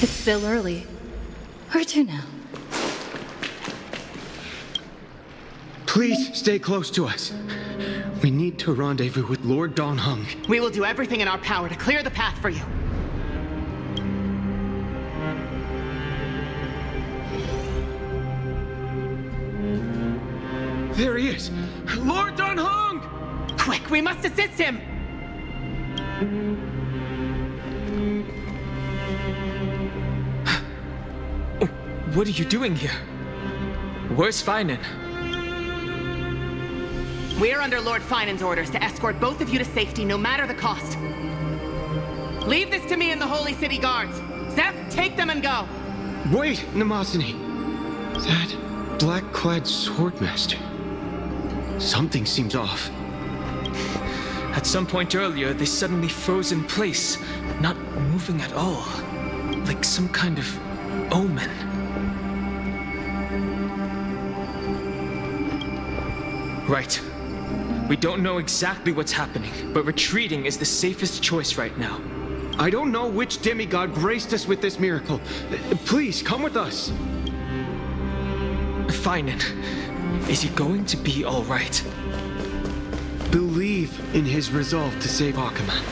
It's still early. Where to now? Please stay close to us. We need to rendezvous with Lord Dan Heng. We will do everything in our power to clear the path for you. There he is! Lord Dan Heng! Quick, we must assist him! What are you doing here? Where's Feinen? We're under Lord Feinen's orders to escort both of you to safety, no matter the cost. Leave this to me and the Holy City Guards. Zeph, take them and go. Wait, Namasani. That black-clad swordmaster. Something seems off. At some point earlier, they suddenly froze in place, not moving at all. Like some kind of omen. Right. We don't know exactly what's happening, but retreating is the safest choice right now. I don't know which demigod graced us with this miracle. Please, come with us. Feinen, is he going to be all right? Believe in his resolve to save Akaman.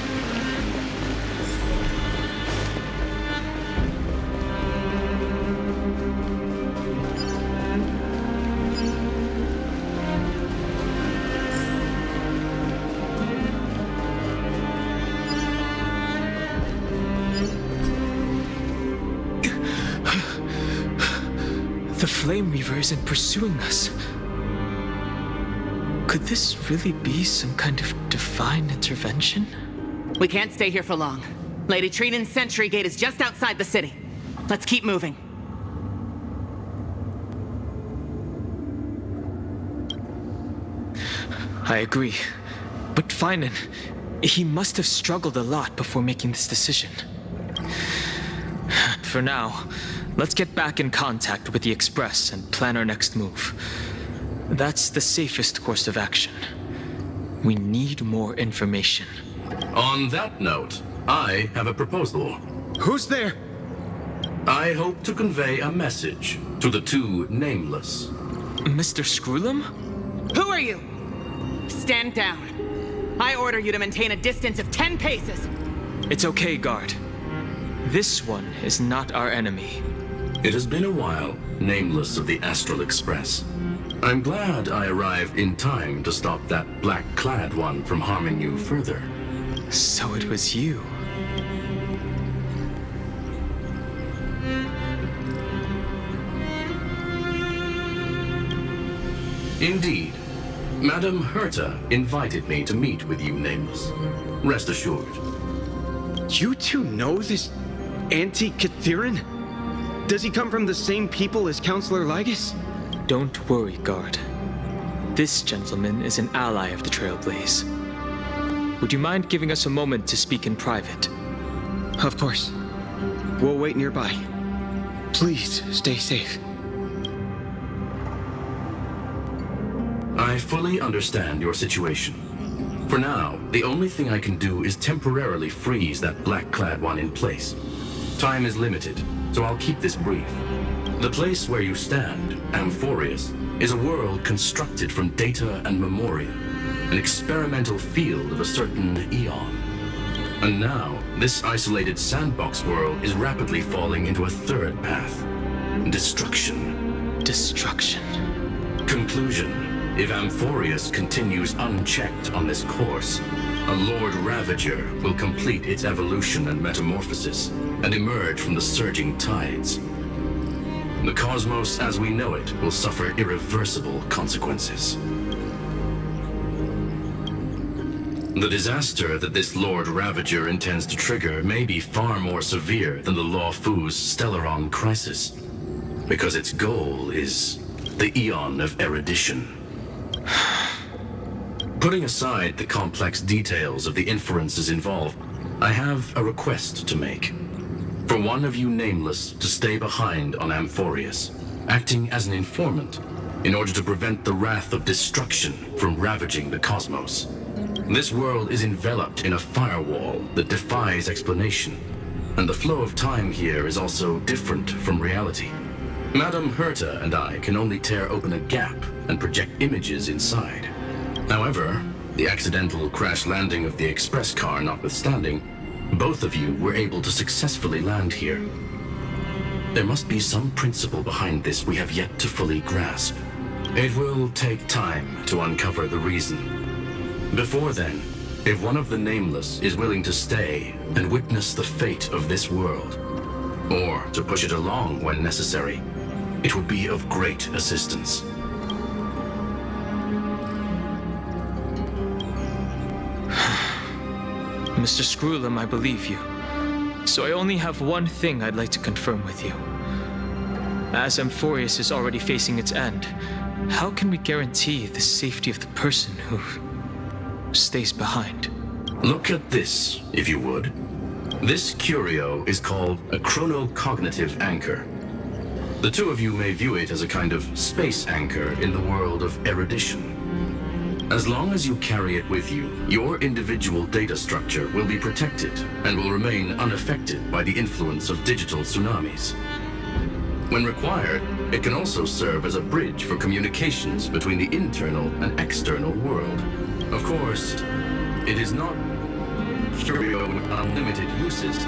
The Flame Reaver isn't pursuing us. Could this really be some kind of divine intervention? We can't stay here for long. Lady Trinan's sentry gate is just outside the city. Let's keep moving. I agree. But Feinen, he must have struggled a lot before making this decision. For now, let's get back in contact with the Express and plan our next move. That's the safest course of action. We need more information. On that note, I have a proposal. Who's there? I hope to convey a message to the two nameless. Mr. Screwlum? Who are you? Stand down. I order you to maintain a distance of 10 paces. It's okay, guard. This one is not our enemy. It has been a while, nameless of the Astral Express. I'm glad I arrived in time to stop that black-clad one from harming you further. So it was you. Indeed. Madame Herta invited me to meet with you, nameless. Rest assured. You two know this Anti-Cathiran? Does he come from the same people as Counselor Lygus? Don't worry, guard. This gentleman is an ally of the Trailblaze. Would you mind giving us a moment to speak in private? Of course. We'll wait nearby. Please, stay safe. I fully understand your situation. For now, the only thing I can do is temporarily freeze that black-clad one in place. Time is limited, so I'll keep this brief. The place where you stand, Amphorius, is a world constructed from data and memoria, an experimental field of a certain eon. And now, this isolated sandbox world is rapidly falling into a third path. Destruction. Destruction. Conclusion. If Amphorius continues unchecked on this course, a Lord Ravager will complete its evolution and metamorphosis and emerge from the surging tides. The cosmos as we know it will suffer irreversible consequences. The disaster that this Lord Ravager intends to trigger may be far more severe than the Lawfoo's Stellaron crisis, because its goal is the Eon of Erudition. Putting aside the complex details of the inferences involved, I have a request to make. For one of you nameless to stay behind on Amphorius, acting as an informant, in order to prevent the wrath of destruction from ravaging the cosmos. This world is enveloped in a firewall that defies explanation, and the flow of time here is also different from reality. Madame Herta and I can only tear open a gap and project images inside. However, the accidental crash landing of the express car notwithstanding, both of you were able to successfully land here. There must be some principle behind this we have yet to fully grasp. It will take time to uncover the reason. Before then, if one of the Nameless is willing to stay and witness the fate of this world, or to push it along when necessary, it would be of great assistance. Mr. Screwlum, I believe you. So I only have one thing I'd like to confirm with you. As Amphorius is already facing its end, how can we guarantee the safety of the person who stays behind? Look at this, if you would. This curio is called a chronocognitive anchor. The two of you may view it as a kind of space anchor in the world of erudition. As long as you carry it with you, your individual data structure will be protected and will remain unaffected by the influence of digital tsunamis. When required, it can also serve as a bridge for communications between the internal and external world. Of course, it is not curio with unlimited uses.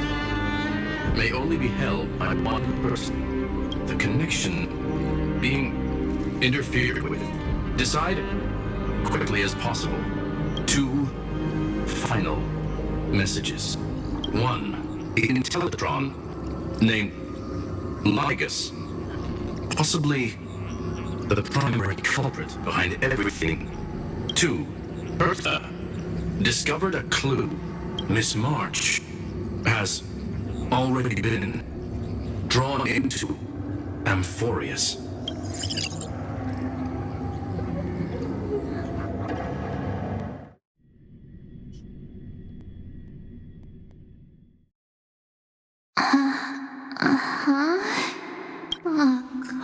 May only be held by one person. The connection being interfered with. Decide quickly as possible. 2 final messages. 1, the Intellitron, named Ligus, possibly the primary culprit behind everything. 2, Herta discovered a clue. Miss March has already been drawn into Amphorius.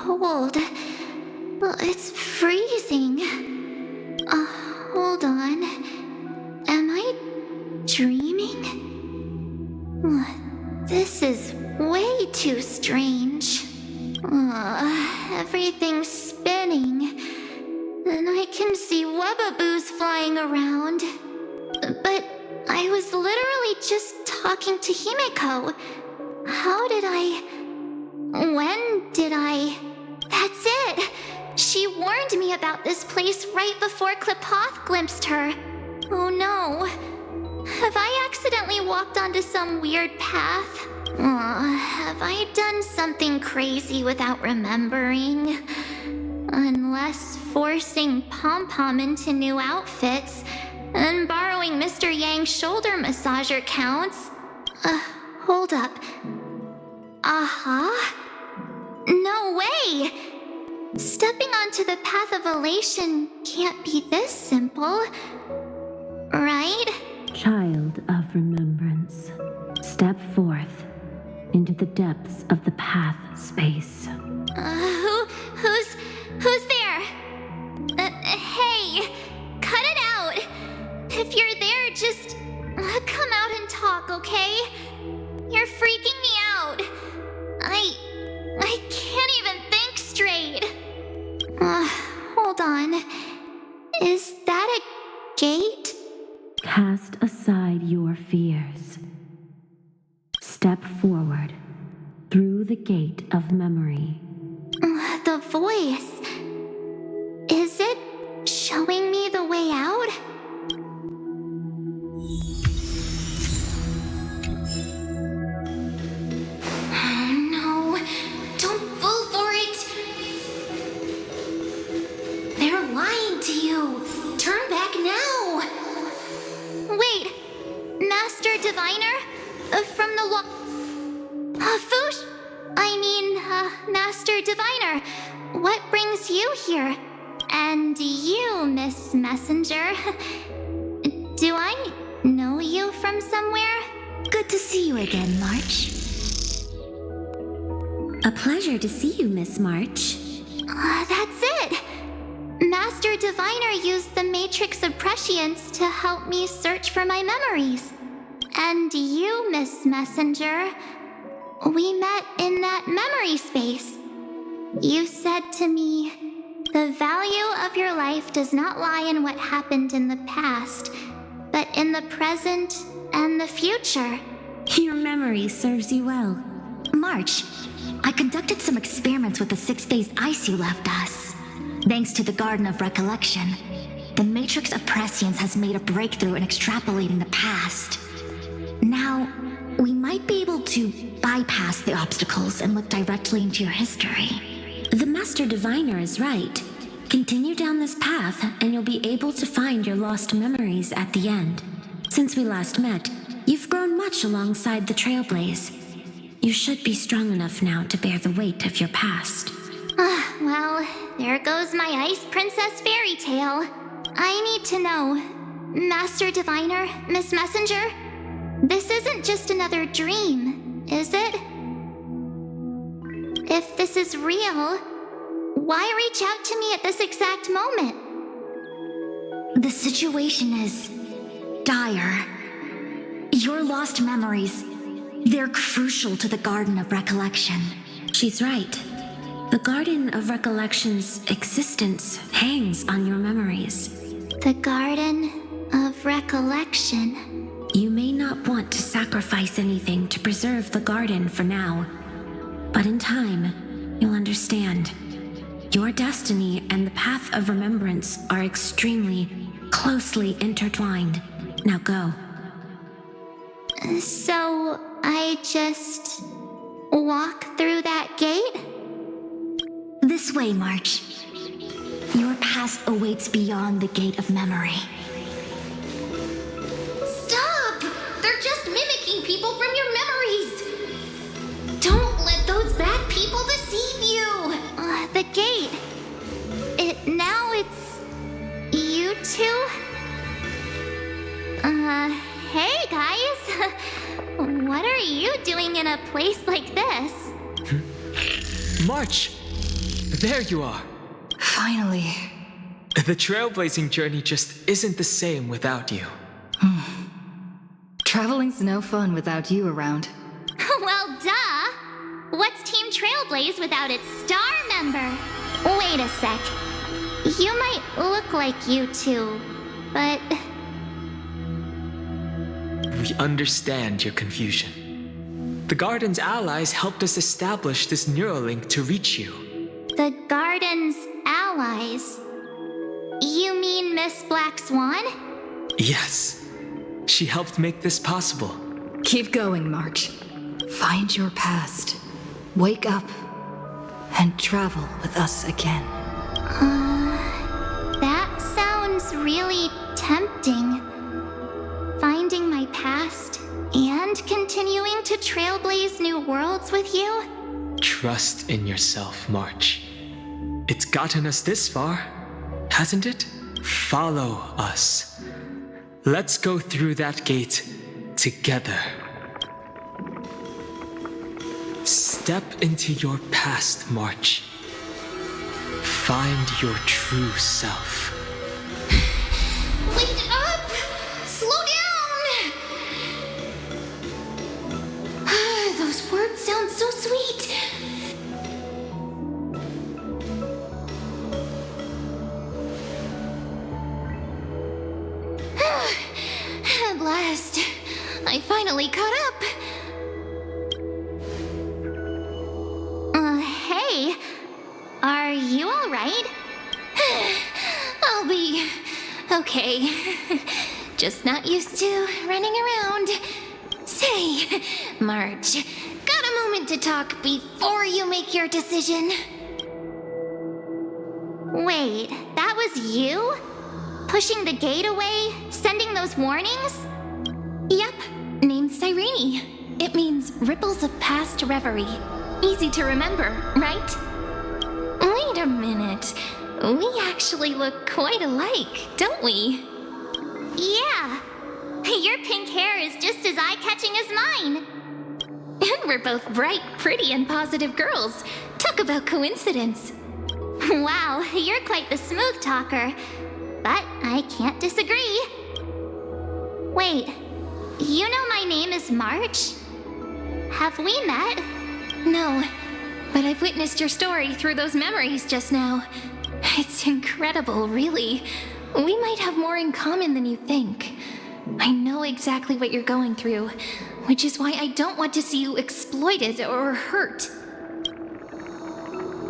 Cold. It's freezing. Hold on. Am I dreaming? This is way too strange. Everything's spinning. And I can see Webaboos flying around. But I was literally just talking to Himeko. How did I... When did I... That's it! She warned me about this place right before Klipoth glimpsed her. Oh no. Have I accidentally walked onto some weird path? Have I done something crazy without remembering? Unless forcing Pom-Pom into new outfits and borrowing Mr. Yang's shoulder massager counts. Hold up. No way! Stepping onto the path of elation can't be this simple, right? Child of remembrance, step forth into the depths of the path space. Who's there? Hey, cut it out! If you're there, just come out and talk, okay? You're freaking me out. I can't even think straight. Hold on. Is that a gate? Cast aside your fears. Step forward through the gate of memory. The voice. Is it showing me the way out? No, don't fall for it. They're lying to you. Turn back now. Wait, Master Diviner? From the Foosh? Master Diviner, what brings you here? And you, Miss Messenger. Do I know you from somewhere? Good to see you again, March. A pleasure to see you, Miss March. That's it. Master Diviner used the Matrix of Prescience to help me search for my memories. And you, Miss Messenger, we met in that memory space. You said to me, the value of your life does not lie in what happened in the past, but in the present and the future. Your memory serves you well. March, I conducted some experiments with the 6-phase ice you left us. Thanks to the Garden of Recollection, the Matrix of Prescience has made a breakthrough in extrapolating the past. Now, we might be able to bypass the obstacles and look directly into your history. The Master Diviner is right. Continue down this path, and you'll be able to find your lost memories at the end. Since we last met, you've grown much alongside the Trailblaze. You should be strong enough now to bear the weight of your past. Well, there goes my Ice Princess fairy tale. I need to know, Master Diviner, Miss Messenger, this isn't just another dream, is it? If this is real, why reach out to me at this exact moment? The situation is dire. Your lost memories, they're crucial to the Garden of Recollection. She's right. The Garden of Recollection's existence hangs on your memories. The Garden of Recollection. You may not want to sacrifice anything to preserve the garden for now, but in time, you'll understand. Your destiny and the path of remembrance are extremely, closely intertwined. Now go. So, I just walk through that gate? This way, March. Your past awaits beyond the Gate of Memory. Stop! They're just mimicking people from your memories! Don't let those bad people deceive you! The gate. Now it's you two? Hey guys! What are you doing in a place like this? March! There you are! Finally. The trailblazing journey just isn't the same without you. Traveling's no fun without you around. Well, duh! What's Team Trailblaze without its star member? Wait a sec. You might look like you two, but... We understand your confusion. The Garden's allies helped us establish this Neuralink to reach you. The Garden's allies? You mean Miss Black Swan? Yes. She helped make this possible. Keep going, March. Find your past. Wake up. And travel with us again. That sounds really tempting. Finding my past and continuing to trailblaze new worlds with you? Trust in yourself, March. It's gotten us this far, hasn't it? Follow us. Let's go through that gate together. Step into your past, March. Find your true self. Wait up! Slow down! Those words sound so sweet. At last, I finally caught up. Hey, are you all right? I'll be okay. Just not used to running around. Say, March, got a moment to talk before you make your decision? Wait, that was you? Pushing the gate away? Sending those warnings? Yep, named Cyrene. It means ripples of past reverie. Easy to remember, right? Wait a minute. We actually look quite alike, don't we? Yeah. Your pink hair is just as eye-catching as mine. And we're both bright, pretty, and positive girls. Talk about coincidence. Wow, you're quite the smooth talker. But I can't disagree. Wait, You know my name is March? Have we met? No, but I've witnessed your story through those memories just now. It's incredible, really. We might have more in common than you think. I know exactly what you're going through, which is why I don't want to see you exploited or hurt.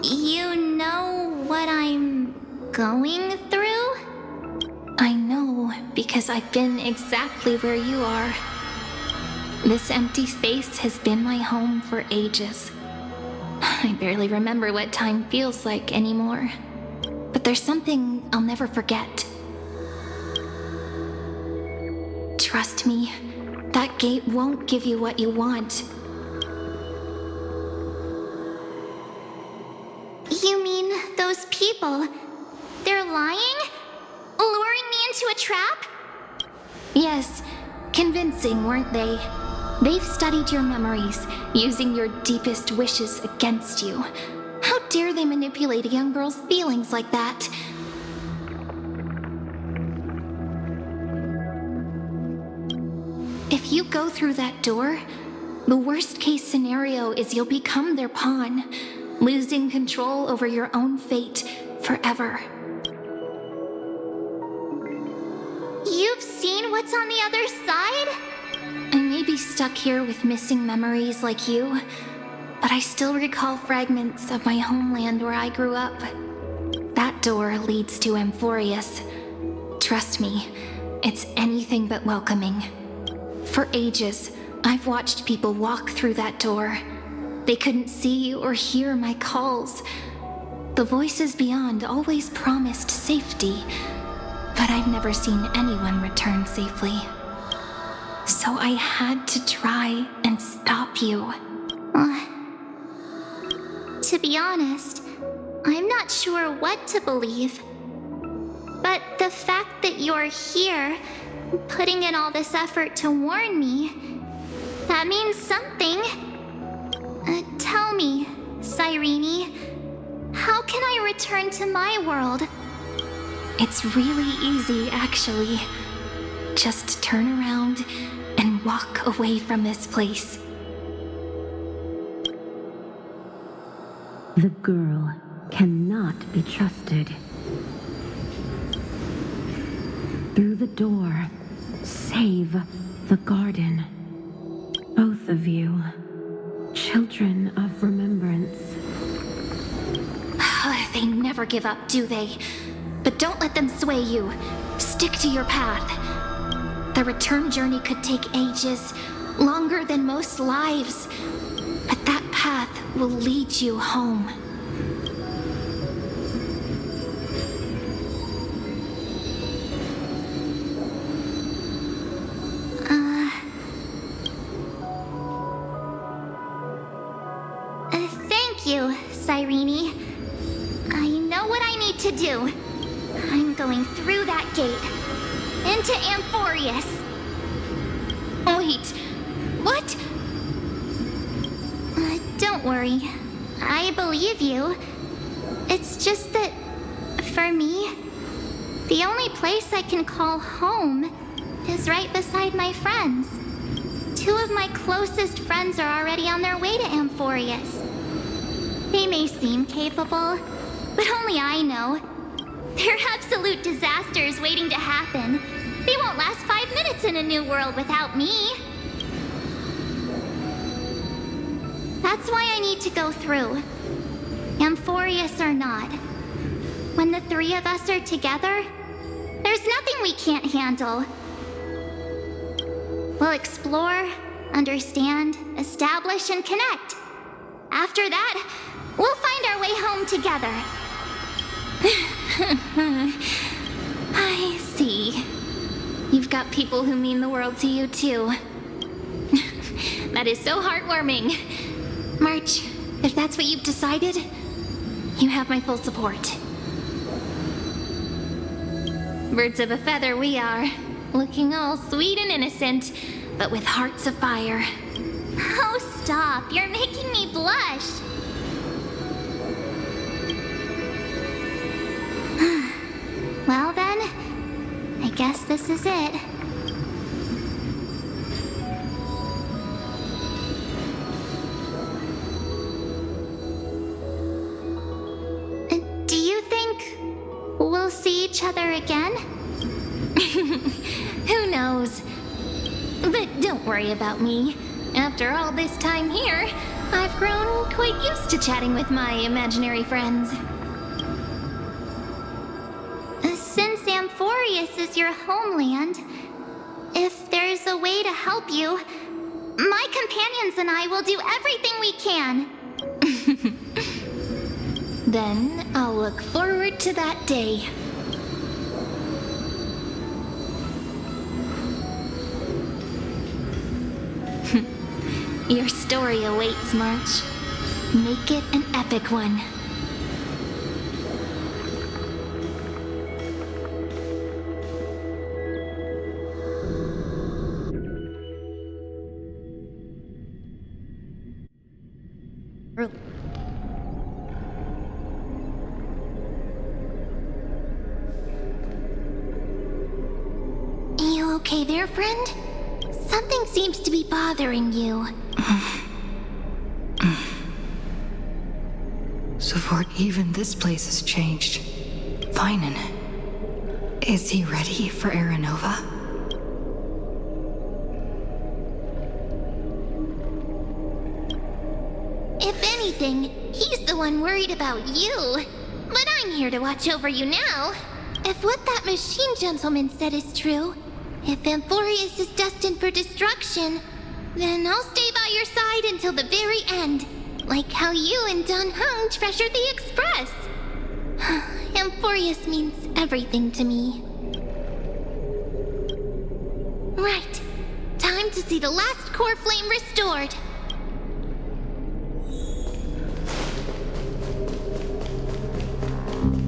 You know what I'm going through? I know because I've been exactly where you are. This empty space has been my home for ages. I barely remember what time feels like anymore. But there's something I'll never forget. Trust me, that gate won't give you what you want. You mean those people? They're lying? Luring me into a trap? Yes, convincing, weren't they? They've studied your memories, using your deepest wishes against you. How dare they manipulate a young girl's feelings like that? If you go through that door, the worst case scenario is you'll become their pawn, losing control over your own fate forever. You've seen what's on the other side? I may be stuck here with missing memories like you, but I still recall fragments of my homeland where I grew up. That door leads to Amphorius. Trust me, it's anything but welcoming. For ages, I've watched people walk through that door. They couldn't see or hear my calls. The voices beyond always promised safety, but I've never seen anyone return safely. So I had to try and stop you. To be honest, I'm not sure what to believe. But the fact that you're here, putting in all this effort to warn me, that means something. Tell me, Cyrene, how can I return to my world? It's really easy, actually. Just turn around and walk away from this place. The girl cannot be trusted. Through the door, save the garden. Both of you, children of remembrance. They never give up, do they? But don't let them sway you. Stick to your path. The return journey could take ages, longer than most lives. But that path will lead you home. Thank you, Cyrene. I know what I need to do. I'm going through that gate. Into Amphorius. Wait, what? Don't worry. I believe you. It's just that, for me, the only place I can call home is right beside my friends. Two of my closest friends are already on their way to Amphorius. They may seem capable, but only I know. They're absolute disasters waiting to happen. They won't last 5 minutes in a new world without me. That's why I need to go through. Amphorius or not. When the three of us are together, there's nothing we can't handle. We'll explore, understand, establish, and connect. After that, we'll find our way home together. I see. You've got people who mean the world to you, too. That is so heartwarming. March, if that's what you've decided, you have my full support. Birds of a feather we are, looking all sweet and innocent, but with hearts of fire. Oh, stop. You're making me blush. Well then, I guess this is it. we'll see each other again? Who knows? But don't worry about me. After all this time here, I've grown quite used to chatting with my imaginary friends. Since Amphorius is your homeland, if there's a way to help you, my companions and I will do everything we can. Then I'll look forward to that day. Your story awaits, March. Make it an epic one. You okay there, friend? Something seems to be bothering you. Savort, even this place has changed. Finan. Is he ready for Aranova? If anything, he's the one worried about you. But I'm here to watch over you now. If what that machine gentleman said is true, if Amphorius is destined for destruction, then I'll stay by your side until the very end. Like how you and Dan Heng treasured the Express. Amphorius means everything to me. Right. Time to see the last core flame restored.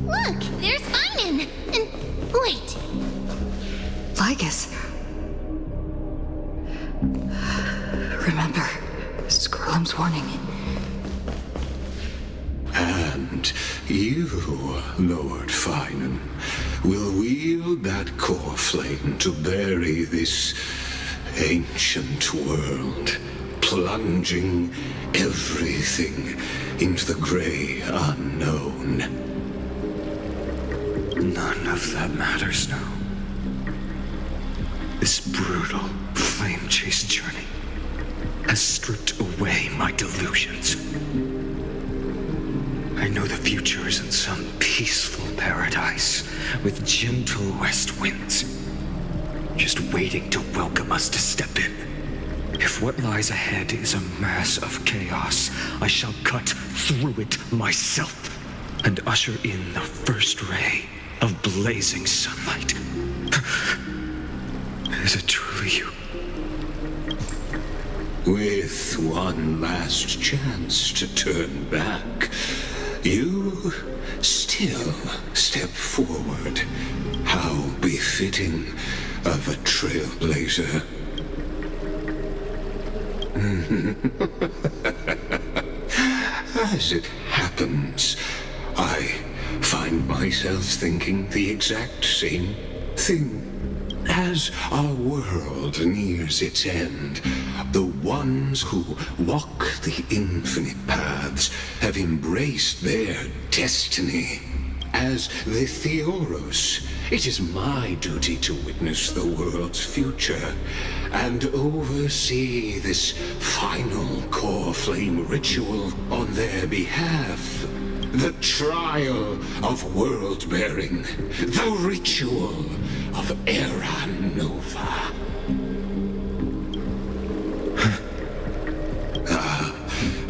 Look, there's Finan. And wait. Lygus. Remember, Skrulum's warning. And you, Lord Finan, will wield that core flame to bury this ancient world, plunging everything into the gray unknown. None of that matters now. This brutal, flame-chased journey has stripped away my delusions. I know the future is in some peaceful paradise with gentle west winds, just waiting to welcome us to step in. If what lies ahead is a mass of chaos, I shall cut through it myself and usher in the first ray of blazing sunlight. Is it truly you? With one last chance to turn back, you still step forward. How befitting of a trailblazer. As it happens, I find myself thinking the exact same thing. As our world nears its end, the ones who walk the infinite paths have embraced their destiny. As the Theoros, it is my duty to witness the world's future and oversee this final core flame ritual on their behalf. The trial of world-bearing, the ritual of Aranova.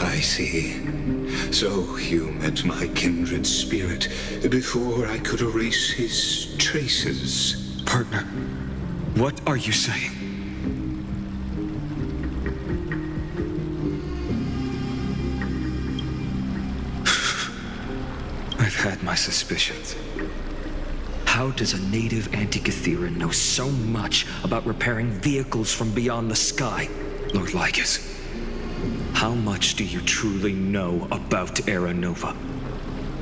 I see. So you met my kindred spirit before I could erase his traces. Partner, what are you saying? I've had my suspicions. How does a native Antikytheran know so much about repairing vehicles from beyond the sky, Lord Lygus? How much do you truly know about Aranova?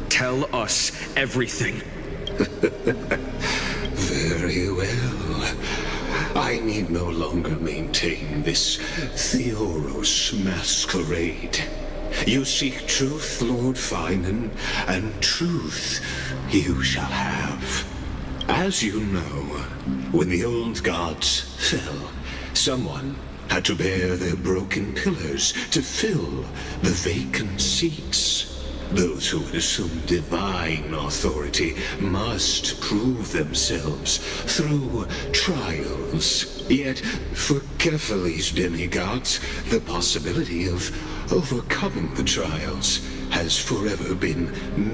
Tell us everything. Very well. I need no longer maintain this Theoros masquerade. You seek truth, Lord Finan, and truth you shall have. As you know, when the old gods fell, someone had to bear their broken pillars to fill the vacant seats. Those who would assume divine authority must prove themselves through trials. Yet, for Kephalli's demigods, the possibility of overcoming the trials has forever been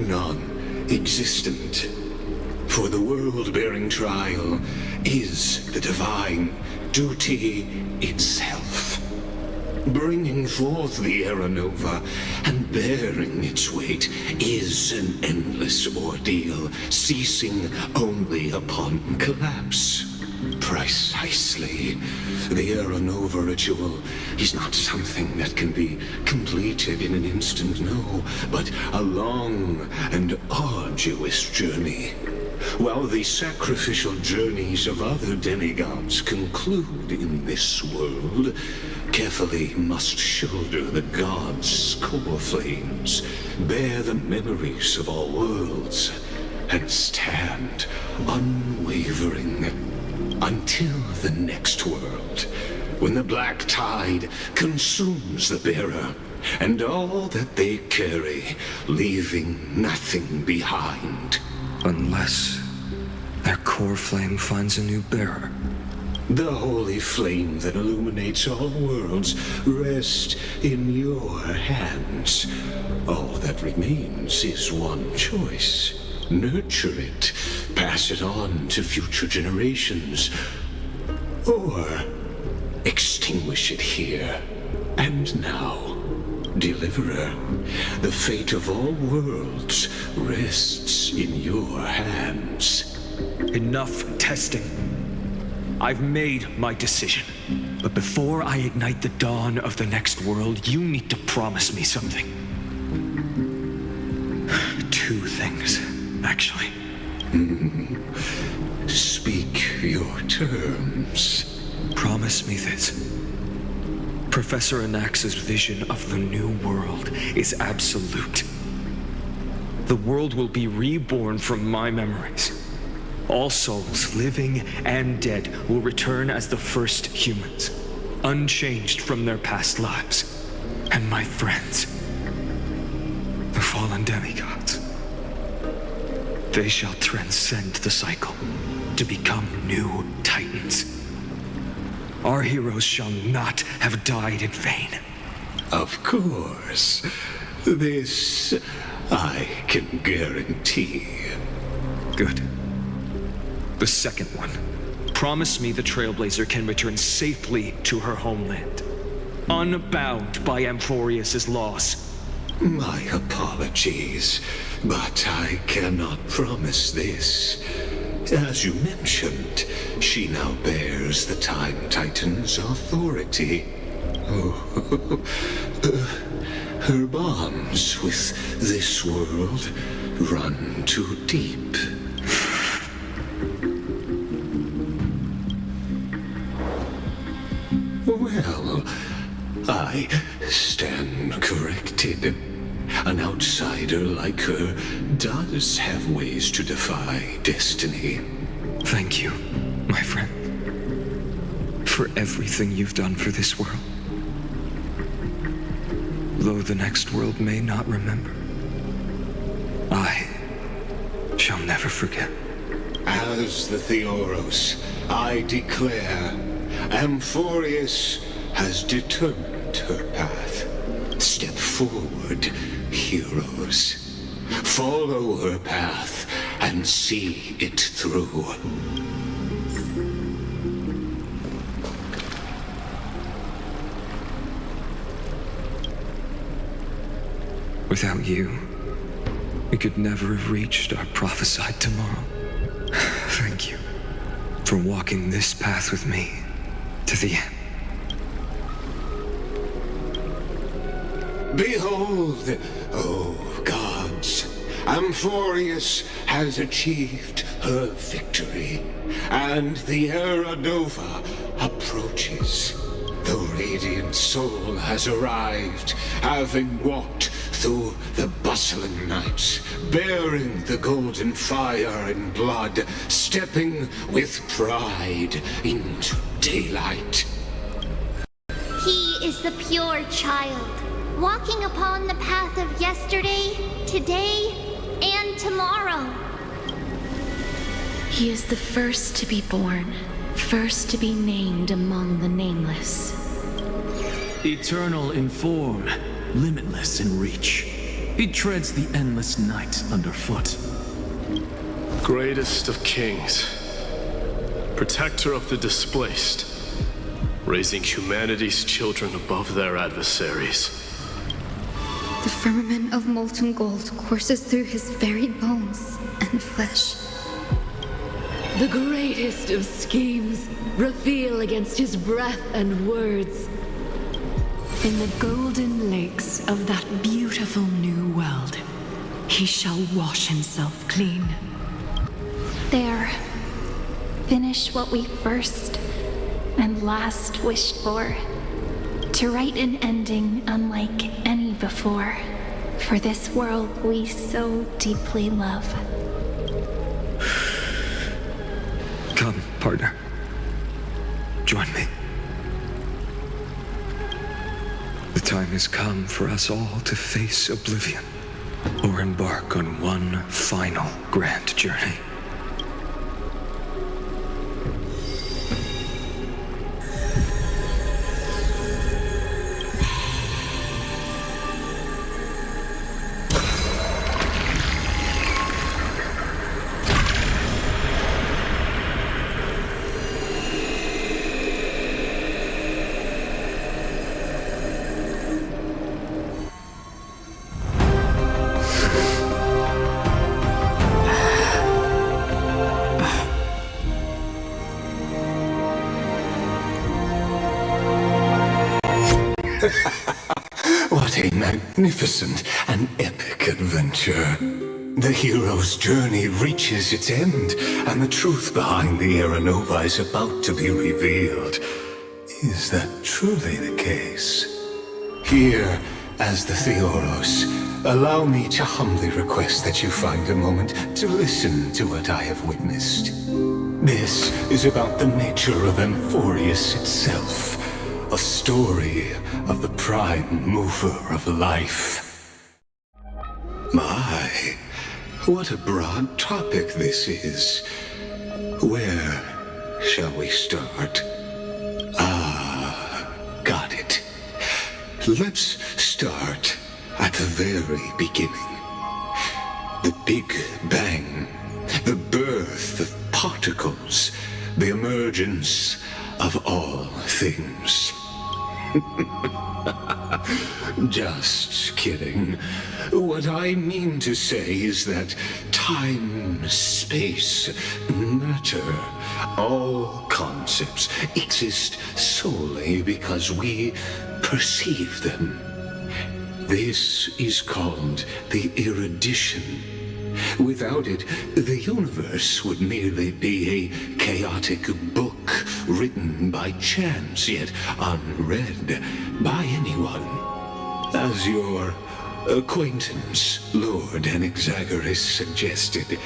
non-existent. For the world-bearing trial is the divine duty itself. Bringing forth the Era Nova and bearing its weight is an endless ordeal, ceasing only upon collapse. Precisely. The Era Nova ritual is not something that can be completed in an instant, no, but a long and arduous journey. While the sacrificial journeys of other demigods conclude in this world, Kephalli must shoulder the gods' core flames, bear the memories of all worlds, and stand unwavering until the next world, when the black tide consumes the bearer and all that they carry, leaving nothing behind. Unless their core flame finds a new bearer. The holy flame that illuminates all worlds rests in your hands. All that remains is one choice. Nurture it, pass it on to future generations, or extinguish it here and now. Deliverer, the fate of all worlds rests in your hands. Enough testing. I've made my decision. But before I ignite the dawn of the next world, you need to promise me something. Two things, actually. Speak your terms. Promise me this. Professor Anax's vision of the new world is absolute. The world will be reborn from my memories. All souls, living and dead, will return as the first humans, unchanged from their past lives. And my friends, the fallen demigods, they shall transcend the cycle to become new titans. Our heroes shall not have died in vain. Of course. This I can guarantee. Good. The second one. Promise me the Trailblazer can return safely to her homeland, unbound by Amphorius' loss. My apologies, but I cannot promise this. As you mentioned, she now bears the Time Titan's authority. Her bonds with this world run too deep. Well, I stand corrected. An outsider like her does have ways to defy destiny. Thank you, my friend, for everything you've done for this world. Though the next world may not remember, I shall never forget. As the Theoros, I declare, Amphorius has determined her path. Step forward, heroes. Follow her path and see it through. Without you, we could never have reached our prophesied tomorrow. Thank you for walking this path with me to the end. Behold, oh gods, Amphorius has achieved her victory, and the Era Nova approaches. The radiant soul has arrived, having walked through the bustling night, bearing the golden fire and blood, stepping with pride into daylight. He is the pure child, walking upon the path of yesterday, today, and tomorrow. He is the first to be born, first to be named among the nameless. Eternal in form, limitless in reach. He treads the endless night underfoot. Greatest of kings, protector of the displaced, raising humanity's children above their adversaries. The firmament of molten gold courses through his very bones and flesh. The greatest of schemes reveal against his breath and words. In the golden lakes of that beautiful new world, he shall wash himself clean. There. Finish what we first and last wished for. To write an ending unlike any before. For this world we so deeply love. Come, partner. Join me. The time has come for us all to face oblivion, or embark on one final grand journey. What a magnificent and epic adventure. The hero's journey reaches its end, and the truth behind the Aeronova is about to be revealed. Is that truly the case? Here, as the Theoros, allow me to humbly request that you find a moment to listen to what I have witnessed. This is about the nature of Amphorius itself. A story of the prime mover of life. My, what a broad topic this is. Where shall we start? Got it. Let's start at the very beginning. The Big Bang, the birth of particles, the emergence of all things. Just kidding. What I mean to say is that time, space, matter, all concepts exist solely because we perceive them. This is called the erudition. Without it, the universe would merely be a chaotic book written by chance, yet unread by anyone. As your acquaintance, Lord Anaxagoras, suggested,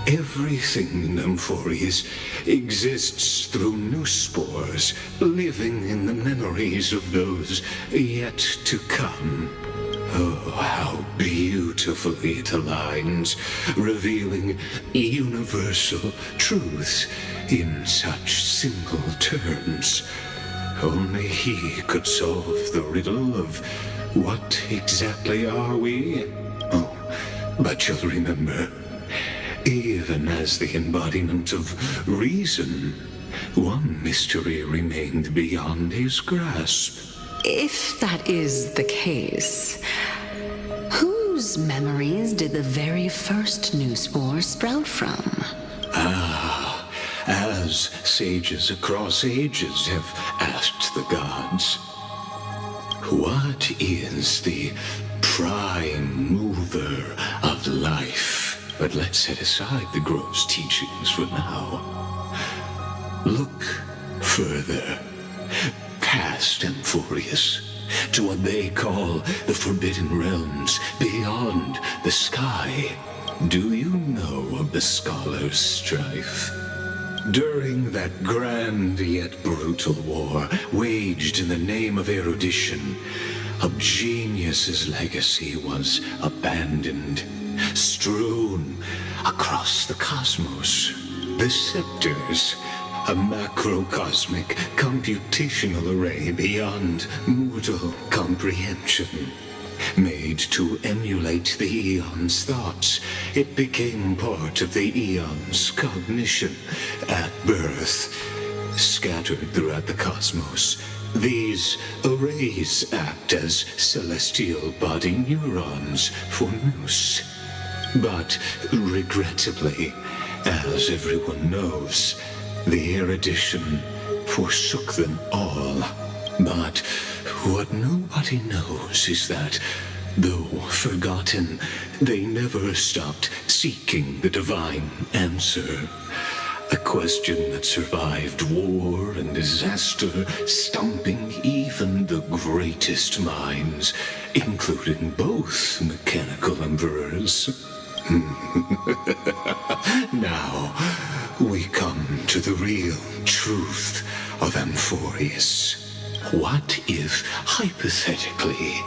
everything in Amphorius exists through new spores, living in the memories of those yet to come. Oh, how beautifully it aligns, revealing universal truths in such simple terms. Only he could solve the riddle of what exactly are we? Oh, but you'll remember, even as the embodiment of reason, one mystery remained beyond his grasp. If that is the case, whose memories did the very first new spore sprout from? As sages across ages have asked the gods, what is the prime mover of life? But let's set aside the grove's teachings for now. Look further. past Amphorius, to what they call the Forbidden Realms beyond the sky. Do you know of the Scholar's strife? During that grand yet brutal war waged in the name of erudition, a genius's legacy was abandoned, strewn across the cosmos. The scepters, a macrocosmic computational array beyond mortal comprehension. Made to emulate the Eon's thoughts, it became part of the Eon's cognition at birth. Scattered throughout the cosmos, these arrays act as celestial body neurons for Nous. But regrettably, as everyone knows, the erudition forsook them all. But what nobody knows is that, though forgotten, they never stopped seeking the divine answer. A question that survived war and disaster, stumping even the greatest minds, including both mechanical emperors. Now, we come to the real truth of Amphorius. What if, hypothetically,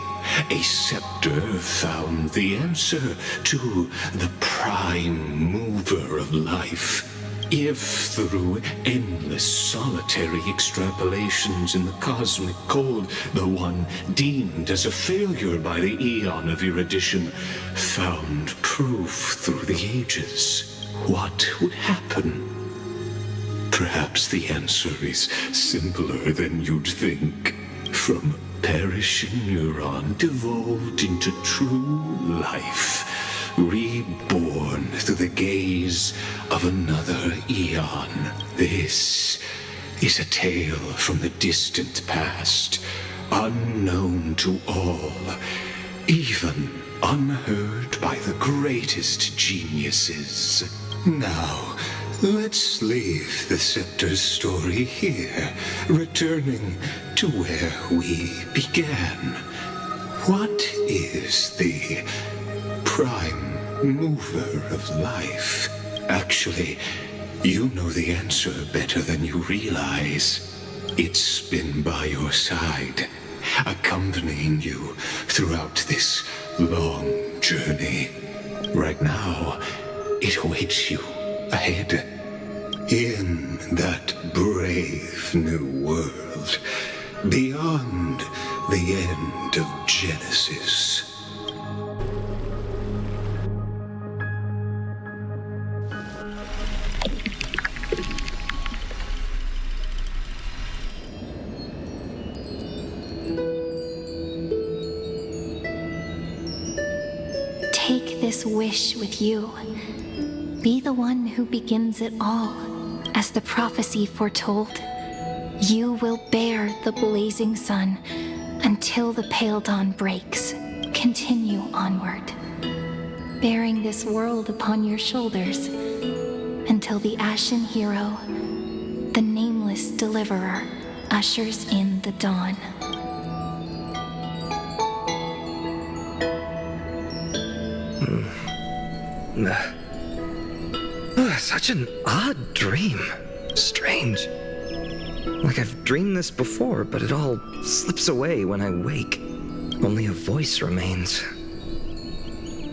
a scepter found the answer to the prime mover of life? If, through endless solitary extrapolations in the cosmic cold, the one deemed as a failure by the Eon of erudition found proof through the ages, what would happen? Perhaps the answer is simpler than you'd think. From a perishing neuron devolved into true life, reborn through the gaze of another Eon. This is a tale from the distant past, unknown to all, even unheard by the greatest geniuses. Now, let's leave the Scepter's story here, returning to where we began. What is the prime mover of life? Actually, you know the answer better than you realize. It's been by your side, accompanying you throughout this long journey. Right now, it awaits you ahead, in that brave new world, beyond the end of Genesis. Take this wish with you. Be the one who begins it all. As the prophecy foretold, you will bear the blazing sun until the pale dawn breaks. Continue onward, bearing this world upon your shoulders until the ashen hero, the nameless deliverer, ushers in the dawn. Such an odd dream. Strange. Like I've dreamed this before, but it all slips away when I wake. Only a voice remains.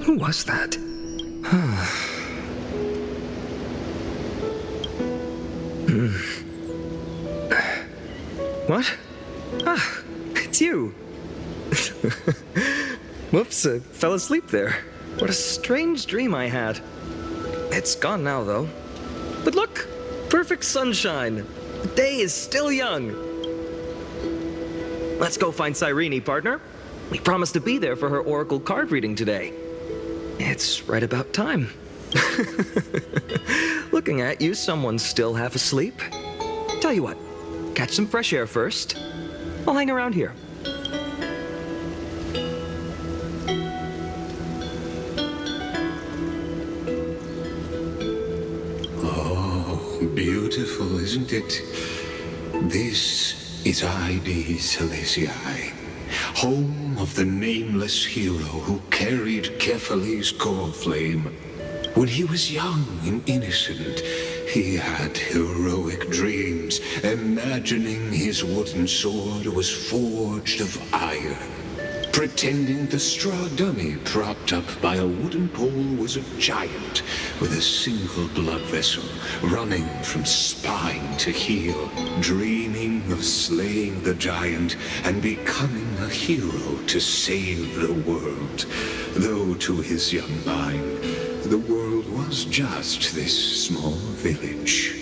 Who was that? What? Ah, it's you. Whoops, I fell asleep there. What a strange dream I had. It's gone now, though. But look! Perfect sunshine! The day is still young! Let's go find Cyrene, partner. We promised to be there for her oracle card reading today. It's right about time. Looking at you, someone's still half asleep. Tell you what, catch some fresh air first. I'll hang around here. Beautiful, isn't it? This is Ide Silesii, home of the nameless hero who carried Kefali's core flame. When he was young and innocent, he had heroic dreams, imagining his wooden sword was forged of iron. Pretending the straw dummy propped up by a wooden pole was a giant with a single blood vessel running from spine to heel, dreaming of slaying the giant and becoming a hero to save the world. Though to his young mind, the world was just this small village.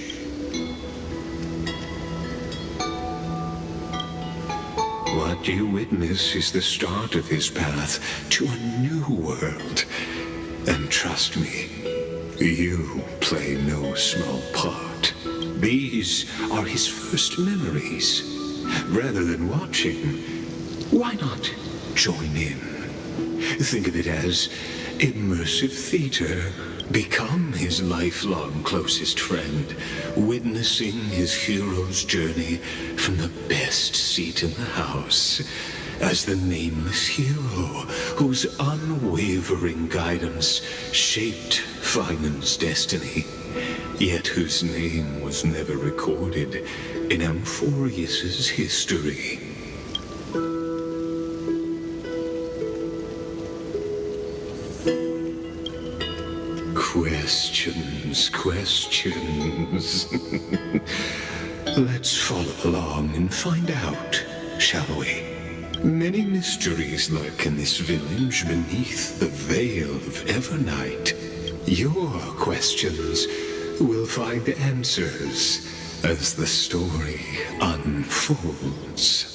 What you witness is the start of his path to a new world. And trust me, you play no small part. These are his first memories. Rather than watching, why not join in? Think of it as immersive theater. Become his lifelong closest friend, witnessing his hero's journey from the best seat in the house, as the nameless hero whose unwavering guidance shaped Finan's destiny, yet whose name was never recorded in Amphorius's history. Questions. Let's follow along and find out, shall we? Many mysteries lurk in this village beneath the veil of Evernight. Your questions will find answers as the story unfolds.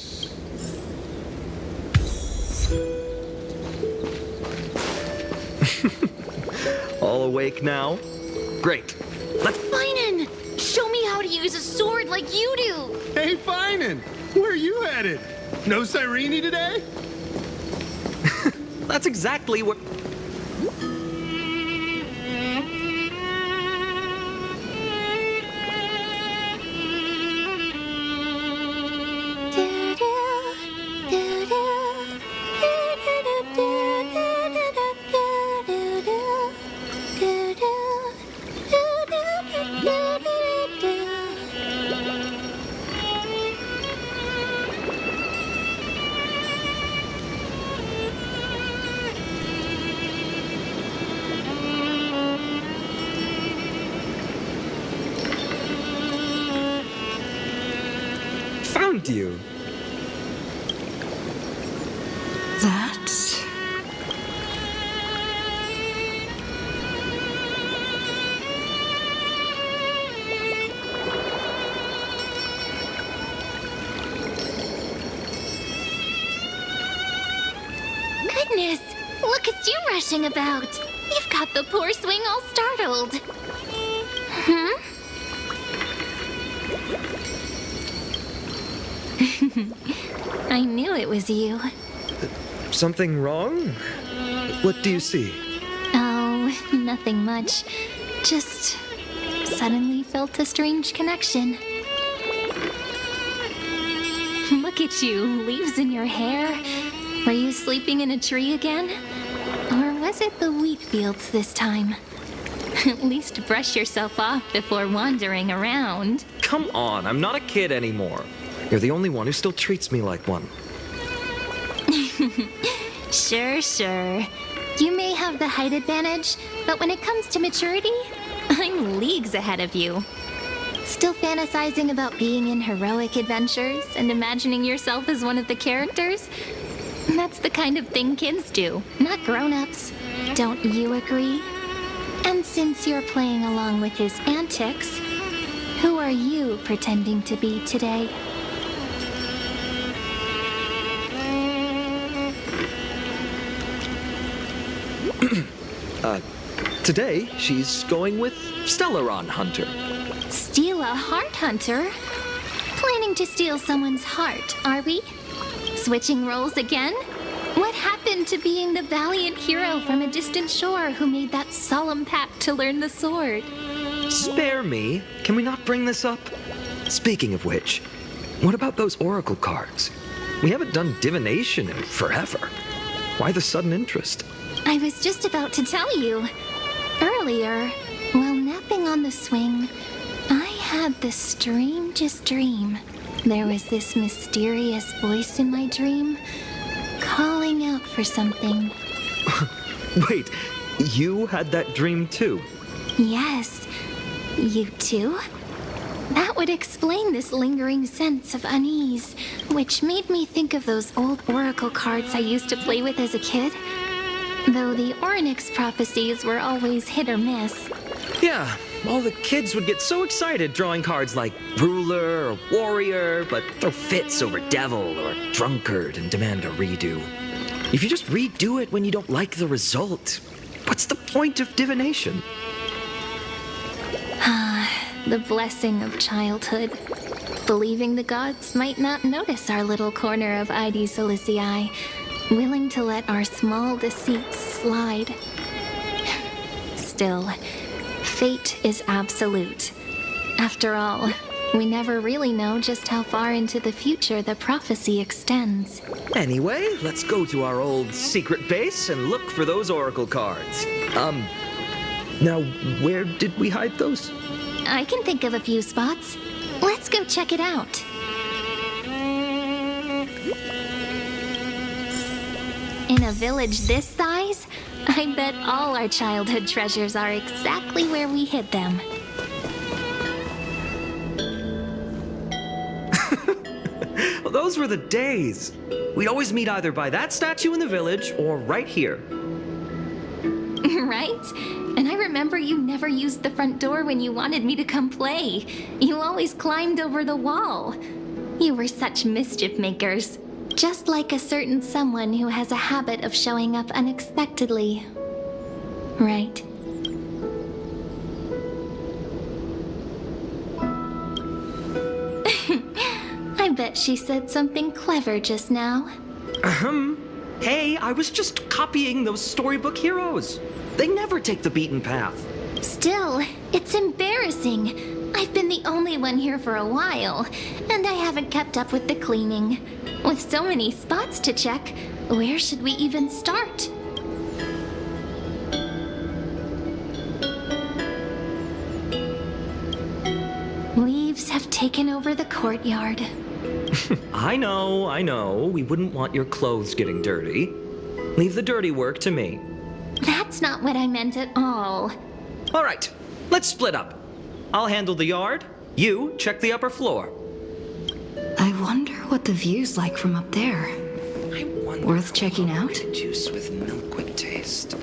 All awake now? Great. Finan! Show me how to use a sword like you do! Hey, Finan! Where are you headed? No Cyrene today? That's exactly what... Found you. That... Goodness! Look at you rushing about! You've got the poor swing all startled. Hmm? I knew it was you. Something wrong? What do you see? Oh, nothing much. Just suddenly felt a strange connection. Look at you, leaves in your hair. Were you sleeping in a tree again? Or was it the wheat fields this time? At least brush yourself off before wandering around. Come on, I'm not a kid anymore. You're the only one who still treats me like one. Sure. You may have the height advantage, but when it comes to maturity, I'm leagues ahead of you. Still fantasizing about being in heroic adventures and imagining yourself as one of the characters? That's the kind of thing kids do, not grown-ups. Don't you agree? And since you're playing along with his antics, who are you pretending to be today? Today, she's going with Stellaron Hunter. Steal a heart hunter? Planning to steal someone's heart, are we? Switching roles again? What happened to being the valiant hero from a distant shore who made that solemn pact to learn the sword? Spare me. Can we not bring this up? Speaking of which, what about those oracle cards? We haven't done divination in forever. Why the sudden interest? I was just about to tell you. Earlier, while napping on the swing, I had the strangest dream. There was this mysterious voice in my dream, calling out for something. Wait, you had that dream too? Yes, you too? That would explain this lingering sense of unease, which made me think of those old oracle cards I used to play with as a kid. Though the Ornyx prophecies were always hit or miss. Yeah, all the kids would get so excited drawing cards like ruler or warrior, but throw fits over devil or drunkard and demand a redo. If you just redo it when you don't like the result, what's the point of divination? The blessing of childhood. Believing the gods might not notice our little corner of ID Silicii, willing to let our small deceits slide. Still, fate is absolute. After all, we never really know just how far into the future the prophecy extends. Anyway, let's go to our old secret base and look for those oracle cards. Now, where did we hide those? I can think of a few spots. Let's go check it out. In a village this size, I bet all our childhood treasures are exactly where we hid them. Well, those were the days. We'd always meet either by that statue in the village or right here. Right? And I remember you never used the front door when you wanted me to come play. You always climbed over the wall. You were such mischief makers. Just like a certain someone who has a habit of showing up unexpectedly. Right? I bet she said something clever just now. Hey, I was just copying those storybook heroes. They never take the beaten path. Still, it's embarrassing. I've been the only one here for a while, and I haven't kept up with the cleaning. With so many spots to check, where should we even start? Leaves have taken over the courtyard. I know. We wouldn't want your clothes getting dirty. Leave the dirty work to me. That's not what I meant at all. All right, let's split up. I'll handle the yard. You check the upper floor. I wonder what the view's like from up there. Worth checking out? Juice with milk would taste.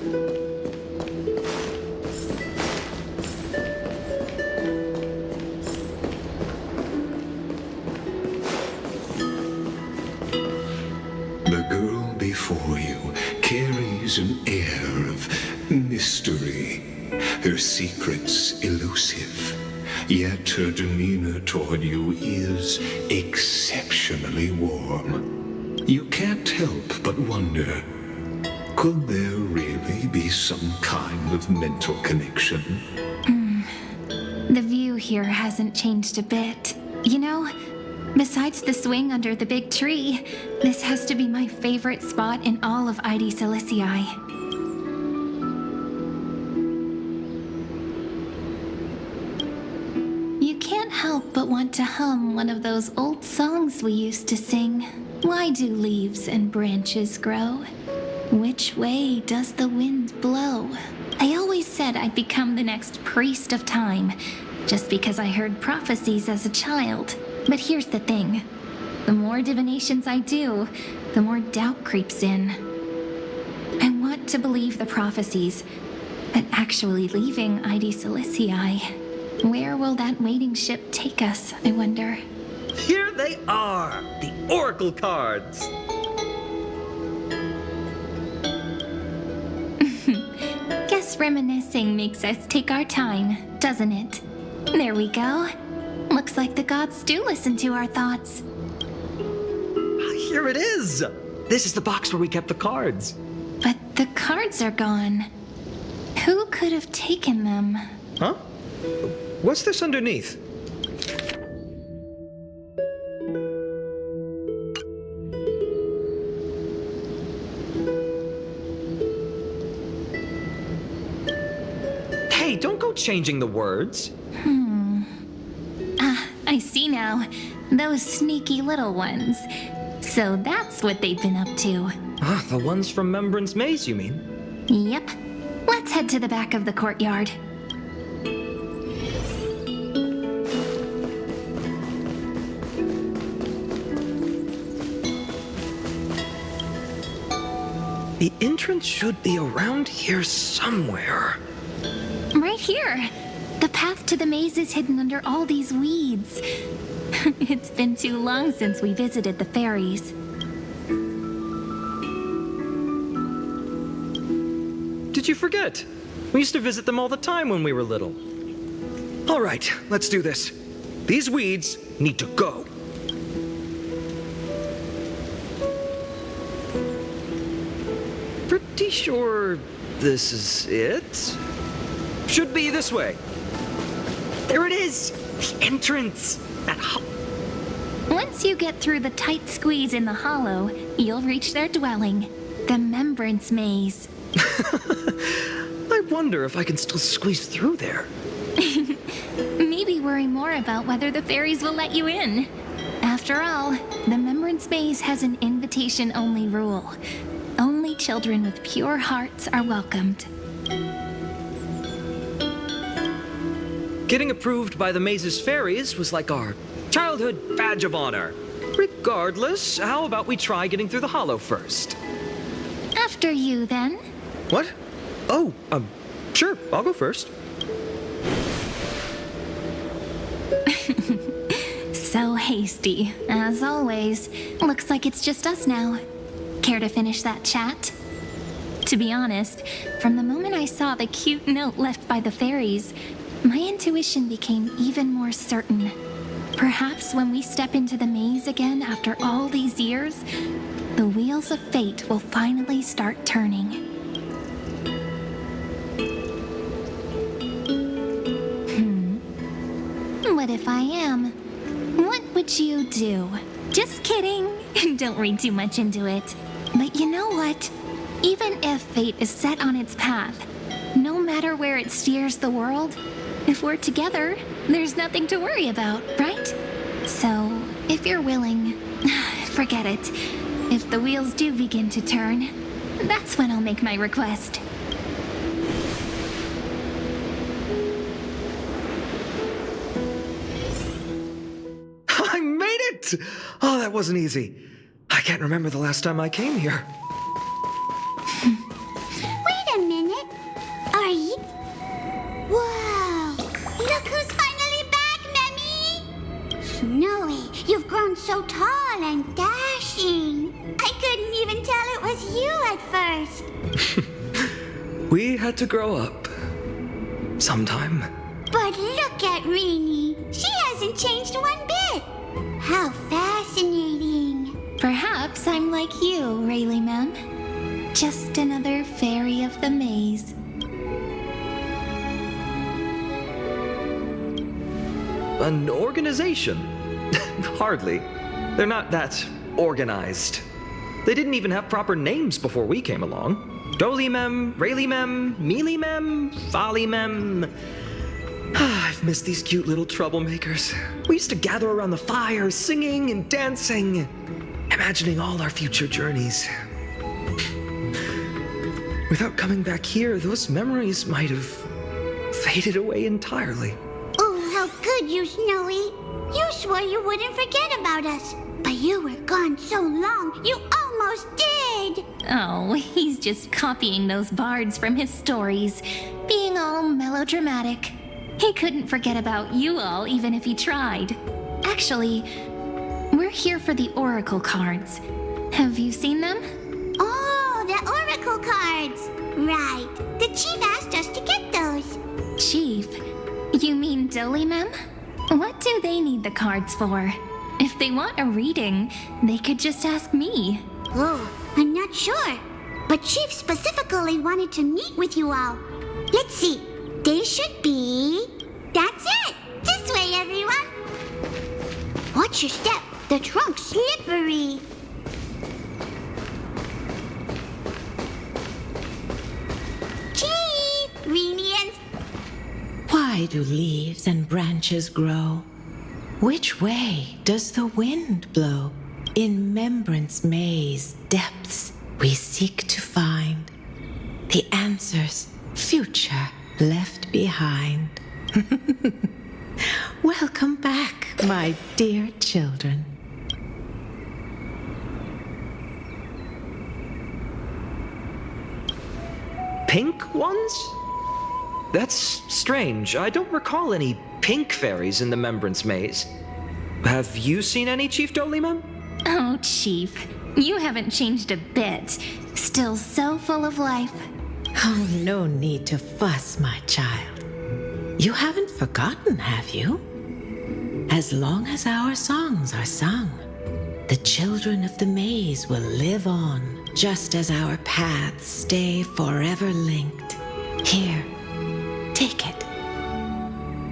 The girl before you carries an air of mystery, her secrets elusive, yet her demeanor toward you is exceptionally warm. You can't help but wonder, could there really be some kind of mental connection? The view here hasn't changed a bit. You know, besides the swing under the big tree, this has to be my favorite spot in all of ID Silicii. You can't help but want to hum one of those old songs we used to sing. Why do leaves and branches grow? Which way does the wind blow? I always said I'd become the next priest of time, just because I heard prophecies as a child. But here's the thing. The more divinations I do, the more doubt creeps in. I want to believe the prophecies, but actually leaving ID Silicii, where will that waiting ship take us, I wonder? Here they are, the oracle cards. Guess reminiscing makes us take our time, doesn't it? There we go. Looks like the gods do listen to our thoughts. Here it is. This is the box where we kept the cards. But the cards are gone. Who could have taken them? Huh? What's this underneath? Hey, don't go changing the words. I see now. Those sneaky little ones. So that's what they've been up to. The ones from Remembrance Maze, you mean? Yep. Let's head to the back of the courtyard. The entrance should be around here somewhere. Right here. The path to the maze is hidden under all these weeds. It's been too long since we visited the fairies. Did you forget? We used to visit them all the time when we were little. All right, let's do this. These weeds need to go. Pretty sure this is it? Should be this way. There it is! The entrance! Once you get through the tight squeeze in the hollow, you'll reach their dwelling, the Remembrance Maze. I wonder if I can still squeeze through there. Maybe worry more about whether the fairies will let you in. After all, the Remembrance Maze has an invitation-only rule. Only children with pure hearts are welcomed. Getting approved by the maze's fairies was like our childhood badge of honor. Regardless, how about we try getting through the hollow first? After you, then. What? Oh, sure, I'll go first. So hasty, as always. Looks like it's just us now. Care to finish that chat? To be honest, from the moment I saw the cute note left by the fairies, my intuition became even more certain. Perhaps when we step into the maze again after all these years, the wheels of fate will finally start turning. What if I am? What would you do? Just kidding. Don't read too much into it. But you know what? Even if fate is set on its path, no matter where it steers the world, if we're together, there's nothing to worry about, right? So, if you're willing, forget it. If the wheels do begin to turn, that's when I'll make my request. I made it! Oh, that wasn't easy. I can't remember the last time I came here. Wait a minute. Are you... Whoa! Look who's finally back, Memmy! Snowy, you've grown so tall and dashing. I couldn't even tell it was you at first. We had to grow up. Sometime. But look at Rini. She hasn't changed one bit. How fascinating. Perhaps I'm like you, Rayleigh Mem. Just another fairy of the maze. An organization? Hardly. They're not that organized. They didn't even have proper names before we came along. Dolimem, Rayleigh-mem, Mealy-mem, Folly-mem. I've missed these cute little troublemakers. We used to gather around the fire, singing and dancing, imagining all our future journeys. Without coming back here, those memories might have faded away entirely. Oh, how good you, Snowy. You swore you wouldn't forget about us. But you were gone so long, you almost did. Oh, he's just copying those bards from his stories, being all melodramatic. He couldn't forget about you all even if he tried. Actually, we're here for the Oracle cards. Have you seen them? Oh, the Oracle cards. Right. The chief asked us to get those. Chief? You mean Dolimem? What do they need the cards for? If they want a reading, they could just ask me. Oh, I'm not sure. But Chief specifically wanted to meet with you all. Let's see. They should be... That's it! This way, everyone! Watch your step. The trunk's slippery. Chief! Rini and... Why do leaves and branches grow? Which way does the wind blow? In Remembrance Maze depths we seek to find the answers future left behind. Welcome back, my dear children. Pink ones? That's strange. I don't recall any pink fairies in the Remembrance Maze. Have you seen any, Chief Dolimem? Oh, Chief, you haven't changed a bit. Still so full of life. Oh, no need to fuss, my child. You haven't forgotten, have you? As long as our songs are sung, the children of the maze will live on, just as our paths stay forever linked. Here, take it.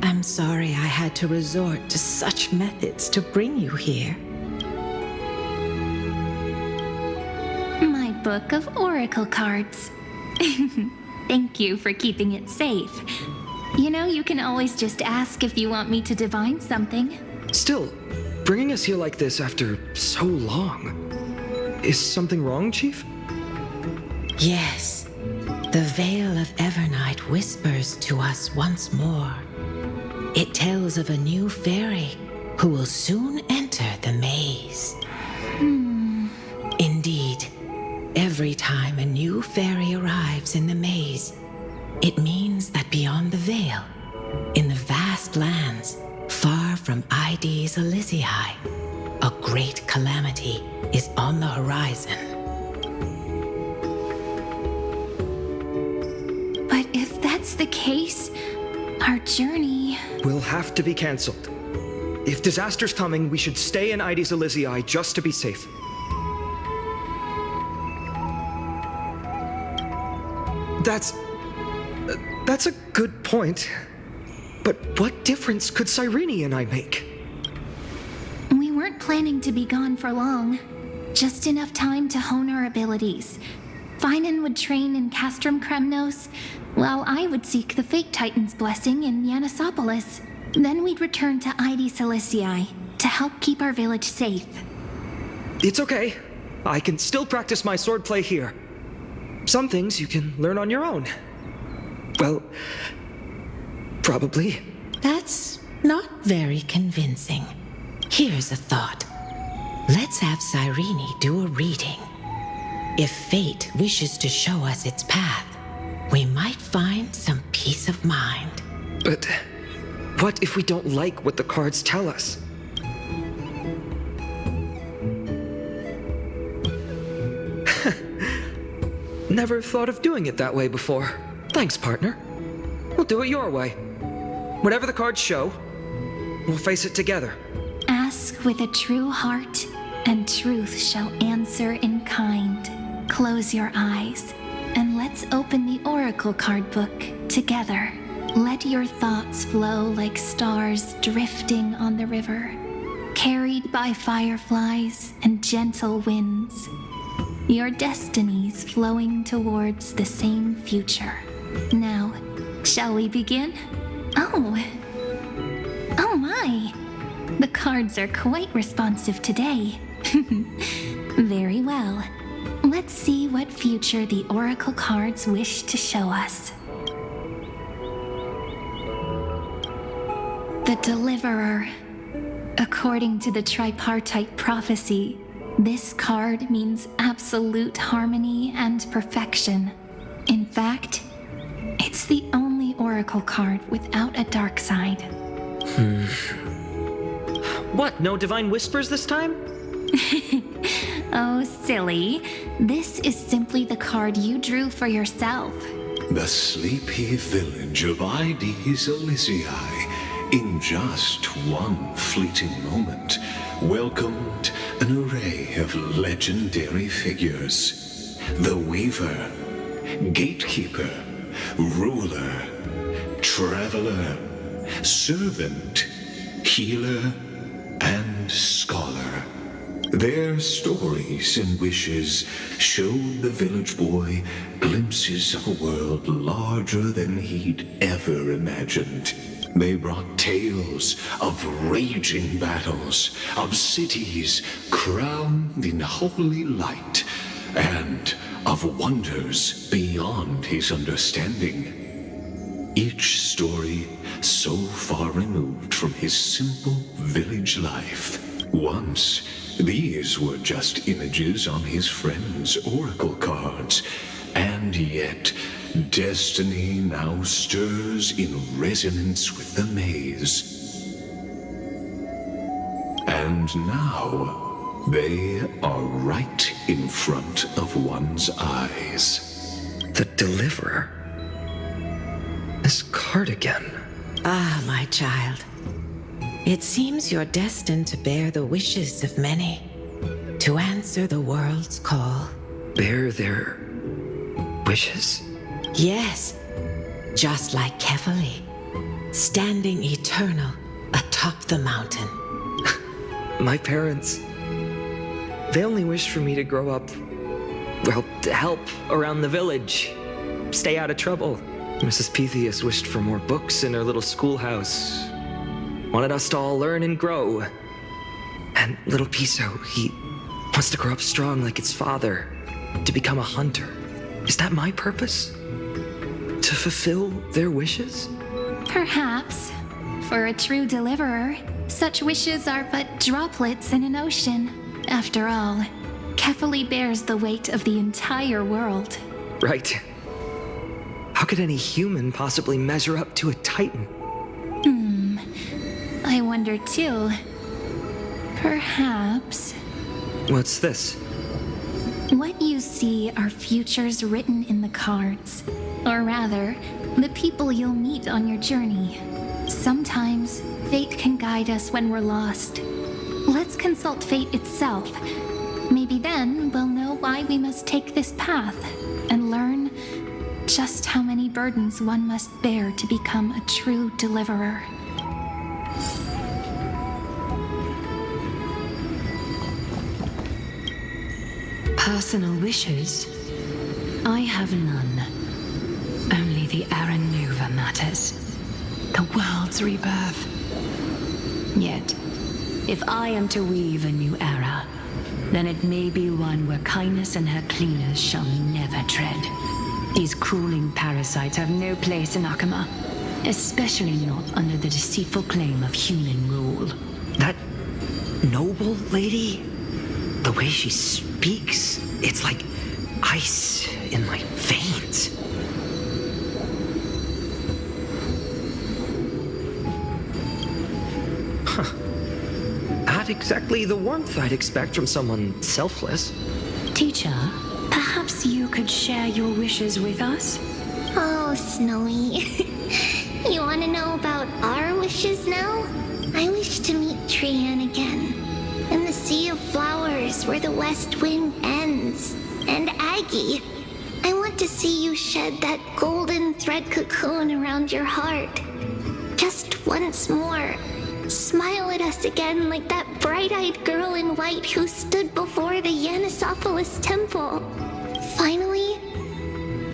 I'm sorry I had to resort to such methods to bring you here. My book of oracle cards. Thank you for keeping it safe. You know, you can always just ask if you want me to divine something. Still, bringing us here like this after so long. Is something wrong, Chief? Yes. The Veil of Evernight whispers to us once more. It tells of a new fairy who will soon enter the maze. Indeed, every time a new fairy arrives in the maze, it means that beyond the veil, in the vast lands far from Ides Elysiae, a great calamity is on the horizon. But if that's the case, our journey... Will have to be cancelled. If disaster's coming, we should stay in Ides Elysiae just to be safe. That's a good point. But what difference could Cyrene and I make? We weren't planning to be gone for long. Just enough time to hone our abilities. Finan would train in Castrum Kremnos, while I would seek the Fate Titan's blessing in Yanisopolis. Then we'd return to Ides Elysiae to help keep our village safe. It's okay. I can still practice my swordplay here. Some things you can learn on your own. Well, probably. That's not very convincing. Here's a thought. Let's have Cyrene do a reading. If fate wishes to show us its path, we might find some peace of mind. But what if we don't like what the cards tell us? Never thought of doing it that way before. Thanks, partner. We'll do it your way. Whatever the cards show, we'll face it together. Ask with a true heart, and truth shall answer in kind. Close your eyes, and let's open the oracle card book together. Let your thoughts flow like stars drifting on the river, carried by fireflies and gentle winds. Your destinies flowing towards the same future. Now, shall we begin? Oh my! The cards are quite responsive today. Very well. Let's see what future the oracle cards wish to show us. The Deliverer. According to the tripartite prophecy, this card means absolute harmony and perfection. In fact, it's the only oracle card without a dark side. What, no divine whispers this time? Oh, silly. This is simply the card you drew for yourself. The sleepy village of Ides Elysiae, in just one fleeting moment, welcomed an array of legendary figures. The Weaver, Gatekeeper, Ruler, Traveler, Servant, Healer, and Scholar. Their stories and wishes showed the village boy glimpses of a world larger than he'd ever imagined. They brought tales of raging battles, of cities crowned in holy light, and of wonders beyond his understanding. Each story so far removed from his simple village life. Once, these were just images on his friend's oracle cards, and yet destiny now stirs in resonance with the maze. And now, they are right in front of one's eyes. The Deliverer? This card again. Ah, my child. It seems you're destined to bear the wishes of many, to answer the world's call. Bear their wishes? Yes, just like Kefali, standing eternal atop the mountain. My parents, they only wished for me to grow up, well, to help around the village, stay out of trouble. Mrs. Pythias wished for more books in her little schoolhouse, wanted us to all learn and grow. And little Piso, he wants to grow up strong like its father, to become a hunter. Is that my purpose? To fulfill their wishes? Perhaps. For a true deliverer, such wishes are but droplets in an ocean. After all, Kefali bears the weight of the entire world. Right. How could any human possibly measure up to a Titan? I wonder too. Perhaps. What's this? What you see are futures written in the cards. Or rather, the people you'll meet on your journey. Sometimes, fate can guide us when we're lost. Let's consult fate itself. Maybe then we'll know why we must take this path, and learn just how many burdens one must bear to become a true deliverer. Personal wishes? I have none. Only the Aranuva matters. The world's rebirth. Yet, if I am to weave a new era, then it may be one where kindness and her cleaners shall never tread. These crawling parasites have no place in Akama, especially not under the deceitful claim of human rule. That noble lady? The way she speaks, it's like ice in my veins. Huh. Not exactly the warmth I'd expect from someone selfless. Teacher, perhaps you could share your wishes with us? Oh, Snowy. You want to know about our wishes now? I wish to meet Trian again. In the sea of flowers where the west wind ends. And Aggie, I want to see you shed that golden thread cocoon around your heart. Just once more. Smile at us again like that bright-eyed girl in white who stood before the Yanisopolis temple. Finally,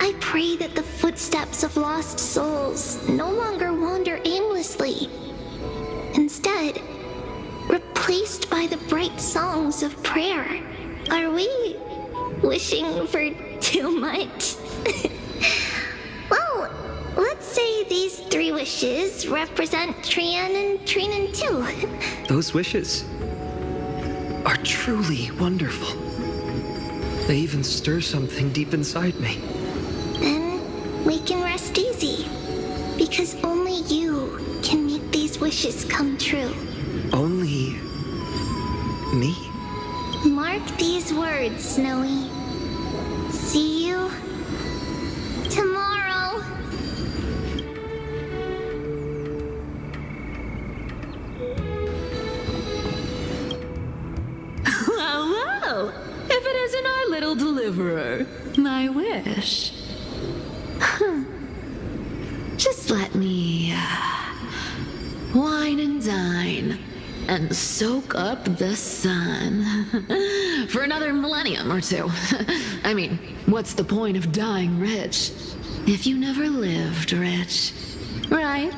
I pray that the footsteps of lost souls no longer wander aimlessly. Instead, replaced by the bright songs of prayer. Are we wishing for too much? Well, let's say these 3 wishes represent Trian and Trinan too. Those wishes are truly wonderful. They even stir something deep inside me. Then we can rest easy. Because only you can make these wishes come true. Only me? Mark these words, Snowy. See you tomorrow. Well, if it isn't our little deliverer, my wish. Just let me wine and dine and soak up the sun. For another millennium or two. I mean, what's the point of dying rich if you never lived rich? Right,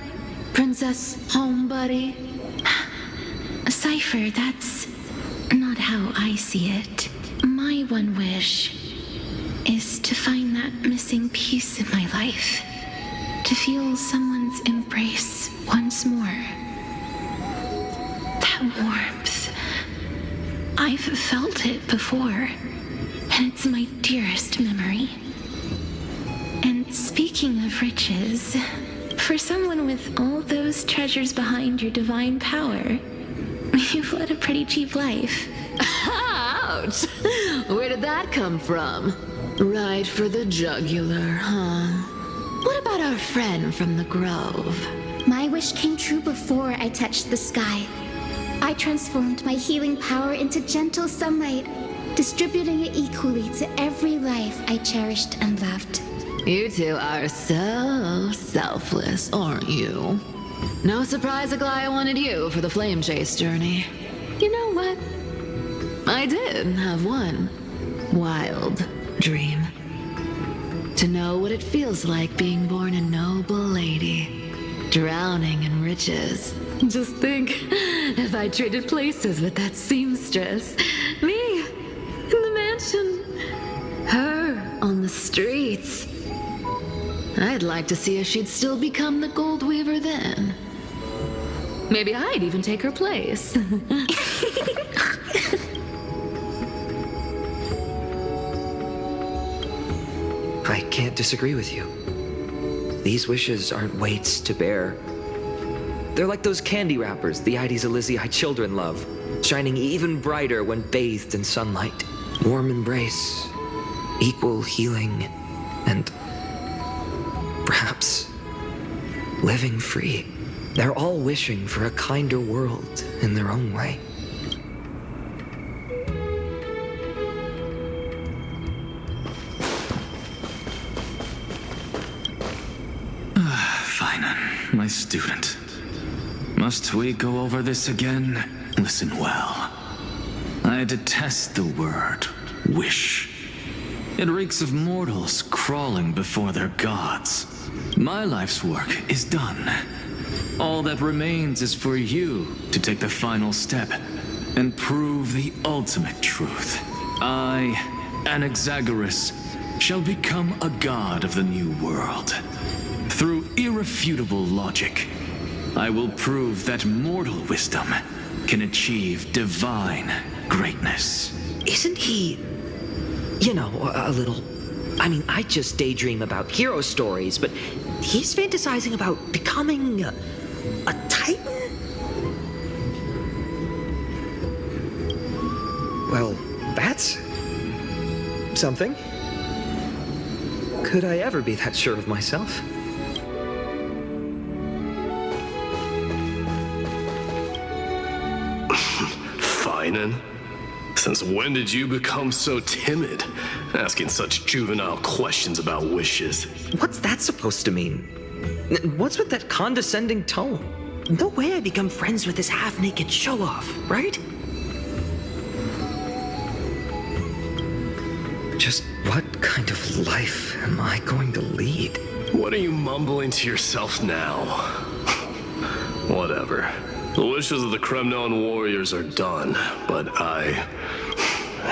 Princess Homebuddy? Cypher, that's not how I see it. My one wish is to find that missing piece in my life. To feel someone's embrace once more. That warmth. I've felt it before, and it's my dearest memory. And speaking of riches, for someone with all those treasures behind your divine power, you've led a pretty cheap life. Ouch! Where did that come from? Right for the jugular, huh? What about our friend from the Grove? My wish came true before I touched the sky. I transformed my healing power into gentle sunlight, distributing it equally to every life I cherished and loved. You two are so selfless, aren't you? No surprise Aglaya wanted you for the flame chase journey. You know what? I did have one wild dream. To know what it feels like being born a noble lady, drowning in riches. Just think, if I traded places with that seamstress, me in the mansion, her on the streets. I'd like to see if she'd still become the gold weaver then. Maybe I'd even take her place. I can't disagree with you. These wishes aren't weights to bear. They're like those candy wrappers the Ides Elysiae children love, shining even brighter when bathed in sunlight. Warm embrace, equal healing, and perhaps living free. They're all wishing for a kinder world in their own way. Finan, my student. Must we go over this again? Listen well. I detest the word wish. It reeks of mortals crawling before their gods. My life's work is done. All that remains is for you to take the final step and prove the ultimate truth. I, Anaxagoras, shall become a god of the new world. Through irrefutable logic, I will prove that mortal wisdom can achieve divine greatness. Isn't he, you know, a little... I mean, I just daydream about hero stories, but he's fantasizing about becoming a titan? Well, that's something. Could I ever be that sure of myself? Finan? Since when did you become so timid, asking such juvenile questions about wishes? What's that supposed to mean? What's with that condescending tone? No way I become friends with this half-naked show-off, right? Just what kind of life am I going to lead? What are you mumbling to yourself now? Whatever. The wishes of the Kremnon warriors are done, but I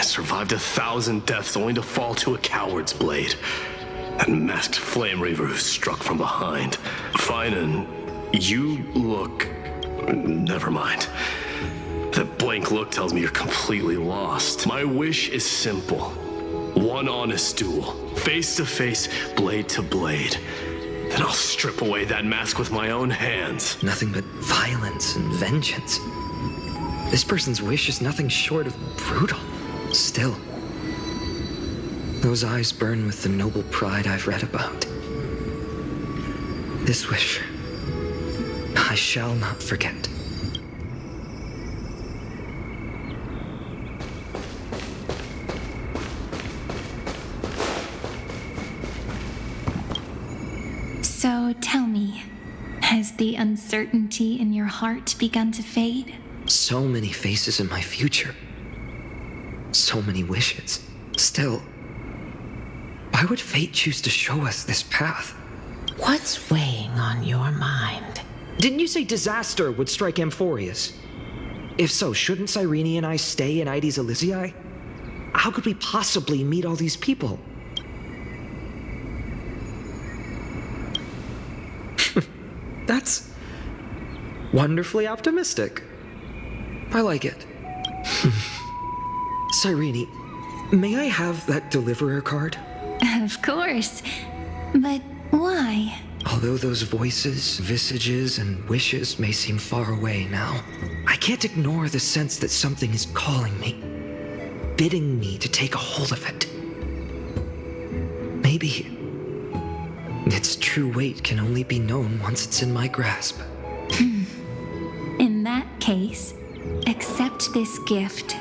survived 1,000 deaths only to fall to a coward's blade. That masked flame reaver who struck from behind. Finan, you look... Never mind. That blank look tells me you're completely lost. My wish is simple. One honest duel. Face to face, blade to blade. Then I'll strip away that mask with my own hands. Nothing but violence and vengeance. This person's wish is nothing short of brutal. Still, those eyes burn with the noble pride I've read about. This wish, I shall not forget. So tell me, has the uncertainty in your heart begun to fade? So many faces in my future. So many wishes. Still, why would fate choose to show us this path? What's weighing on your mind? Didn't you say disaster would strike Amphorius? If so, shouldn't Cyrene and I stay in Aedes Elysiae? How could we possibly meet all these people? That's wonderfully optimistic. I like it. Cyrene, may I have that deliverer card? Of course. But why? Although those voices, visages, and wishes may seem far away now, I can't ignore the sense that something is calling me, bidding me to take a hold of it. Maybe its true weight can only be known once it's in my grasp. In that case, accept this gift.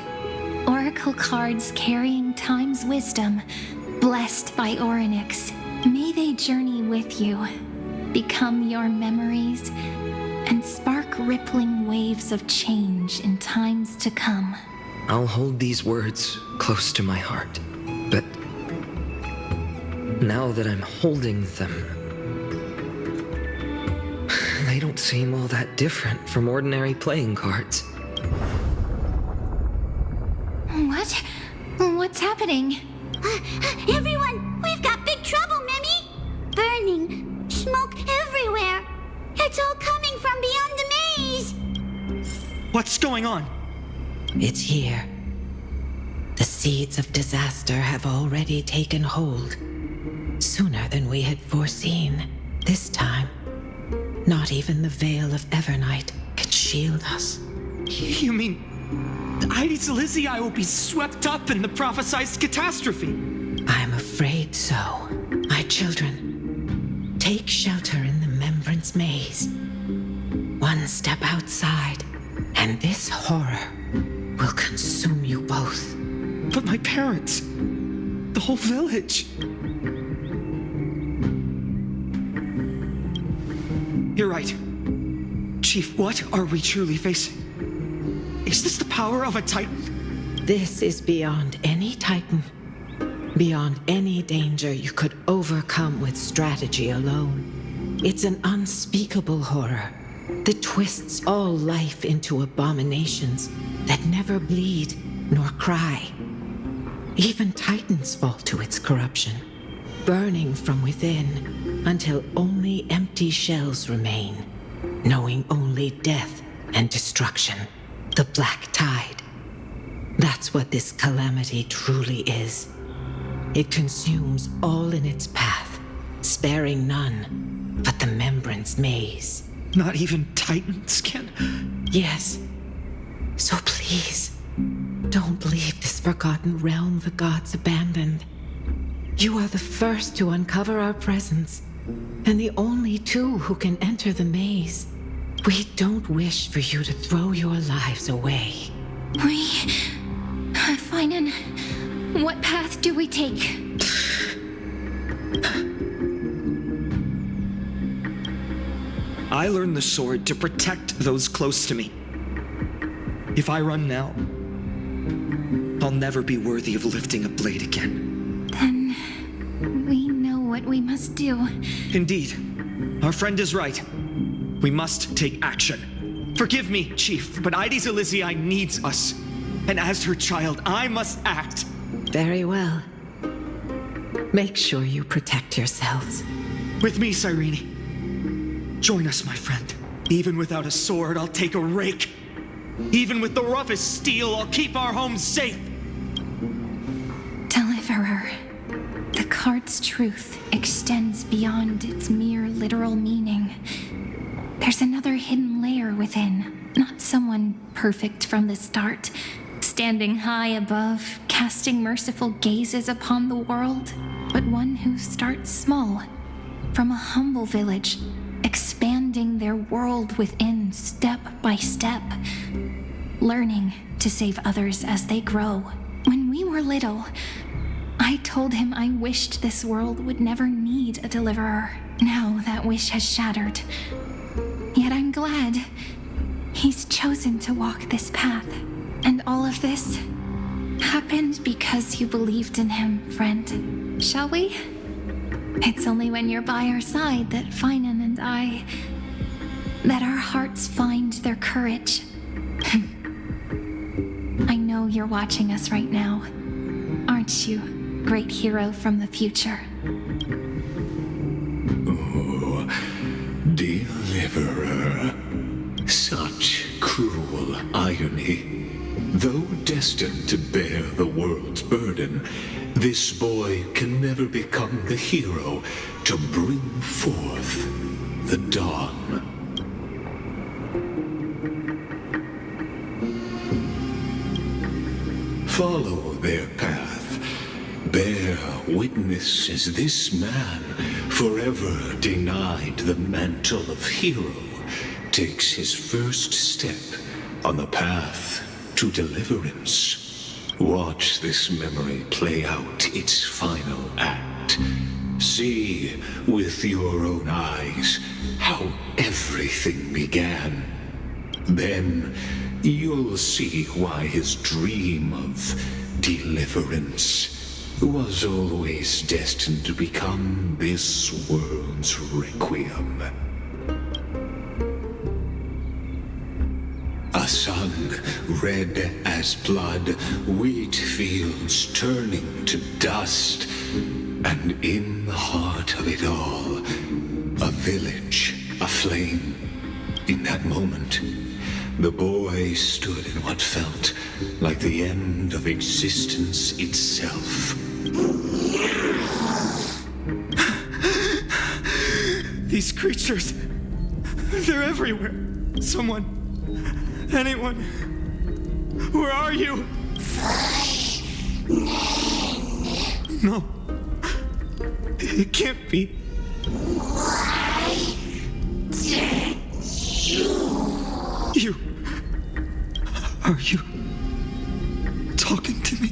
Oracle cards carrying time's wisdom, blessed by Orynyx. May they journey with you, become your memories, and spark rippling waves of change in times to come. I'll hold these words close to my heart, but now that I'm holding them, they don't seem all that different from ordinary playing cards. What? What's happening? Everyone, we've got big trouble, Mimi! Burning, smoke everywhere. It's all coming from beyond the maze. What's going on? It's here. The seeds of disaster have already taken hold. Sooner than we had foreseen. This time, not even the veil of Evernight can shield us. You mean Aedes Elysiae will be swept up in the prophesized catastrophe? I'm afraid so. My children, take shelter in the Remembrance Maze. One step outside, and this horror will consume you both. But my parents, the whole village. You're right. Chief, what are we truly facing? Is this the power of a Titan? This is beyond any Titan. Beyond any danger you could overcome with strategy alone. It's an unspeakable horror that twists all life into abominations that never bleed nor cry. Even Titans fall to its corruption, burning from within until only empty shells remain, knowing only death and destruction. The Black Tide. That's what this calamity truly is. It consumes all in its path, sparing none but the Remembrance Maze. Not even Titans can? Yes. So please, don't leave this forgotten realm the gods abandoned. You are the first to uncover our presence, and the only two who can enter the maze. We don't wish for you to throw your lives away. Finan, what path do we take? I learned the sword to protect those close to me. If I run now, I'll never be worthy of lifting a blade again. Then we know what we must do. Indeed. Our friend is right. We must take action. Forgive me, Chief, but Aedes Elysiae needs us. And as her child, I must act. Very well. Make sure you protect yourselves. With me, Cyrene. Join us, my friend. Even without a sword, I'll take a rake. Even with the roughest steel, I'll keep our home safe. Deliverer. The card's truth extends beyond its mere literal meaning. There's another hidden layer within, not someone perfect from the start, standing high above, casting merciful gazes upon the world, but one who starts small, from a humble village, expanding their world within step by step, learning to save others as they grow. When we were little, I told him I wished this world would never need a deliverer. Now that wish has shattered. Yet I'm glad He's chosen to walk this path. And all of this happened because you believed in him, friend. Shall we? It's only when you're by our side that Finan and I... that our hearts find their courage. I know you're watching us right now. Aren't you, great hero from the future? Oh, Deliverer. Such cruel irony. Though destined to bear the world's burden, this boy can never become the hero to bring forth the dawn. Follow their path. Bear witness as this man, forever denied the mantle of hero, takes his first step on the path to deliverance. Watch this memory play out its final act. See with your own eyes how everything began. Then you'll see why his dream of deliverance was always destined to become this world's requiem. A sun red as blood, wheat fields turning to dust, and in the heart of it all, a village aflame. In that moment, the boy stood in what felt like the end of existence itself. These creatures, they're everywhere. Someone, anyone, where are you? No, it can't be. You, are you talking to me?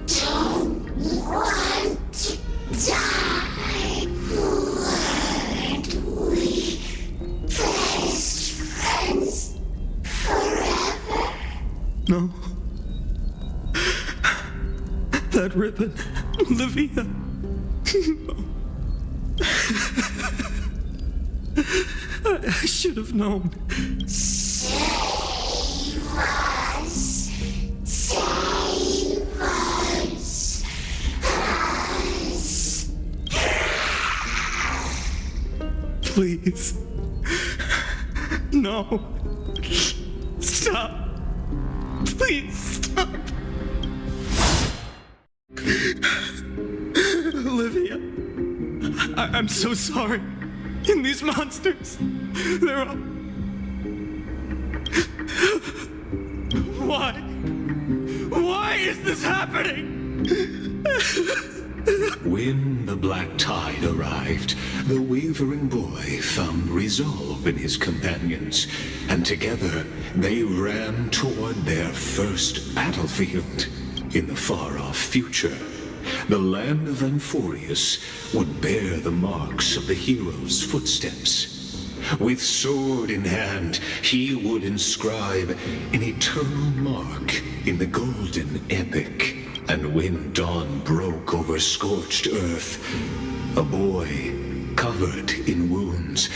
Don't want to die, Lord. We best friends forever. No. That ribbon, Olivia. No. I should have known. Save us. Save us. Please. No. Stop. Please stop. Olivia. I'm so sorry. And these monsters, they're all... Why? Why is this happening? When the black tide arrived, the wavering boy found resolve in his companions, and together they ran toward their first battlefield in the far-off future. The land of Anforius would bear the marks of the hero's footsteps. With sword in hand, he would inscribe an eternal mark in the golden epic. And when dawn broke over scorched earth, a boy, covered in wounds,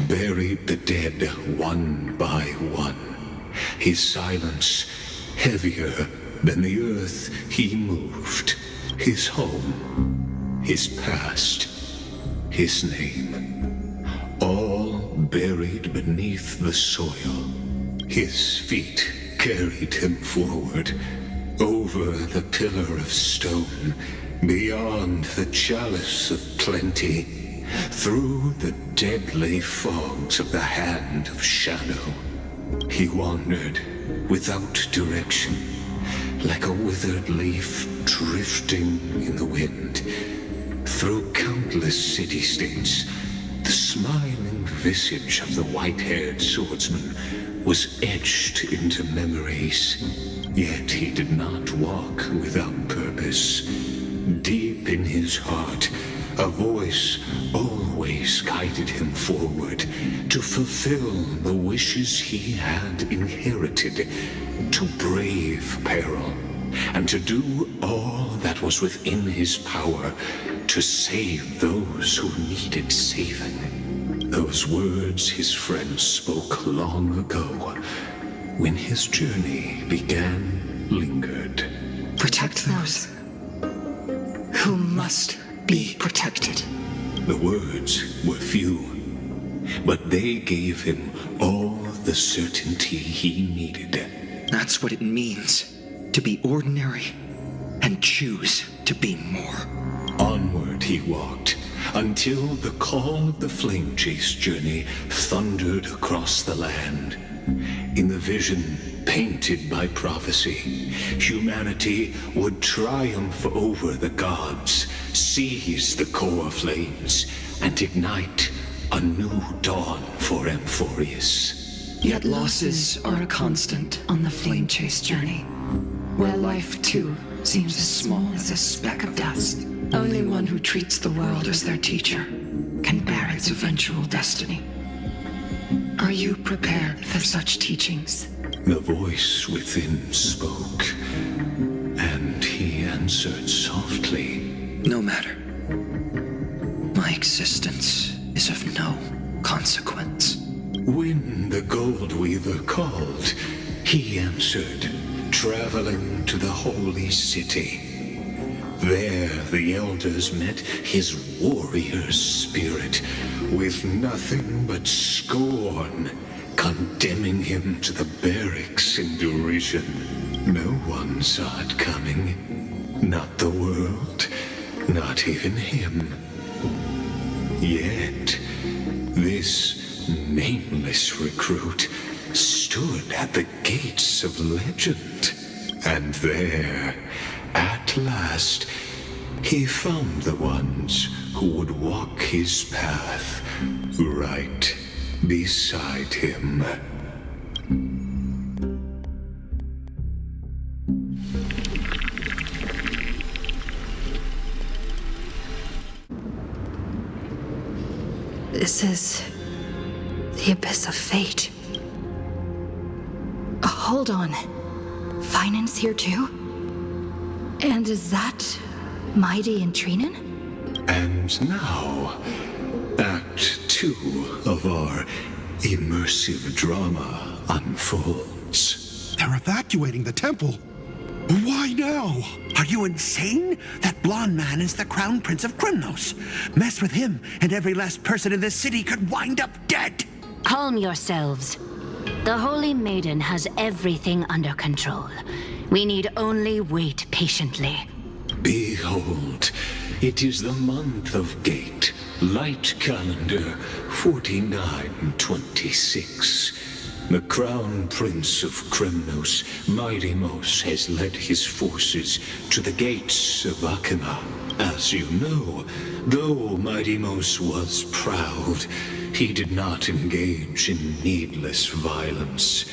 buried the dead one by one. His silence heavier than the earth he moved. His home, his past, his name, all buried beneath the soil. His feet carried him forward, over the pillar of stone, beyond the chalice of plenty, through the deadly fogs of the hand of shadow. He wandered without direction, like a withered leaf drifting in the wind. Through countless city-states, the smiling visage of the white-haired swordsman was etched into memories. Yet he did not walk without purpose. Deep in his heart, a voice always guided him forward to fulfill the wishes he had inherited, to brave peril, and to do all that was within his power to save those who needed saving. Those words his friend spoke long ago, when his journey began, lingered. Protect those who must be protected. The words were few, but they gave him all the certainty he needed. That's what it means to be ordinary and choose to be more. Onward he walked, until the call of the Flame Chase journey thundered across the land. In the vision painted by prophecy, humanity would triumph over the gods, seize the core flames, and ignite a new dawn for Amphorius. Yet losses are a constant on the Flame Chase journey, where life too seems as small as a speck of dust. Only one who treats the world as their teacher can bear its eventual destiny. Are you prepared for such teachings? The voice within spoke, and he answered softly. No matter. My existence is of no consequence. When the Gold Weaver called, he answered, traveling to the holy city. There the elders met his warrior spirit, with nothing but scorn, condemning him to the barracks in derision. No one saw it coming. Not the world, not even him. Yet, this nameless recruit stood at the gates of legend. And there, at last, he found the ones who would walk his path right beside him. This is the Abyss of Fate. Hold on. Finance here too? And is that Mighty and Trinen? And now, Act 2 of our immersive drama unfolds. They're evacuating the temple. Why now? Are you insane? That blonde man is the Crown Prince of Krymnos. Mess with him, and every last person in this city could wind up dead. Calm yourselves. The Holy Maiden has everything under control. We need only wait patiently. Behold, it is the month of Gate, Light Calendar 4926. The Crown Prince of Krymnos, Midimos, has led his forces to the gates of Akima. As you know, though Midimos was proud, he did not engage in needless violence.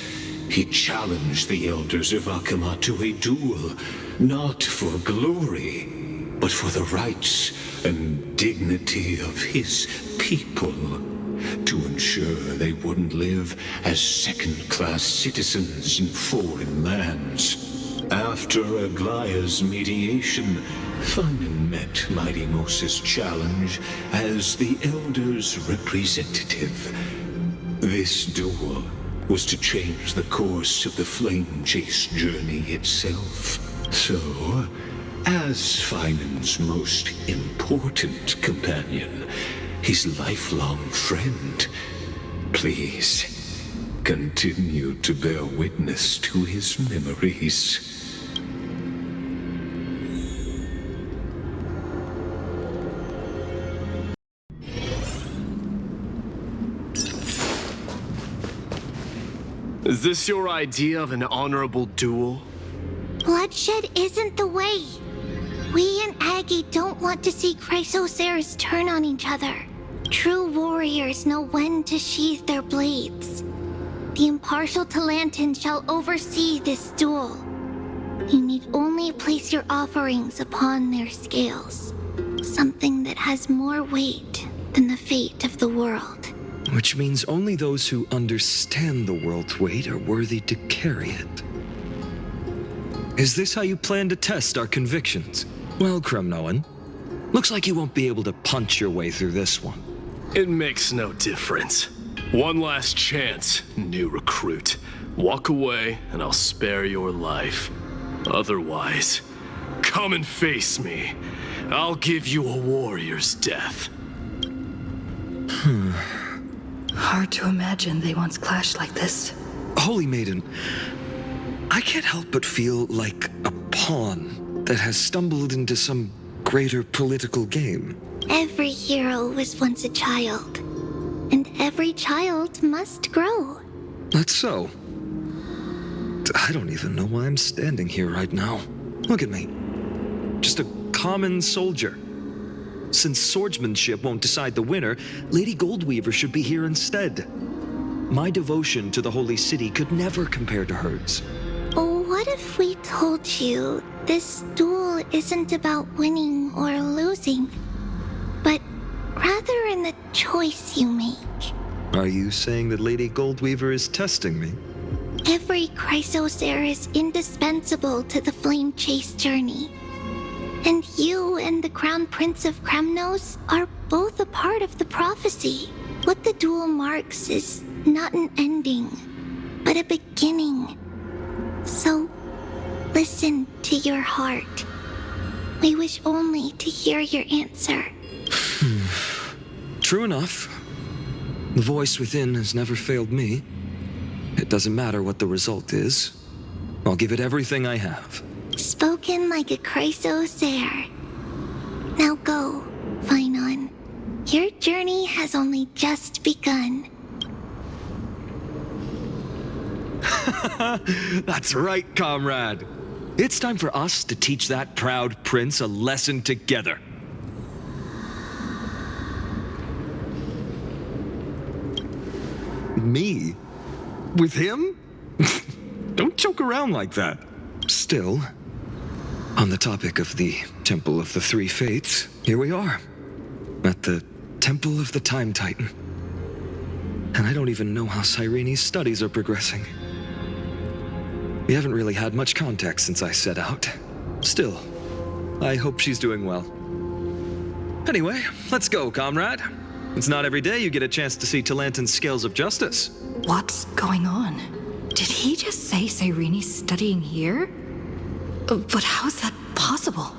He challenged the elders of Akima to a duel, not for glory, but for the rights and dignity of his people, to ensure they wouldn't live as second-class citizens in foreign lands. After Aglaya's mediation, Finan met Midimos' challenge as the Elder's representative. This duel was to change the course of the Flame Chase journey itself. So, as Finan's most important companion, his lifelong friend, please continue to bear witness to his memories. Is this your idea of an honorable duel? Bloodshed isn't the way. We and Aggie don't want to see Chrysoceres turn on each other. True warriors know when to sheathe their blades. The impartial Talantin shall oversee this duel. You need only place your offerings upon their scales. Something that has more weight than the fate of the world. Which means only those who understand the world's weight are worthy to carry it. Is this how you plan to test our convictions? Well, Kremnoan, looks like you won't be able to punch your way through this one. It makes no difference. One last chance, new recruit. Walk away, and I'll spare your life. Otherwise, come and face me. I'll give you a warrior's death. Hard to imagine they once clashed like this. Holy Maiden, I can't help but feel like a pawn that has stumbled into some greater political game. Every hero was once a child, and every child must grow. That's so. I don't even know why I'm standing here right now. Look at me. Just a common soldier. Since swordsmanship won't decide the winner, Lady Goldweaver should be here instead. My devotion to the Holy City could never compare to hers. What if we told you this duel isn't about winning or losing, but rather in the choice you make? Are you saying that Lady Goldweaver is testing me? Every Chrysosaur is indispensable to the Flame Chase journey. And you and the Crown Prince of Kremnos are both a part of the prophecy. What the duel marks is not an ending, but a beginning. So, listen to your heart. We wish only to hear your answer. True enough. The voice within has never failed me. It doesn't matter what the result is. I'll give it everything I have. Spoken like a Chrysosaur. Now go, Phainon. Your journey has only just begun. That's right, comrade. It's time for us to teach that proud prince a lesson together. Me? With him? Don't joke around like that. Still, on the topic of the Temple of the Three Fates, here we are, at the Temple of the Time Titan. And I don't even know how Cyrene's studies are progressing. We haven't really had much contact since I set out. Still, I hope she's doing well. Anyway, let's go, comrade. It's not every day you get a chance to see Talantin's scales of justice. What's going on? Did he just say Cyrene's studying here? But how's that possible?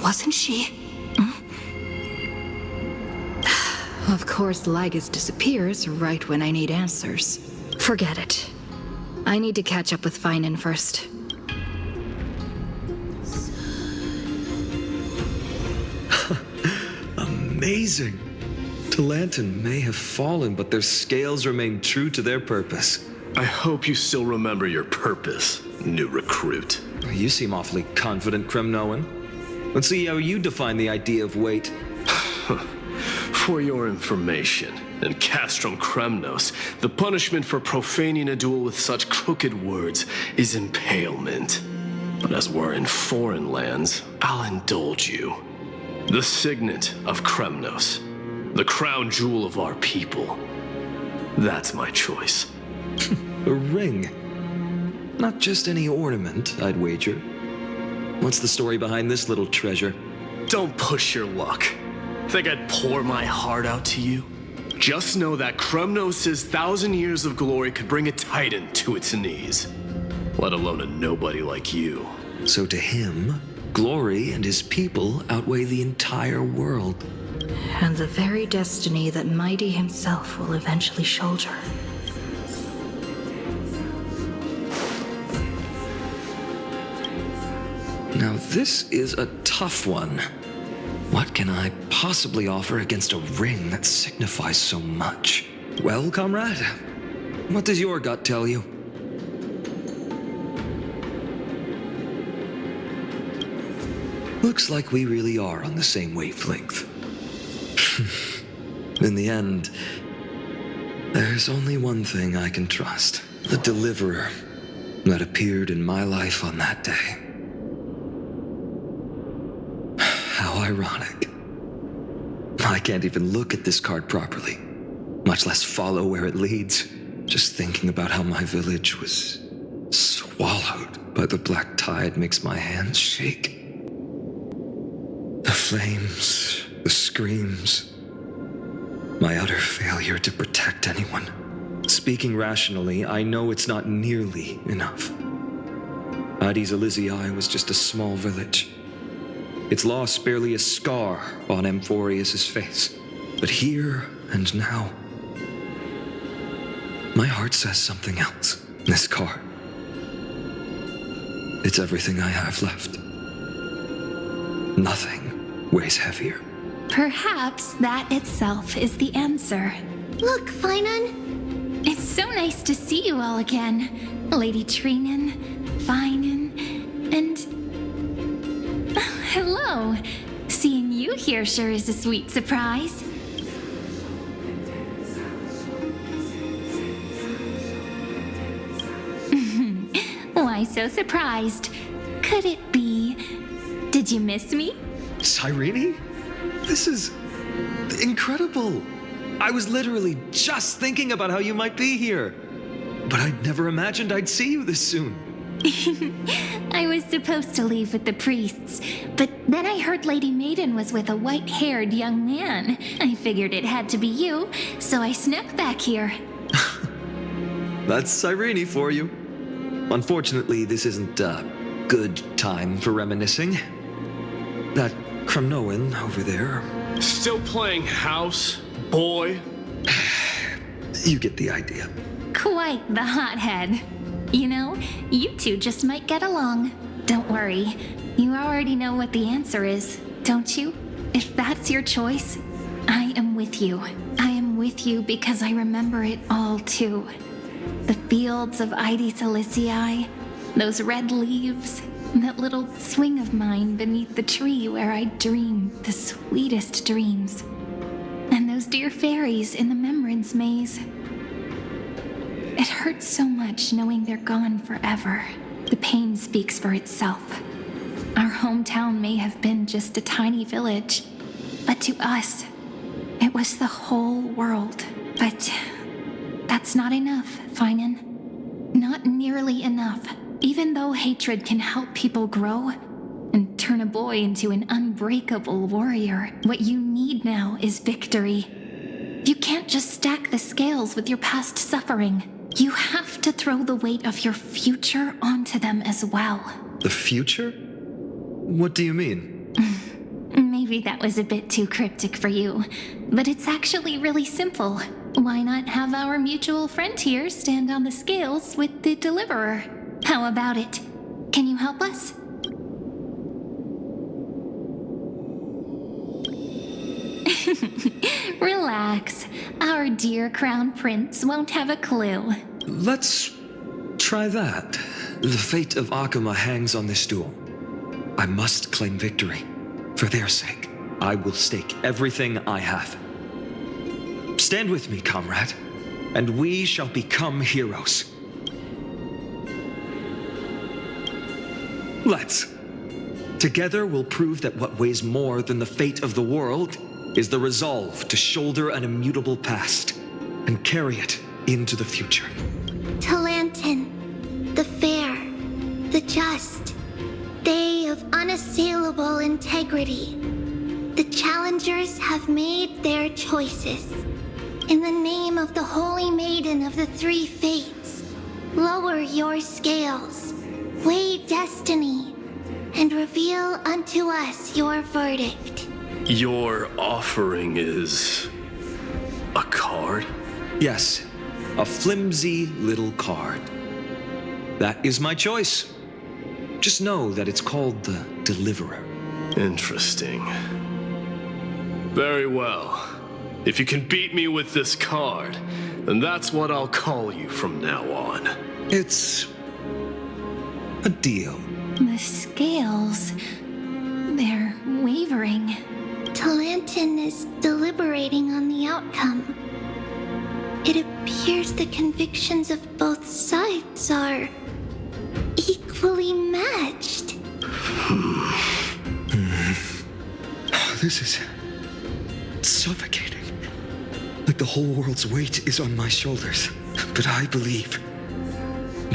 Wasn't she? Of course, Lygus disappears right when I need answers. Forget it. I need to catch up with Phainon first. Amazing. Talantin may have fallen, but their scales remain true to their purpose. I hope you still remember your purpose, new recruit. You seem awfully confident, Kremnoan. Let's see how you define the idea of weight. For your information, in Castrum Kremnos, the punishment for profaning a duel with such crooked words is impalement. But as we're in foreign lands, I'll indulge you. The signet of Kremnos, the crown jewel of our people. That's my choice. A ring. Not just any ornament, I'd wager. What's the story behind this little treasure? Don't push your luck. Think I'd pour my heart out to you? Just know that Kremnos' 1,000 years of glory could bring a titan to its knees. Let alone a nobody like you. So to him, glory and his people outweigh the entire world. And the very destiny that Mighty himself will eventually shoulder. Now this is a tough one. What can I possibly offer against a ring that signifies so much? Well, comrade, what does your gut tell you? Looks like we really are on the same wavelength. In the end, there's only one thing I can trust. The deliverer that appeared in my life on that day. How ironic. I can't even look at this card properly. much less follow where it leads. Just thinking about how my village was swallowed by the black tide makes my hands shake. The flames, the screams, my utter failure to protect anyone. Speaking rationally, I know it's not nearly enough. Hades Elysiae was just a small village. Its loss barely a scar on Amphorius' face. But here and now, my heart says something else. This car. It's everything I have left. Nothing weighs heavier. Perhaps that itself is the answer. Look, Finan. It's so nice to see you all again. Lady Treenan, Finan, and... hello. Seeing you here sure is a sweet surprise. Why so surprised? Could it be... Did you miss me? Cyrene? This is incredible. I was literally just thinking about how you might be here. But I'd never imagined I'd see you this soon. I was supposed to leave with the priests, but then I heard Lady Maiden was with a white-haired young man. I figured it had to be you, so I snuck back here. That's Cyrene for you. Unfortunately, this isn't a good time for reminiscing. That Crumnoan over there... Still playing house, boy? You get the idea. Quite the hothead. You know, you two just might get along. Don't worry. You already know what the answer is, don't you? If that's your choice, I am with you. I am with you because I remember it all too. The fields of Hades Elysiae, those red leaves, that little swing of mine beneath the tree where I dreamed the sweetest dreams. And those dear fairies in the Memorance Maze. It hurts so much knowing they're gone forever. The pain speaks for itself. Our hometown may have been just a tiny village, but to us, it was the whole world. But that's not enough, Finan. Not nearly enough. Even though hatred can help people grow and turn a boy into an unbreakable warrior, what you need now is victory. You can't just stack the scales with your past suffering. You have to throw the weight of your future onto them as well. The future? What do you mean? Maybe that was a bit too cryptic for you, but it's actually really simple. Why not have our mutual friend here stand on the scales with the deliverer? How about it? Can you help us? Relax. Our dear Crown Prince won't have a clue. Let's try that. The fate of Akuma hangs on this duel. I must claim victory. For their sake, I will stake everything I have. Stand with me, comrade, and we shall become heroes. Let's. Together we'll prove that what weighs more than the fate of the world is the resolve to shoulder an immutable past and carry it into the future. Talantin, the fair, the just, they of unassailable integrity. The challengers have made their choices. In the name of the Holy Maiden of the Three Fates, lower your scales, weigh destiny, and reveal unto us your verdict. Your offering is... a card? Yes, a flimsy little card. That is my choice. Just know that it's called the Deliverer. Interesting. Very well. If you can beat me with this card, then that's what I'll call you from now on. It's... a deal. The scales... they're wavering. Talantin is deliberating on the outcome. It appears the convictions of both sides are equally matched. This is suffocating. Like the whole world's weight is on my shoulders. But I believe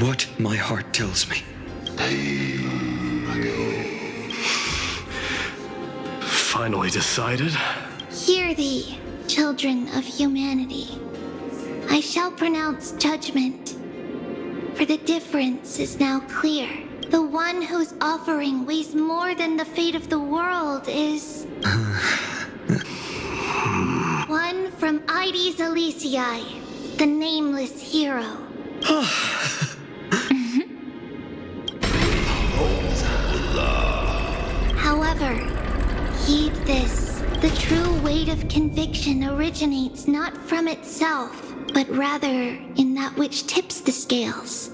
what my heart tells me. Finally decided? Hear thee, children of humanity. I shall pronounce judgment. For the difference is now clear. The one whose offering weighs more than the fate of the world is... one from Ides Elysiae, the nameless hero. However, heed this. The true weight of conviction originates not from itself, but rather in that which tips the scales.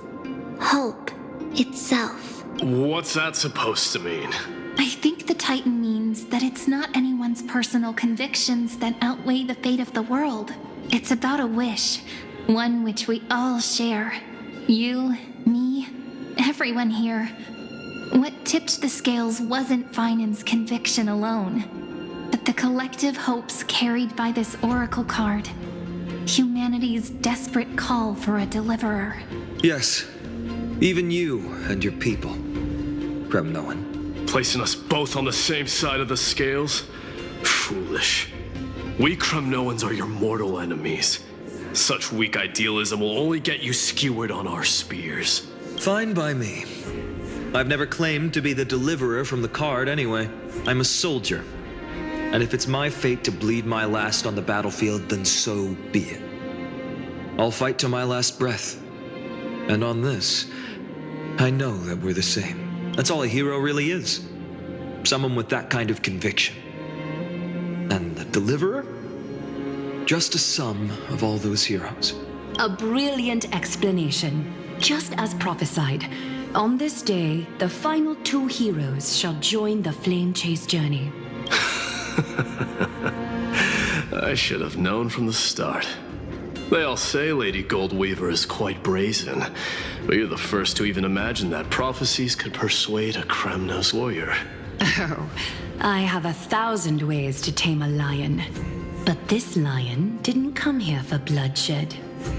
Hope itself. What's that supposed to mean? I think the Titan means that it's not anyone's personal convictions that outweigh the fate of the world. It's about a wish, one which we all share. You, me, everyone here. What tipped the scales wasn't Finan's conviction alone, but the collective hopes carried by this oracle card. Humanity's desperate call for a deliverer. Yes, even you and your people, Kremnoan. Placing us both on the same side of the scales? Foolish. We Kremnoans are your mortal enemies. Such weak idealism will only get you skewered on our spears. Fine by me. I've never claimed to be the deliverer from the card anyway. I'm a soldier. And if it's my fate to bleed my last on the battlefield, then so be it. I'll fight to my last breath. And on this, I know that we're the same. That's all a hero really is. Someone with that kind of conviction. And the deliverer? Just a sum of all those heroes. A brilliant explanation. Just as prophesied, on this day, the final two heroes shall join the Flame Chase journey. I should have known from the start. They all say Lady Goldweaver is quite brazen, but you're the first to even imagine that prophecies could persuade a Kremnos warrior. Oh, I have 1,000 ways to tame a lion. But this lion didn't come here for bloodshed,